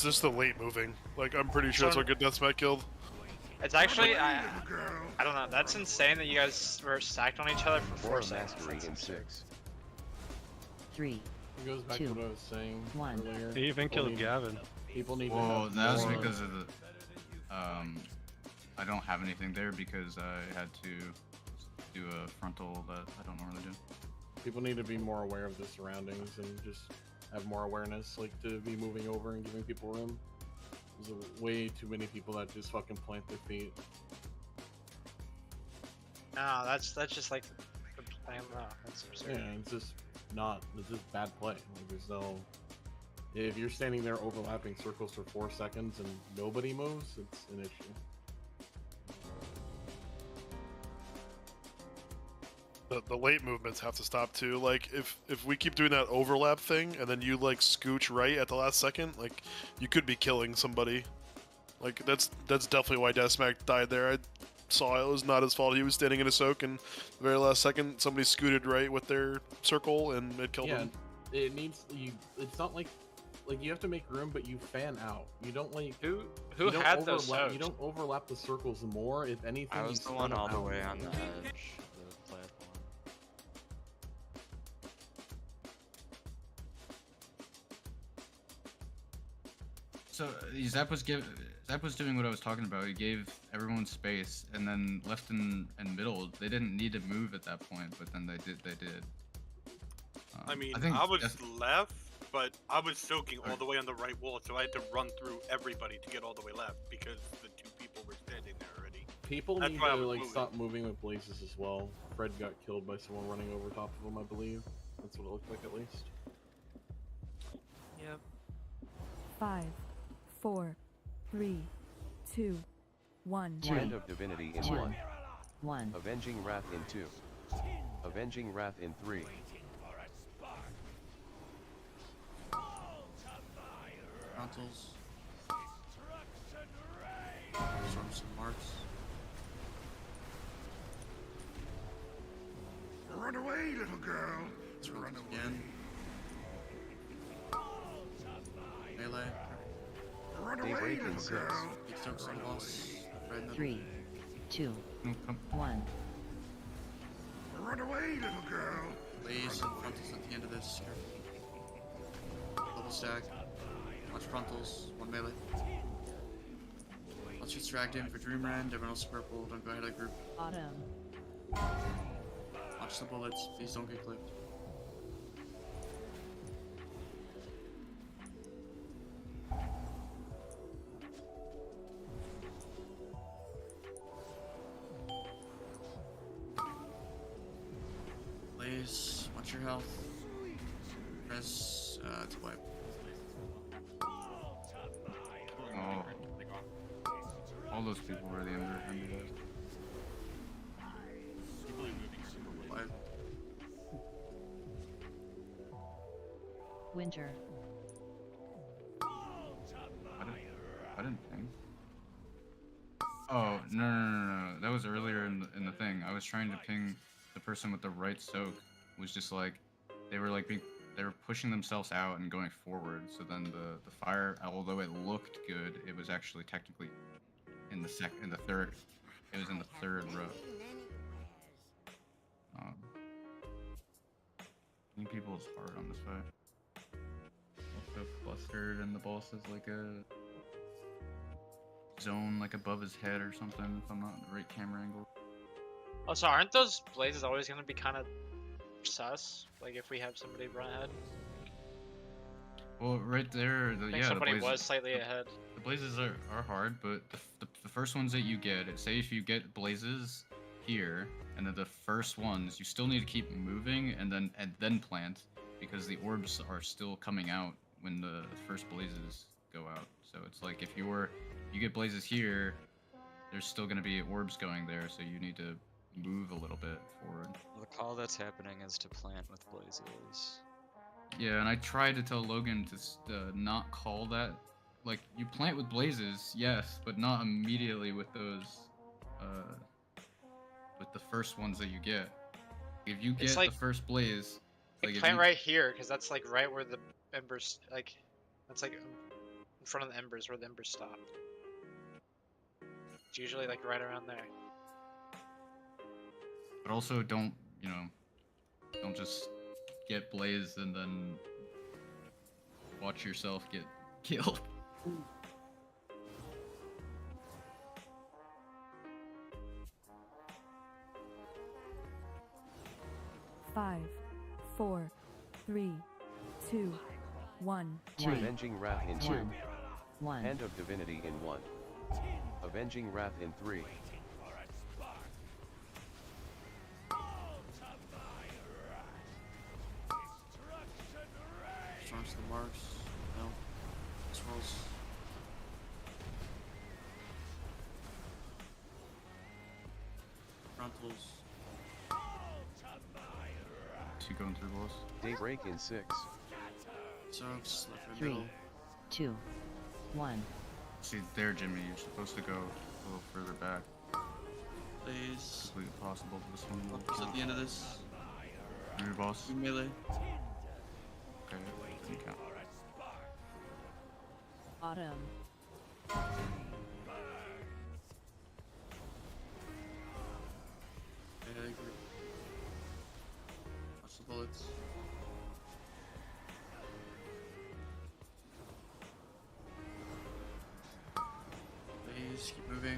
just the late moving. Like, I'm pretty sure that's what good Deathsmack killed. It's actually I don't know. That's insane that you guys were stacked on each other for 4 Moral seconds. mastery That's in insane. 6. 3, It goes back Two. to what I was saying 1. earlier. He even People killed need- Gavin. People need to Well, have that was more- because of the I don't have anything there because I had to do a frontal that I don't normally do. People need to be more aware of their surroundings and just have more awareness, like to be moving over and giving people room. There's way too many people that just fucking plant their feet. No, that's just like the plan. No, that's absurd. Yeah, it's just not. It's just bad play. Like there's no. If you're standing there overlapping circles for 4 seconds and nobody moves, it's an issue. The late movements have to stop too. Like if we keep doing that overlap thing and then you like scooch right at the last second, like you could be killing somebody. Like that's definitely why Deathsmack died there. I saw it was not his fault. He was standing in a soak and the very last second somebody scooted right with their circle and it killed him. It needs you. It's not like you have to make room, but you fan out. You don't like who you don't had those overlap. soaks? You don't overlap the circles more. If anything, I you was the spread one them all the out. way on the edge of the platform. So Zap was doing what I was talking about. He gave everyone space, and then left and middle. They didn't need to move at that point, but then they did. I mean, think I was that's- left, but I was soaking all the way on the right wall, so I had to run through everybody to get all the way left because the 2 people were standing there already. People That's need why I to was like moving. stop moving with blazes as well. Fred got killed by someone running over top of him, I believe. That's what it looked like at least. Yep. 5, 4, 3, 2, 1. Hand of Divinity in 1. 1. Avenging Wrath in 2. Avenging Wrath in 3. Frontals. Storm some marks. Run away, little girl. Run away. Again. Melee. Run away, Daybreak in little 6. girl. Big Stokes on boss. Right in the 3, 2, 1. Run away, little girl. Blaze and frontals at the end of this. Double stack. Watch frontals. 1 melee. Let's just dragged in for Dreamrend. Everyone else purple. Don't go ahead of the group. Autumn. Watch the bullets. Please don't get clipped. Blaze, watch your health. Press to wipe. Oh, all those people were the under. Wipe. Winter. I didn't ping. Oh no! That was earlier in the thing. I was trying to ping the person with the right soak. Was just like they were pushing themselves out and going forward. So then the fire, although it looked good, it was actually technically in the third. It was in the third row. I think people is hard on this fight. Also clustered, and the boss is like a zone like above his head or something. If I'm not in the right camera angle. Oh, so aren't those blazes always gonna be kind of sus? Like if we have somebody run ahead? Well, right there, I think somebody the blazes, was slightly ahead. The blazes are hard, but the first ones that you get, say if you get blazes here, and then the first ones, you still need to keep moving and then plant, because the orbs are still coming out when the first blazes go out. So it's like if you get blazes here, there's still going to be orbs going there, so you need to move a little bit forward. The call that's happening is to plant with blazes. Yeah, and I tried to tell Logan to not call that. Like, you plant with blazes, yes, but not immediately with those, with the first ones that you get. If you get like- the first blaze, Like if plant you- right here, because that's like right where the embers, like, that's like in front of the embers where the embers stop. It's usually like right around there. But also don't, you know, don't just get blazed and then watch yourself get killed. Five, 4, 3, 2, 1. Avenging Wrath in 2. 1. Hand of Divinity in 1. Avenging Wrath in 3. Storms to the marks. No. Swirls. Frontals. Is he going through walls? Daybreak in 6. Soaks, left or 3, middle. 2, 1. See, there, Jimmy, you're supposed to go a little further back. Plays. Completely possible to this one. Is at the end of this. Your boss. Do melee. Okay, didn't count. Autumn. Melee group. Watch the bullets. Please keep moving.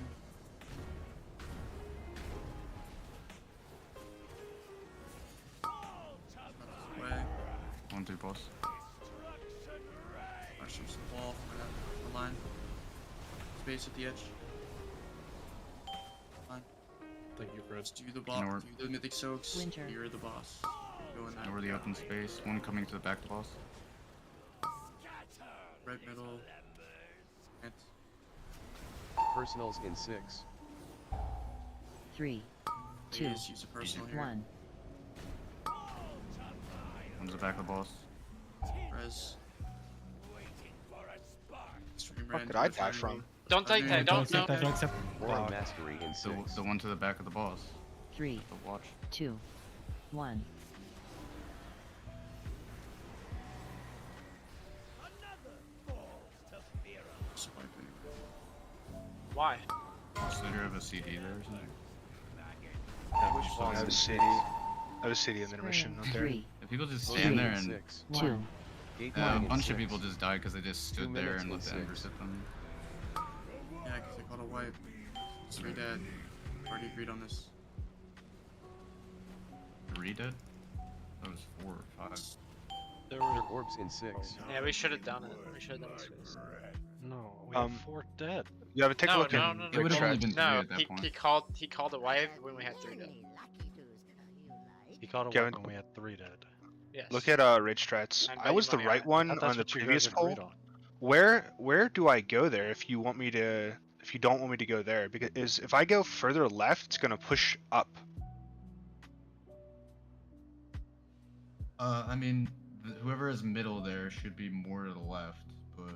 Away. 1 through boss. March towards the wall from the line. Space at the edge. Fine. Thank you, Fred. Let's do the boss. Ignore. Do the mythic soaks. Winter. You're the boss. Go in that. Over the open space. 1 coming to the back of the boss. Right middle. And Personals in 6. 3, 2, please use a personal here. 1. 1 to the back of the boss. Res. Extreme What red. did I die from? Don't take that. Don't no. Don't accept. War Mastery in 6. The 1 to the back of the boss. 3, The watch. 2, 1. Why? So do you have a CD there or something? Which boss I in was 6? city. I was city in the intermission. Not there. 3, If people just Three stand there in and 6. 2. Gate a line in bunch of 6. people just died because they just 2 stood there minutes and in let the Ember 6. hit them. Yeah, because they called a wipe. 3 dead. Already agreed on this. 3 dead? That was 4 or 5. There were Orbs in 6. Yeah, we should have done it. We should have done it. no. We have 4 dead. You have to take a No, look no, at no, It would have only been 3 No, at that point. he called a wife when we had 3 dead. He caught a Kevin. one when we had 3 dead. Yes. Look at rage strats. I'd bet I you was the money right on it. one That's on the what you previous guys poll. agreed on. Where do I go there if you want me to? If you don't want me to go there, because if I go further left, it's gonna push up. I mean, whoever is middle there should be more to the left, but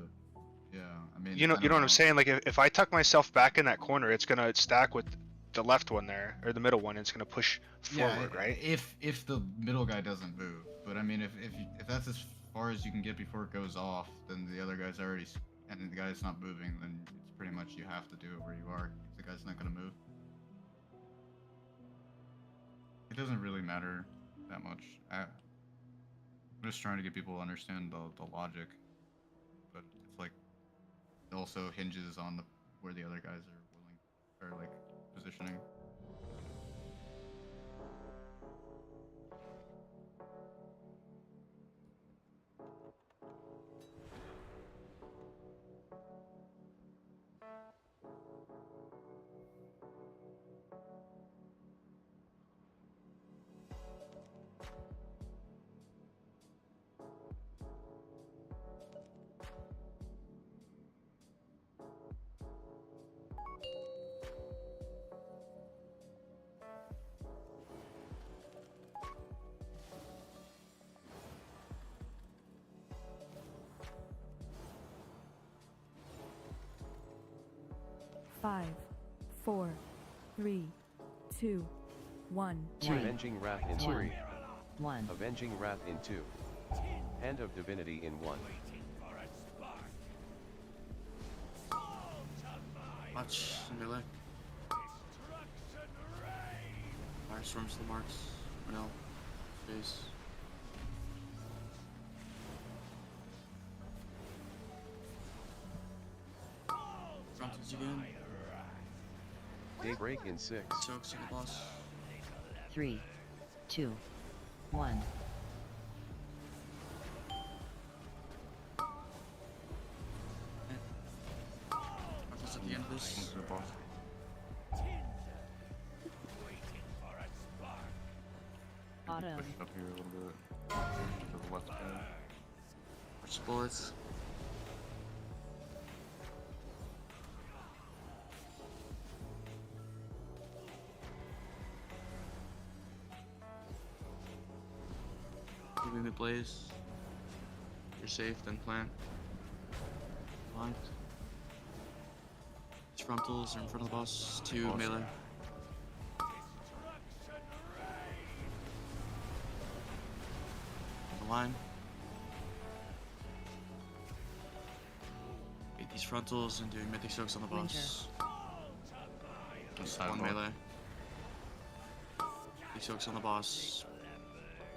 yeah, I mean. You know I what don't I'm saying? Like if I tuck myself back in that corner, it's gonna stack with the left one there or the middle one. And it's gonna push forward, Yeah, right? If the middle guy doesn't move, but I mean, if that's as far as you can get before it goes off, then the other guy's already, and the guy's not moving, then it's pretty much you have to do it where you are. The guy's not gonna move. It doesn't really matter that much. I'm just trying to get people to understand the logic, but it's like it also hinges on where the other guys are like positioning. Five, 4, 3, 2, 1. Avenging Wrath in 3. 1. Avenging Wrath in 2. Hand of Divinity in 1. Watch melee. Firestorms to the marks. Or no. Space. Frontals again. Daybreak in 6. Soaks to the boss. 3, 2, 1. Frontals at the end of this. To the boss. Autumn. Push it up here a little bit. To the left side. Watch the bullets. Keeping the blaze. You're safe, then plant. Blind. These frontals are in front of the boss. 2 melee. The line. Beat these frontals and doing mythic soaks on the boss. Just 1 melee. Mythic soaks on the boss.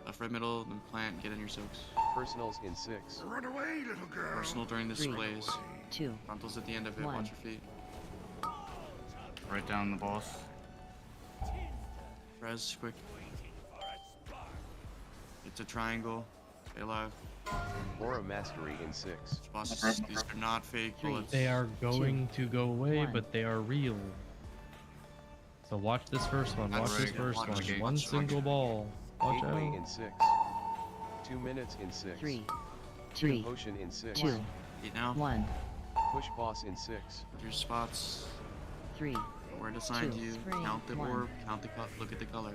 Left, right, middle, then plant, get in your soaks. Personals in 6. Run away, little girl. Personal during this 3, blaze. 2, Frontals at the end of it, 1. watch your feet. Right down the boss. Res, quick. It's a triangle. Stay alive. Aura Mastery in 6. Bosses, these are not fake bullets. They are going to go away, but they are real. So watch this first one. Watch this first one. One single ball. Watch Gateway out. in 6. 2 minutes in 6. 3, Healing 2, Potion in 6. 2, Eat now. 1. Push boss in 6. Put your spots. 3, Where it assigned 2, you. spring, Count the 1. orb. Count the look at the color.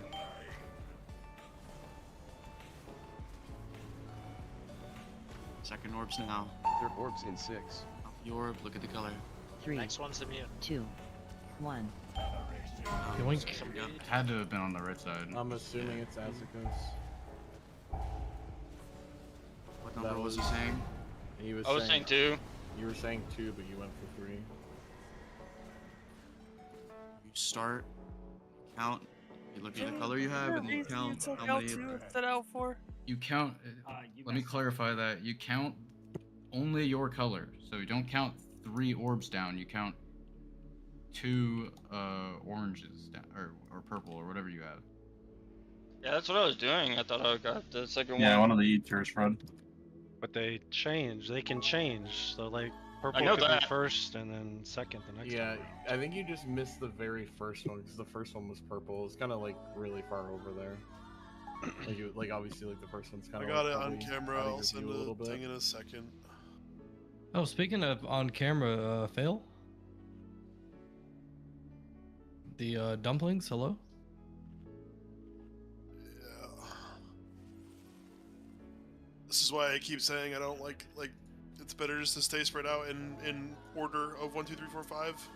Second orbs now. Third orbs in 6. Count the orb. Look at the color. 3, Next one's immune. 2, 1. Yoink. Had to have been on the right side. I'm assuming it's Azekos. What number was he saying? He was I was saying 2. You were saying 2, but you went for 3. You start. Count. You look at the color you have, and then you count how many. Set out for. You count. Let me clarify that. You count only your color. So you don't count 3 orbs down. You count 2 oranges down, or purple, or whatever you have. Yeah, that's what I was doing. I thought I got the second one. Yeah, one of the tiers, Fred. But they change. They can change. So like purple know could that. be first and then second the next Yeah, one. I think you just missed the very first one because the first one was purple. It's kind of like really far over there. Like obviously like the first one's kind I of. got like, it on probably camera. out of I'll your send view a little a bit. thing in a second. Oh, speaking of on camera, fail. The dumplings. Hello. This is why I keep saying I don't like it's better just to stay spread out in order of 1, 2, 3, 4, 5.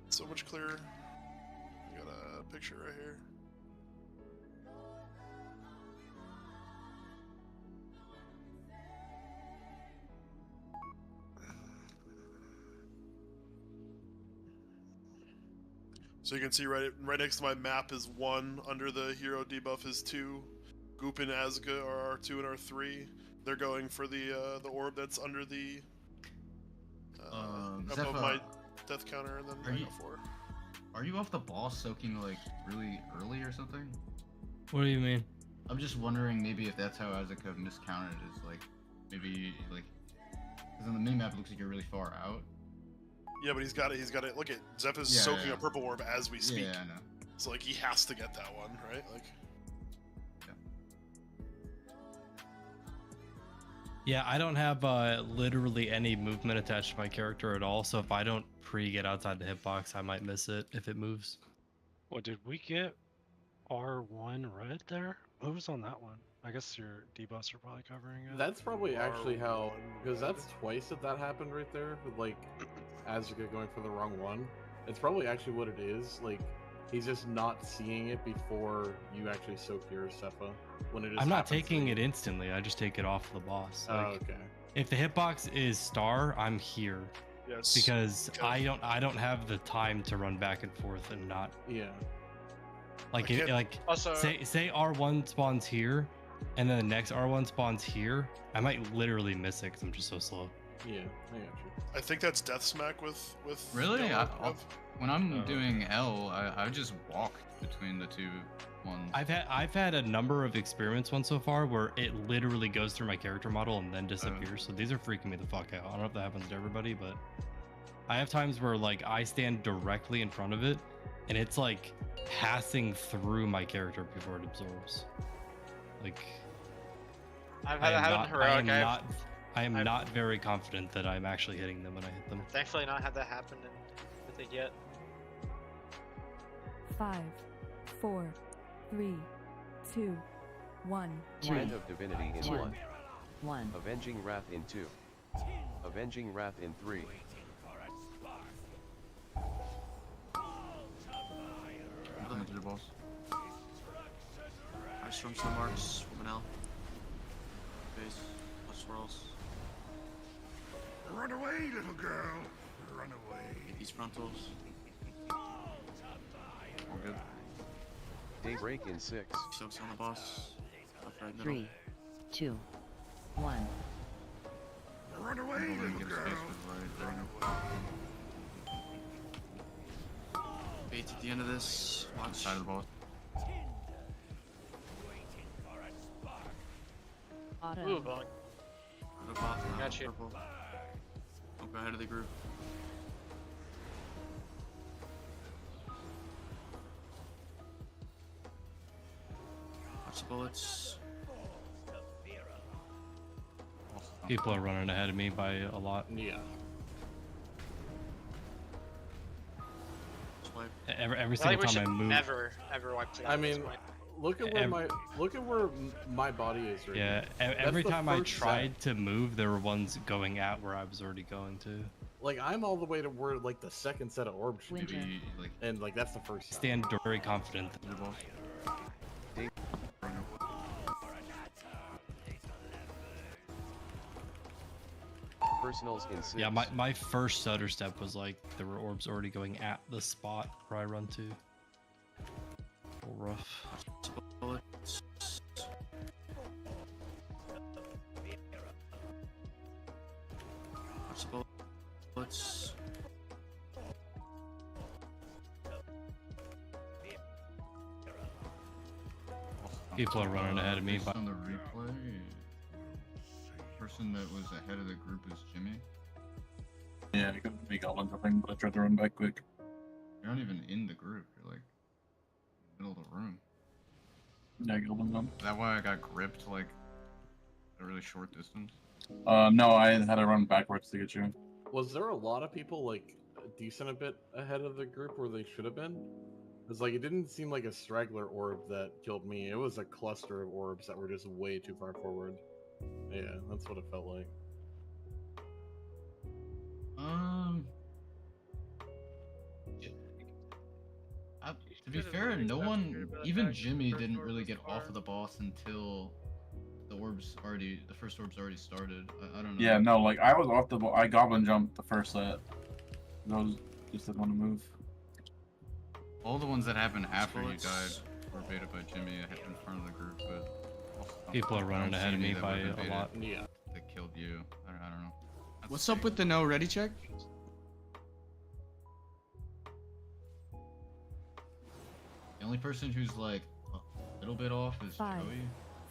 It's so much clearer. I got a picture right here. So you can see right next to my map is 1, under the hero debuff is 2. Goop and Azga are R2 and R3. They're going for the orb that's under the above Zephyr, my death counter, and then I go 4. Are you off the boss soaking like really early or something? What do you mean? I'm just wondering maybe if that's how Azekov miscounted is like maybe like because on the minimap it looks like you're really far out. Yeah, but he's got it. Look at Zeph is Yeah, soaking yeah. a purple orb as we speak. Yeah, I know. So like he has to get that one, right? Like. Yeah, I don't have literally any movement attached to my character at all. So if I don't get outside the hitbox, I might miss it if it moves. What did we get? R1 red there? What was on that one? I guess your debuffs are probably covering it. That's probably actually how, because that's twice that happened right there. With like Azekos going for the wrong one. It's probably actually what it is. Like he's just not seeing it before you actually soak your Sepha. When it is. I'm not taking it instantly. I just take it off the boss. Oh, Like, okay. If the hitbox is star, I'm here. Yes. Because I don't have the time to run back and forth and not. Yeah. Like, Also- say R1 spawns here, and then the next R1 spawns here. I might literally miss it because I'm just so slow. Yeah, I got you. I think that's death smack with Really? yellow. When I'm doing L, I just walk between the two ones. I've had a number of experiments one so far where it literally goes through my character model and then disappears. So these are freaking me the fuck out. I don't know if that happens to everybody, but I have times where like I stand directly in front of it and it's like passing through my character before it absorbs. Like I've had that happen in heroic. I am not very confident that I'm actually hitting them when I hit them. Thankfully, not had that happen in Mythic yet. 5, 4, 3, 2, 1. Hand of Divinity in 1. 1. Avenging Wrath in 2. Avenging Wrath in 3. Coming to the boss. Ice storms to the marks. From an L. Base. Plus swirls. Run away, little girl. Run away. Get these frontals. All good. Daybreak in 6. Soaks on the boss. Up right middle. 3, 2, 1. Run away, little girl. Baits at the end of this. Watch. Side of the boss. Auto. Ooh, bug. Got you. Purple. Don't go ahead of the group. Watch the bullets. People are running ahead of me by a lot. Yeah. Swipe. Every I think single we time should I move. never wipe together. I mean, look at where my body is right Yeah, now. every That's the time I first tried to move, there were ones going at where I was already going to. Like I'm all the way to where like the second set of orbs should Winter. be, and like that's the first. Stand very confident. Personals in 6. Yeah, my first stutter step was like there were orbs already going at the spot where I run to. A little rough. Bullets. Watch the bullets. People are running ahead of me. Based on the replay, person that was ahead of the group is Jimmy. Yeah, I couldn't make Goblin something, but I tried to run back quick. You're not even in the group. You're like in the middle of the room. Yeah, Goblin jump. Is that why I got gripped like a really short distance? No, I had to run backwards to get you. Was there a lot of people like a decent a bit ahead of the group where they should have been? It's like it didn't seem like a straggler orb that killed me. It was a cluster of orbs that were just way too far forward. Yeah, that's what it felt like. To be fair, no one, even Jimmy, didn't really get off of the boss until the first orbs already started. I don't know. Yeah, no, like I was off the. I Goblin jumped the first set. Those just didn't want to move. All the ones that happened after you died were baited by Jimmy in front of the group, but People are running ahead of me by a lot. Yeah. That killed you. I don't know. What's up with the no ready check? The only person who's like a little bit off is 5, Joey,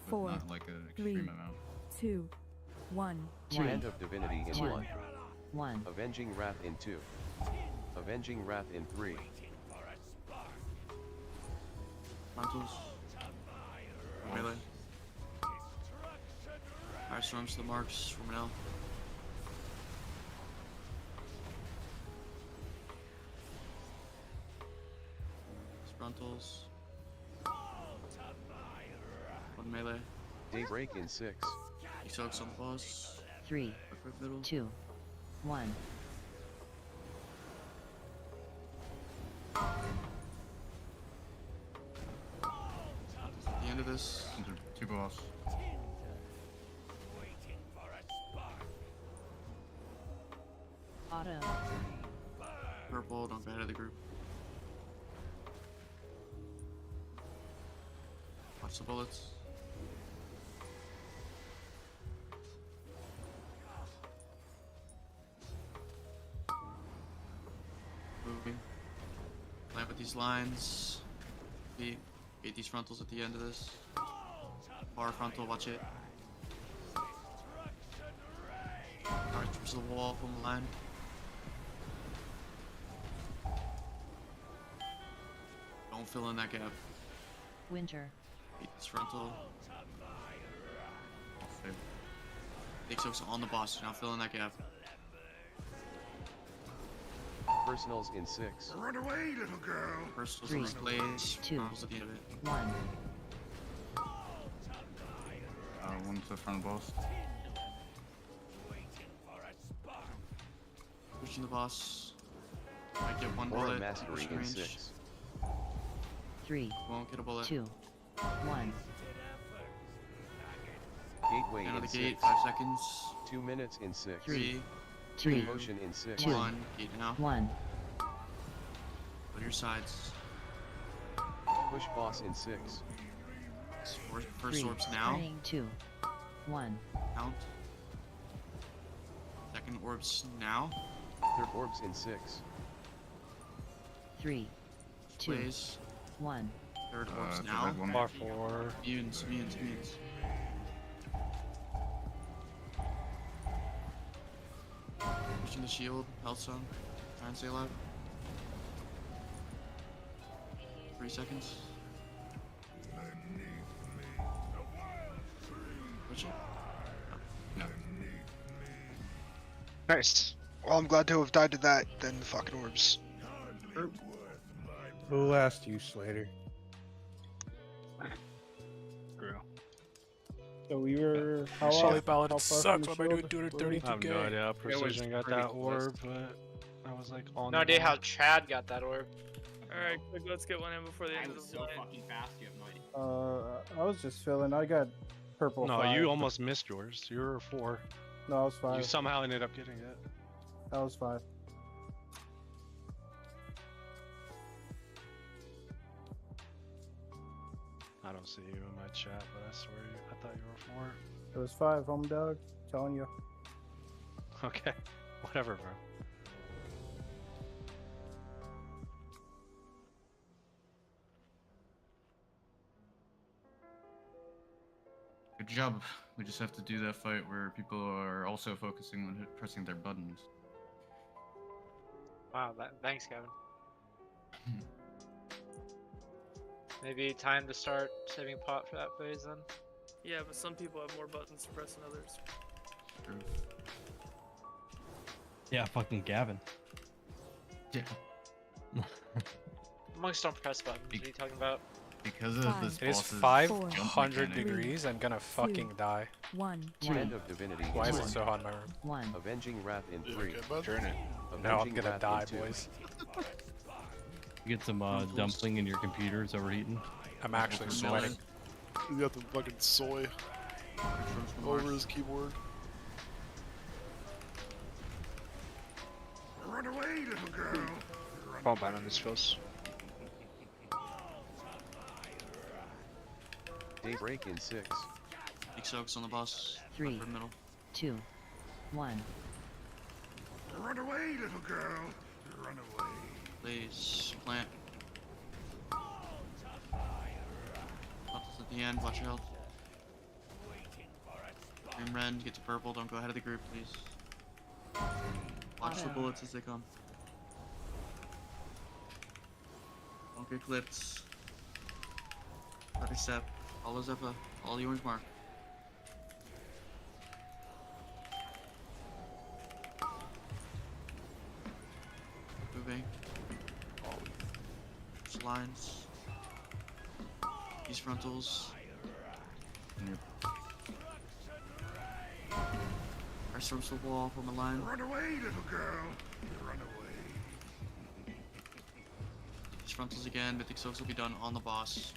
but 4, not like an 3, extreme amount. 2, 1. Hand of Divinity in 1. 1. Avenging Wrath in 2. Avenging Wrath in 3. Frontals. Melee. Fire storms to the marks. From an L. Frontals. One melee. Daybreak in 6. He soaks on the boss. 3, 2, 1. At the end of this. Two boss. Auto. Purple, don't go ahead of the group. Watch the bullets. Moving. Land with these lines. Beat these frontals at the end of this. Bar frontal, watch it. Alright, towards the wall from the line. Don't fill in that gap. Winter. Beat this frontal. Big soaks on the boss, do not fill in that gap. Personals in 6. Run away, little girl. Personals in this place. 2, At the end of it. 1. One to the front of the boss. Pushing the boss. Might get one Aura bullet. Mastery in 6. 3, Won't get a bullet. 2, 1. Gateway Out of in the 6. gate, 5 seconds. 2 minutes in 6. 3, 3, Motion in 6. 2, 1. Gate now. 1. Put your sides. Push boss in 6. First orbs now. 2, 1. Count. Second orbs now. Third orbs in 6. 3, 2, Plays. 1. Third orbs the now. red one. Bar 4. Mutants. Pushing the shield. Health zone. Try and stay alive. 3 seconds. Push it. Nice. Well, I'm glad to have died to that than the fucking orbs. Who asked you, Slater? So we were. How Holy off? Paladin How far from sucks. the What am I doing shield? 232k? I have no idea how Precision got that orb, but I was like on No the idea wall. how Chad got that orb. Alright, quick, let's get one in before the I end was of the so line. fucking fast, you have no idea. I was just filling. I got purple. No, 5. you almost missed yours. You were 4. No, I was 5. You somehow ended up getting it. I was 5. I don't see you in my chat, but I swear I thought you were It was 5, home dog. Telling you. 4. Okay, whatever, bro. Good job. We just have to do that fight where people are also focusing on pressing their buttons. Wow, thanks, Kevin. Maybe time to start saving pot for that phase then. Yeah, but some people have more buttons to press than others. True. Yeah, fucking Gavin. Yeah. Monks don't press buttons. What are you talking about? Because of this It is boss's 500 jump degrees. I'm gonna fucking die. 1. Hand of Divinity in Why is it 1. so hot in my room? 1. Avenging Wrath in 3. Turn it. No, I'm Avenging gonna Wrath die, in 2. boys. You get some dumpling in your computer, it's overheating. I'm actually sweating. He got the fucking soy over his keyboard. Run away, little girl. Fall down on this fills. Daybreak in 6. Big soaks on the boss. 3, Upper middle. 2, 1. Run away, little girl. Run away. Please plant. Buttons at the end. Watch your health. Green red. Get to purple. Don't go ahead of the group, please. Watch the bullets as they come. Don't get clipped. Every step. Follow Zeppa. Follow the orange mark. Moving. There's lines. These frontals. Our storms the wall from the line. Run away, little girl. Run away. These frontals again. Mythic soaks will be done on the boss.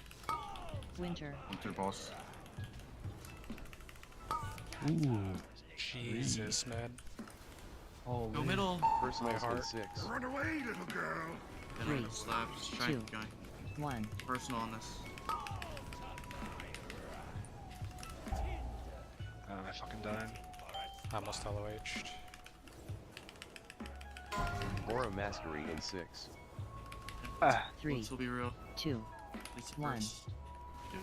Winter. Into the boss. Ooh. Jesus, man. Oh, Go middle. Personals in heart. 6. Run away, little girl. Get on the slab. Just try and keep going. 1. Personal on this. fucking dying. Almost LOH'd. Aura Masquerade in 6. 3, This will be real. 2, Lisa 1. first. Dude.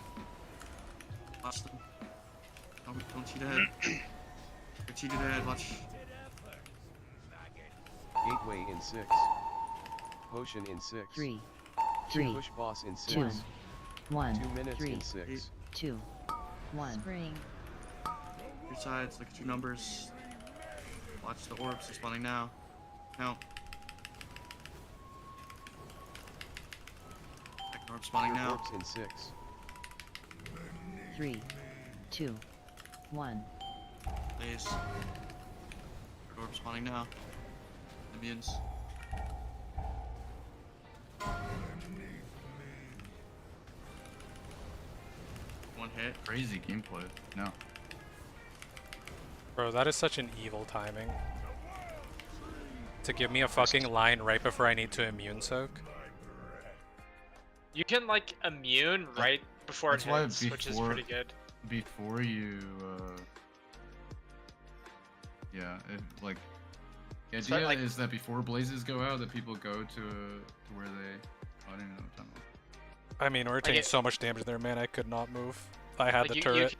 Watch them. Don't cheat ahead. You're cheated ahead, watch. Gateway in 6. Potion in 6. 3, 3, Push boss in 6. 2, 1, 2 minutes 3, in 6. 2, 1. Spring. Your sides, look at your numbers. Watch the orbs responding now. Count. Second orb spawning now. Orbs in 6. 3, 2, 1. Blaze. Third orb spawning now. Amphibians. One hit. Crazy gameplay. No. Bro, that is such an evil timing. To give me a fucking line right before I need to immune soak. You can like immune right before it That's why hits, which is pretty good. Before you, yeah, like the So, idea like- is that before blazes go out, that people go to where they. I don't even know what tunnel. I mean, we're taking so much damage there, man. I could not move. I had Like the you turret.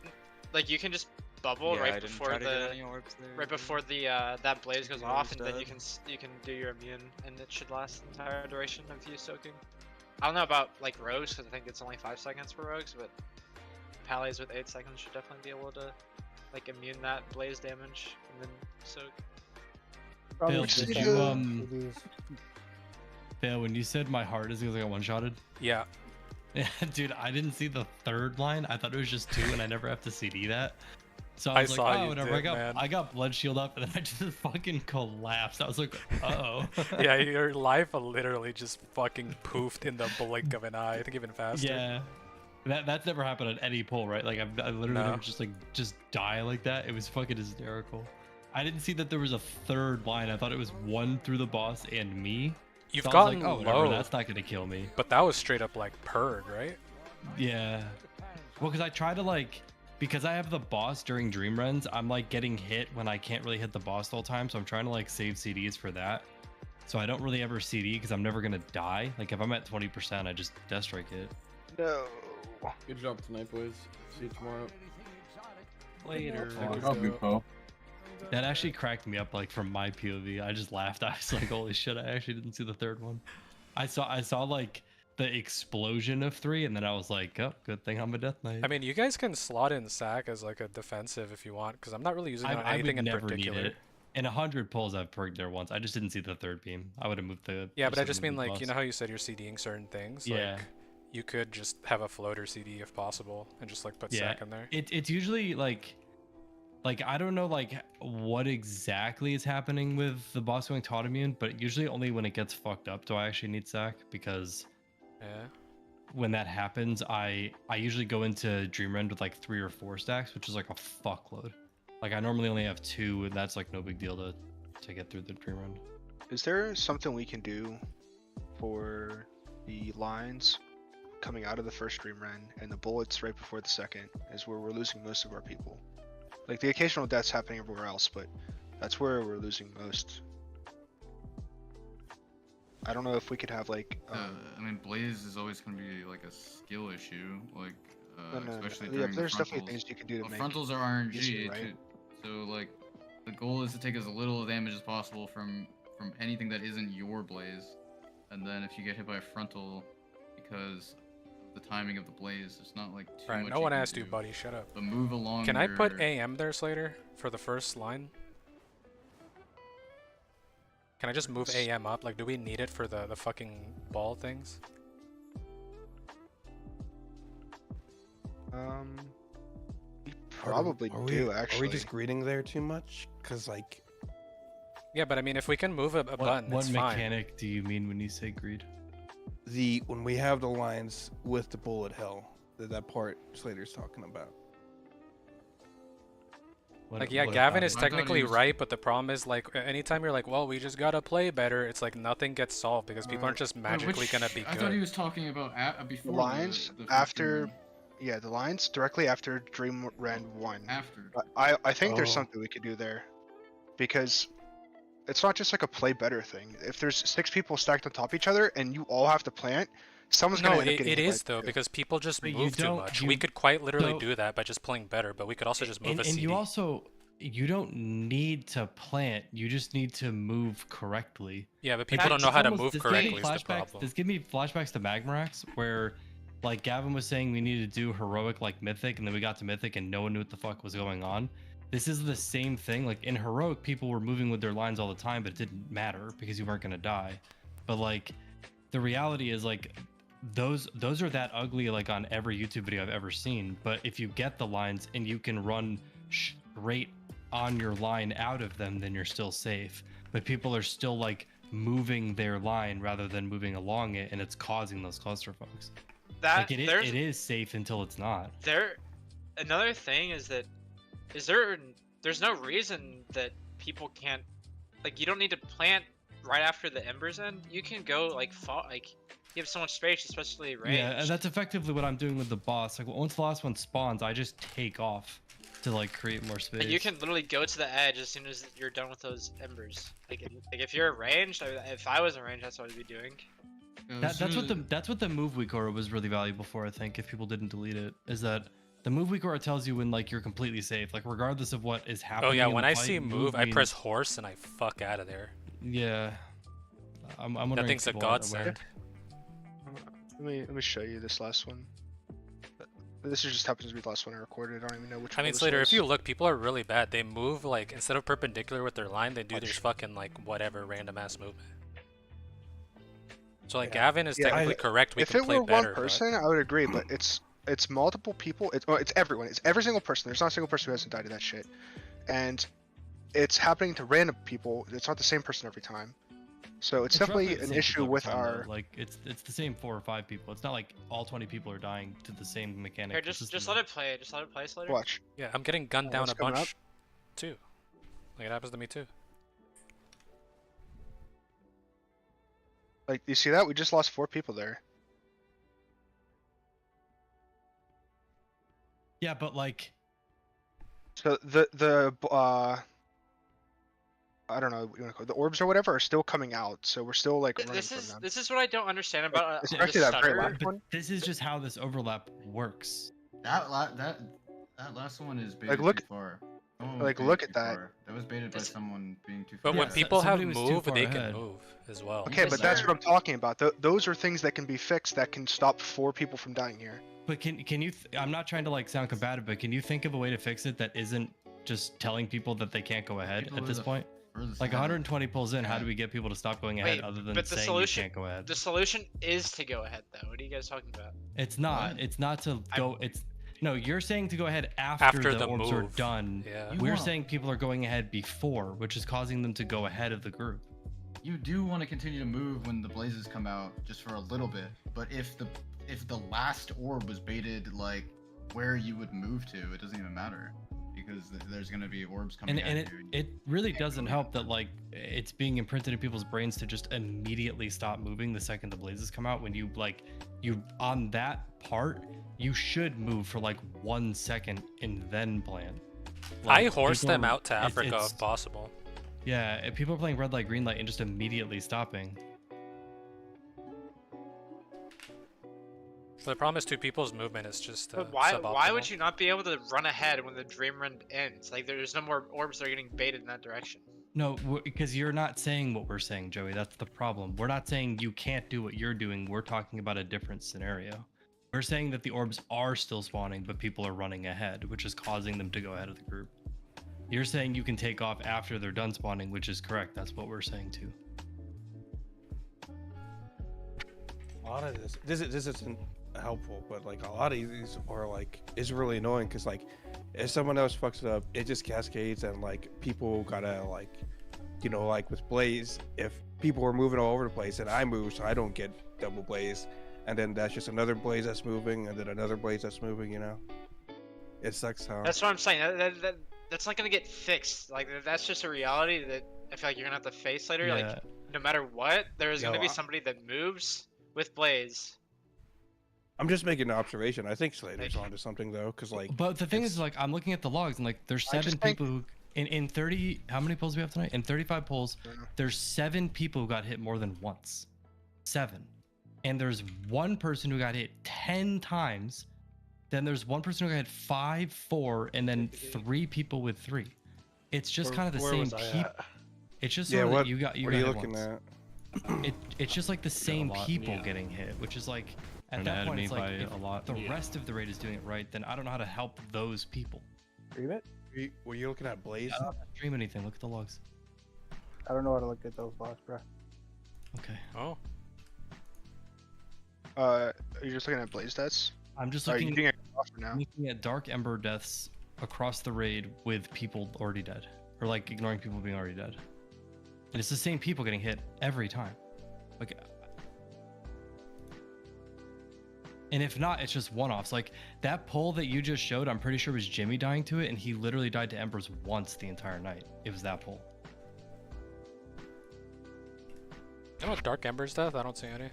can, you can just bubble Yeah, I right didn't before try to get the any orbs there, right before the that blaze goes Yeah, off, he's and then dead. you can do your immune, and it should last the entire duration of you soaking. I don't know about like rogues, because I think it's only 5 seconds for rogues, but Pallies with 8 seconds should definitely be able to like immune that blaze damage and then soak. Phil, did you Phil, when you said my heart is because I got one-shotted? Yeah. Yeah, dude, I didn't see the third line. I thought it was just 2, and I never have to CD that. So I was saw like, oh, you whatever. did, man. I got blood shield up, and then I just fucking collapsed. I was like, uh-oh. Yeah, your life literally just fucking poofed in the blink of an eye. I think even faster. Yeah. That's never happened at any pull, right? Like I literally No. never just die like that. It was fucking hysterical. I didn't see that there was a third line. I thought it was one through the boss and me. You've So I was gotten like, oh, whatever, low. that's not gonna kill me. But that was straight up like Purg, right? Yeah. Well, because I try to like, because I have the boss during dream runs, I'm like getting hit when I can't really hit the boss the whole time. So I'm trying to like save CDs for that. So I don't really ever CD because I'm never gonna die. Like if I'm at 20%, I just death strike it. No. Good job tonight, boys. See you tomorrow. Later. That actually cracked me up, like from my POV. I just laughed. I was like, "Holy shit!" I actually didn't see the third one. I saw like the explosion of 3, and then I was like, "Oh, good thing I'm a Death Knight." I mean, you guys can slot in Sack as like a defensive if you want, because I'm not really using it on anything in never particular. need it. In 100 pulls, I've perked there once. I just didn't see the third beam. I would have moved the. Yeah, but I would've just mean moved the like, you boss. know how you said you're CDing certain things? Yeah. Like, you could just have a floater CD if possible, and just like put Sack in there. It's usually like I don't know like what exactly is happening with the boss going taught immune, but usually only when it gets fucked up do I actually need Sack, because Yeah. when that happens, I usually go into Dream Rend with like 3 or 4 stacks, which is like a fuckload. Like I normally only have 2, and that's like no big deal to get through the Dream Rend. Is there something we can do for the lines coming out of the first Dream Run and the bullets right before the second, is where we're losing most of our people? Like the occasional deaths happening everywhere else, but that's where we're losing most. I don't know if we could have like. I mean, Blaze is always going to be like a skill issue, like No, especially yeah, during there's the definitely frontals. things you can do to Well, make frontals are RNG, easier, right? so like the goal is to take as little damage as possible from anything that isn't your Blaze, and then if you get hit by a frontal, because of the timing of the Blaze, it's not like too Right, much. no one can asked you, do. buddy. Shut up. But move along. Can I put your- AM there, Slater, for the first line? Can I just move AM up? Like, do we need it for the fucking ball things? We probably do actually. Are we just greeting there too much? Cause like. Yeah, but I mean, if we can move a button, What it's fine. mechanic do you mean when you say greed? When we have the lines with the bullet hell, that part Slater's talking about. Like, yeah, Gavin is technically right, but the problem is, like, anytime you're like, well, we just gotta play better, it's like nothing gets solved because people aren't just magically gonna be I good. thought he was talking about before lines the first after. Dream Yeah, the lines directly after Dream Rend 1. After. I think there's Oh. something we could do there. Because it's not just like a play better thing. If there's 6 people stacked on top of each other and you all have to plant, someone's gonna No, end up getting it hit by is though two. because people just But you move too don't- much. you- We could quite literally so- do that by just playing better, but we could also just move a and CD. you also you don't need to plant. You just need to move correctly. Yeah, but Like, people don't it's know how to almost- move this gave me correctly is the flashbacks- problem. This give me flashbacks to Magmarax where, like Gavin was saying, we needed to do heroic like Mythic, and then we got to Mythic and no one knew what the fuck was going on. This is the same thing. Like in heroic, people were moving with their lines all the time, but it didn't matter because you weren't gonna die. But like, the reality is like, those are that ugly like on every YouTube video I've ever seen. But if you get the lines and you can run straight on your line out of them, then you're still safe. But people are still like moving their line rather than moving along it, and it's causing those clusterfucks. That Like it is safe until it's not. Another thing is that there's no reason that people can't, like, you don't need to plant right after the embers end. You can go like you have so much space, especially range. Yeah, and that's effectively what I'm doing with the boss. Like once the last one spawns, I just take off to like create more space. Like, you can literally go to the edge as soon as you're done with those embers. Like if you're ranged, if I was in range, that's what I'd be doing. That's what the move weak aura was really valuable for. I think if people didn't delete it, is that the move weak aura tells you when like you're completely safe, like regardless of what is happening. Oh yeah, in when the I fight, see move, I means- press horse and I fuck out of there. Yeah, I'm wondering That if thing's a people aren't godsend. Let me show you this last one. This just happens to be the last one I recorded. I don't even know which I one mean, this Slater, was. if you look, people are really bad. They move like instead of perpendicular with their line, they do this fucking like whatever random ass movement. So like Gavin is technically correct. We if can it play were better. one person, I would agree, but it's multiple people. It's everyone. It's every single person. There's not a single person who hasn't died to that shit, and it's happening to random people. It's not the same person every time. So it's roughly definitely the an same issue people every with time, our. though. Like it's the same 4 or 5 people. It's not like all 20 people are dying to the same mechanic. Here, just let it play. Just let it play, Slater. Watch. Yeah, I'm getting gunned down what's a coming bunch too. Like it happens to me too. Like, you see that? We just lost 4 people there. Yeah, but like. So I don't know what you want to call it, the orbs or whatever are still coming out, so we're still like running from them. This is what I don't understand about the especially that very stutter. last one. This is just how this overlap works. That last one is baited Like, look- too far. look at that. That was baited by someone being too far. But when Yeah, people have somebody was too move, far they ahead. can move as well. Okay, but that's what I'm talking about. Those are things that can be fixed that can stop 4 people from dying here. But can you? I'm not trying to like sound combative, but can you think of a way to fix it that isn't just telling people that they can't go ahead People at are this the point? furthest Like ahead. 120 pulls in, how do we get people to stop going ahead Wait, other than but the saying solution, you can't go ahead? the solution is to go ahead though. What are you guys talking about? It's not. It's not to go. No, you're saying to go ahead after the orbs are move. done. Yeah. We're saying people are going ahead before, which is causing them to go ahead of the group. You do want to continue to move when the blazes come out, just for a little bit. But if the last orb was baited like where you would move to, it doesn't even matter because there's gonna be orbs coming. And at you. it really doesn't help that like it's being imprinted in people's brains to just immediately stop moving the second the blazes come out. When you on that part, you should move for like 1 second and then plan. I Like, horse people them are- out to Africa it's- if possible. Yeah, if people are playing red light, green light, and just immediately stopping. But the problem is 2 people's movement is just But why suboptimal. would you not be able to run ahead when the dream run ends? Like there's no more orbs that are getting baited in that direction. No, because you're not saying what we're saying, Joey. That's the problem. We're not saying you can't do what you're doing. We're talking about a different scenario. We're saying that the orbs are still spawning, but people are running ahead, which is causing them to go ahead of the group. You're saying you can take off after they're done spawning, which is correct. That's what we're saying too. A lot of this isn't helpful, but like a lot of these are like is really annoying because like if someone else fucks it up, it just cascades and like people gotta like, you know, like with Blaze, if people are moving all over the place and I move so I don't get double Blaze, and then that's just another Blaze that's moving and then another Blaze that's moving, you know. It sucks how. That's what I'm saying. That's not gonna get fixed. Like that's just a reality that I feel like you're gonna have to face later. Yeah. Like no matter what, there's gonna Yo, be somebody that moves with Blaze. I'm just making an observation. I think Slater's onto something though, because like. But the thing is, like, I'm looking at the logs and like, there's 7 people who in 30. How many polls do we have tonight? In 35 polls, there's 7 people who got hit more than once. 7, and there's 1 person who got hit 10 times. Then there's 1 person who got hit 5, 4, and then 3 people with 3. It's just kind of the same people. It's just sort of that you got what are you looking at? It's just like the same people getting hit, which is like at that point it's like if a lot. the rest of the raid is doing it right, then I don't know how to help those people. Stream it? Were you looking at Blaze? I don't stream anything. Look at the logs. I don't know how to look at those logs, bro. Okay. Oh. Are you just looking at Blaze deaths? I'm just Are you looking, doing it off now? looking at Dark Ember deaths across the raid with people already dead, or like ignoring people being already dead. And it's the same people getting hit every time. Like, and if not, it's just one-offs. Like that poll that you just showed, I'm pretty sure was Jimmy dying to it, and he literally died to Embers once the entire night. It was that poll. You know Dark Ember's death? I don't see any.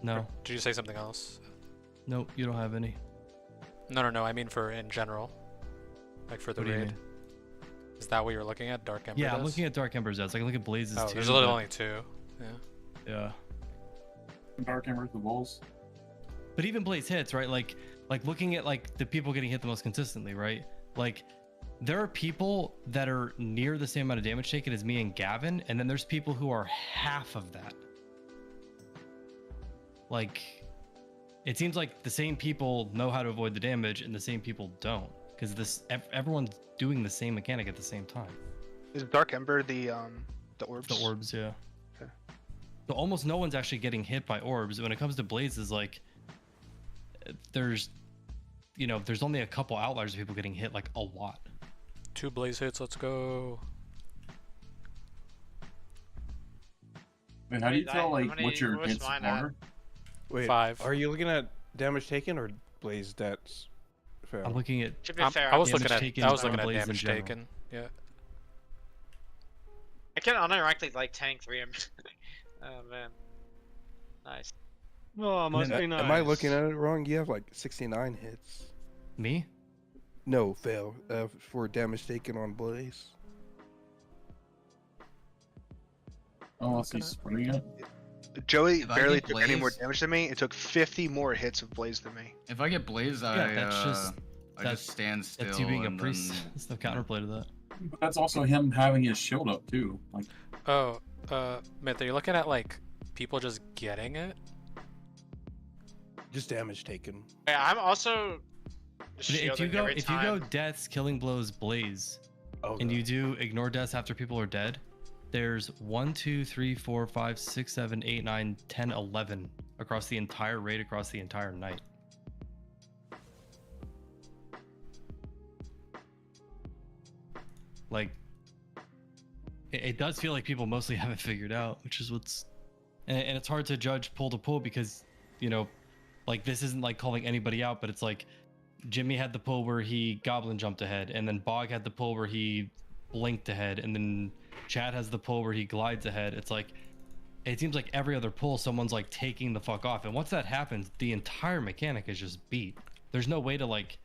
No. Or did you say something else? Nope, you don't have any. No. I mean for in general, like for the What do you raid. mean? Is that what you're looking at? Dark Ember? Yeah, I'm deaths? looking at Dark Ember's deaths. I can look at Blaze's Oh, too. there's literally but- only 2. Yeah. Yeah. Dark Embers, the Bulls. But even Blaze hits, right? Like looking at like the people getting hit the most consistently, right? Like there are people that are near the same amount of damage taken as me and Gavin, and then there's people who are half of that. Like it seems like the same people know how to avoid the damage and the same people don't, because everyone's doing the same mechanic at the same time. Is Dark Ember the orbs? The orbs, yeah. So almost no one's actually getting hit by orbs. When it comes to blazes, like there's only a couple outliers of people getting hit like a lot. 2 blaze hits, let's go. Wait, how do you tell like what your hits are? Wait, 5. Are you looking at damage taken or Blaze deaths? I'm looking at. Should be fair. I was looking at taken I was on looking at Blaze in damage general. taken. Yeah. I can unironically like tank 3 him. Oh man. Nice. Oh, must be nice. Am I looking at it wrong? You have like 69 hits. Me? No, fail. For damage taken on Blaze. Oh, I see spring it. Joey If I barely get took any more Blaze- damage than me. It took 50 more hits of Blaze than me. If I get Blaze, Yeah, I just stand still. That's you being a and priest. then- That's the counterplay to that. But that's also him having his shield up too. Like, Oh, Myth, are you looking at like people just getting it? Just damage taken. Yeah, I'm also But if you shielding go every time. deaths, killing blows, blaze, and you do ignore deaths after people are dead, there's 1, 2, 3, 4, 5, 6, 7, 8, 9, 10, 11 across the entire raid, across the entire night. Like, it does feel like people mostly haven't figured out, which is what's, and it's hard to judge pull to pull because, you know, like this isn't like calling anybody out, but it's like Jimmy had the pull where he goblin jumped ahead, and then Bog had the pull where he blinked ahead, and then Chad has the pull where he glides ahead. It's like, it seems like every other pull someone's like taking the fuck off, and once that happens, the entire mechanic is just beat. There's no way to like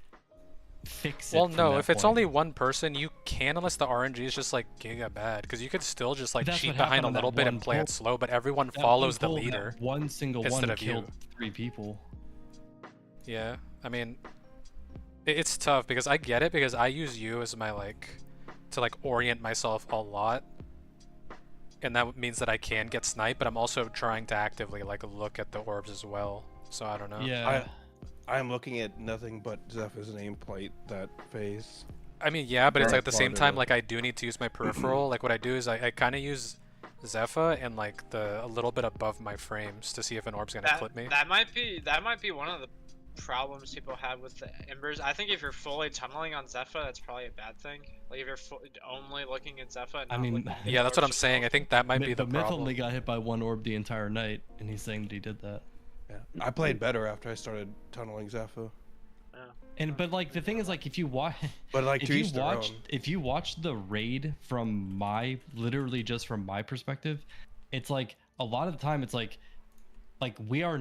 fix it. Well, from no, that if it's point. only one person, you can, unless the RNG is just like giga bad, because you could still just like But that's cheat what behind happened a on that little bit and one play pull. it slow, but everyone That follows the one pull, that leader. one single instead one of you. killed 3 people. Yeah, I mean, it's tough because I get it, because I use you as my like to like orient myself a lot, and that means that I can get sniped, but I'm also trying to actively like look at the orbs as well. So I don't know. Yeah. I'm looking at nothing but Zephyr's nameplate that phase. I mean, yeah, but it's Very like at the same far time, to- like I do need to use my peripheral. Like what I do is I kind of use Zephyr and like a little bit above my frames to see if an orb's gonna clip me. That might be one of the problems people have with the Embers. I think if you're fully tunneling on Zephyr, that's probably a bad thing. Like if you're only looking at Zephyr. I mean, Yeah, that's what I'm saying. I think that might be the Myth problem. only got hit by 1 orb the entire night, and he's saying that he did that. Yeah, I played better after I started tunneling Zephyr. And but like the thing is, like if you watch, But, like, if to you each their watch, own. if you watch the raid from literally just from my perspective, it's like a lot of the time it's like we are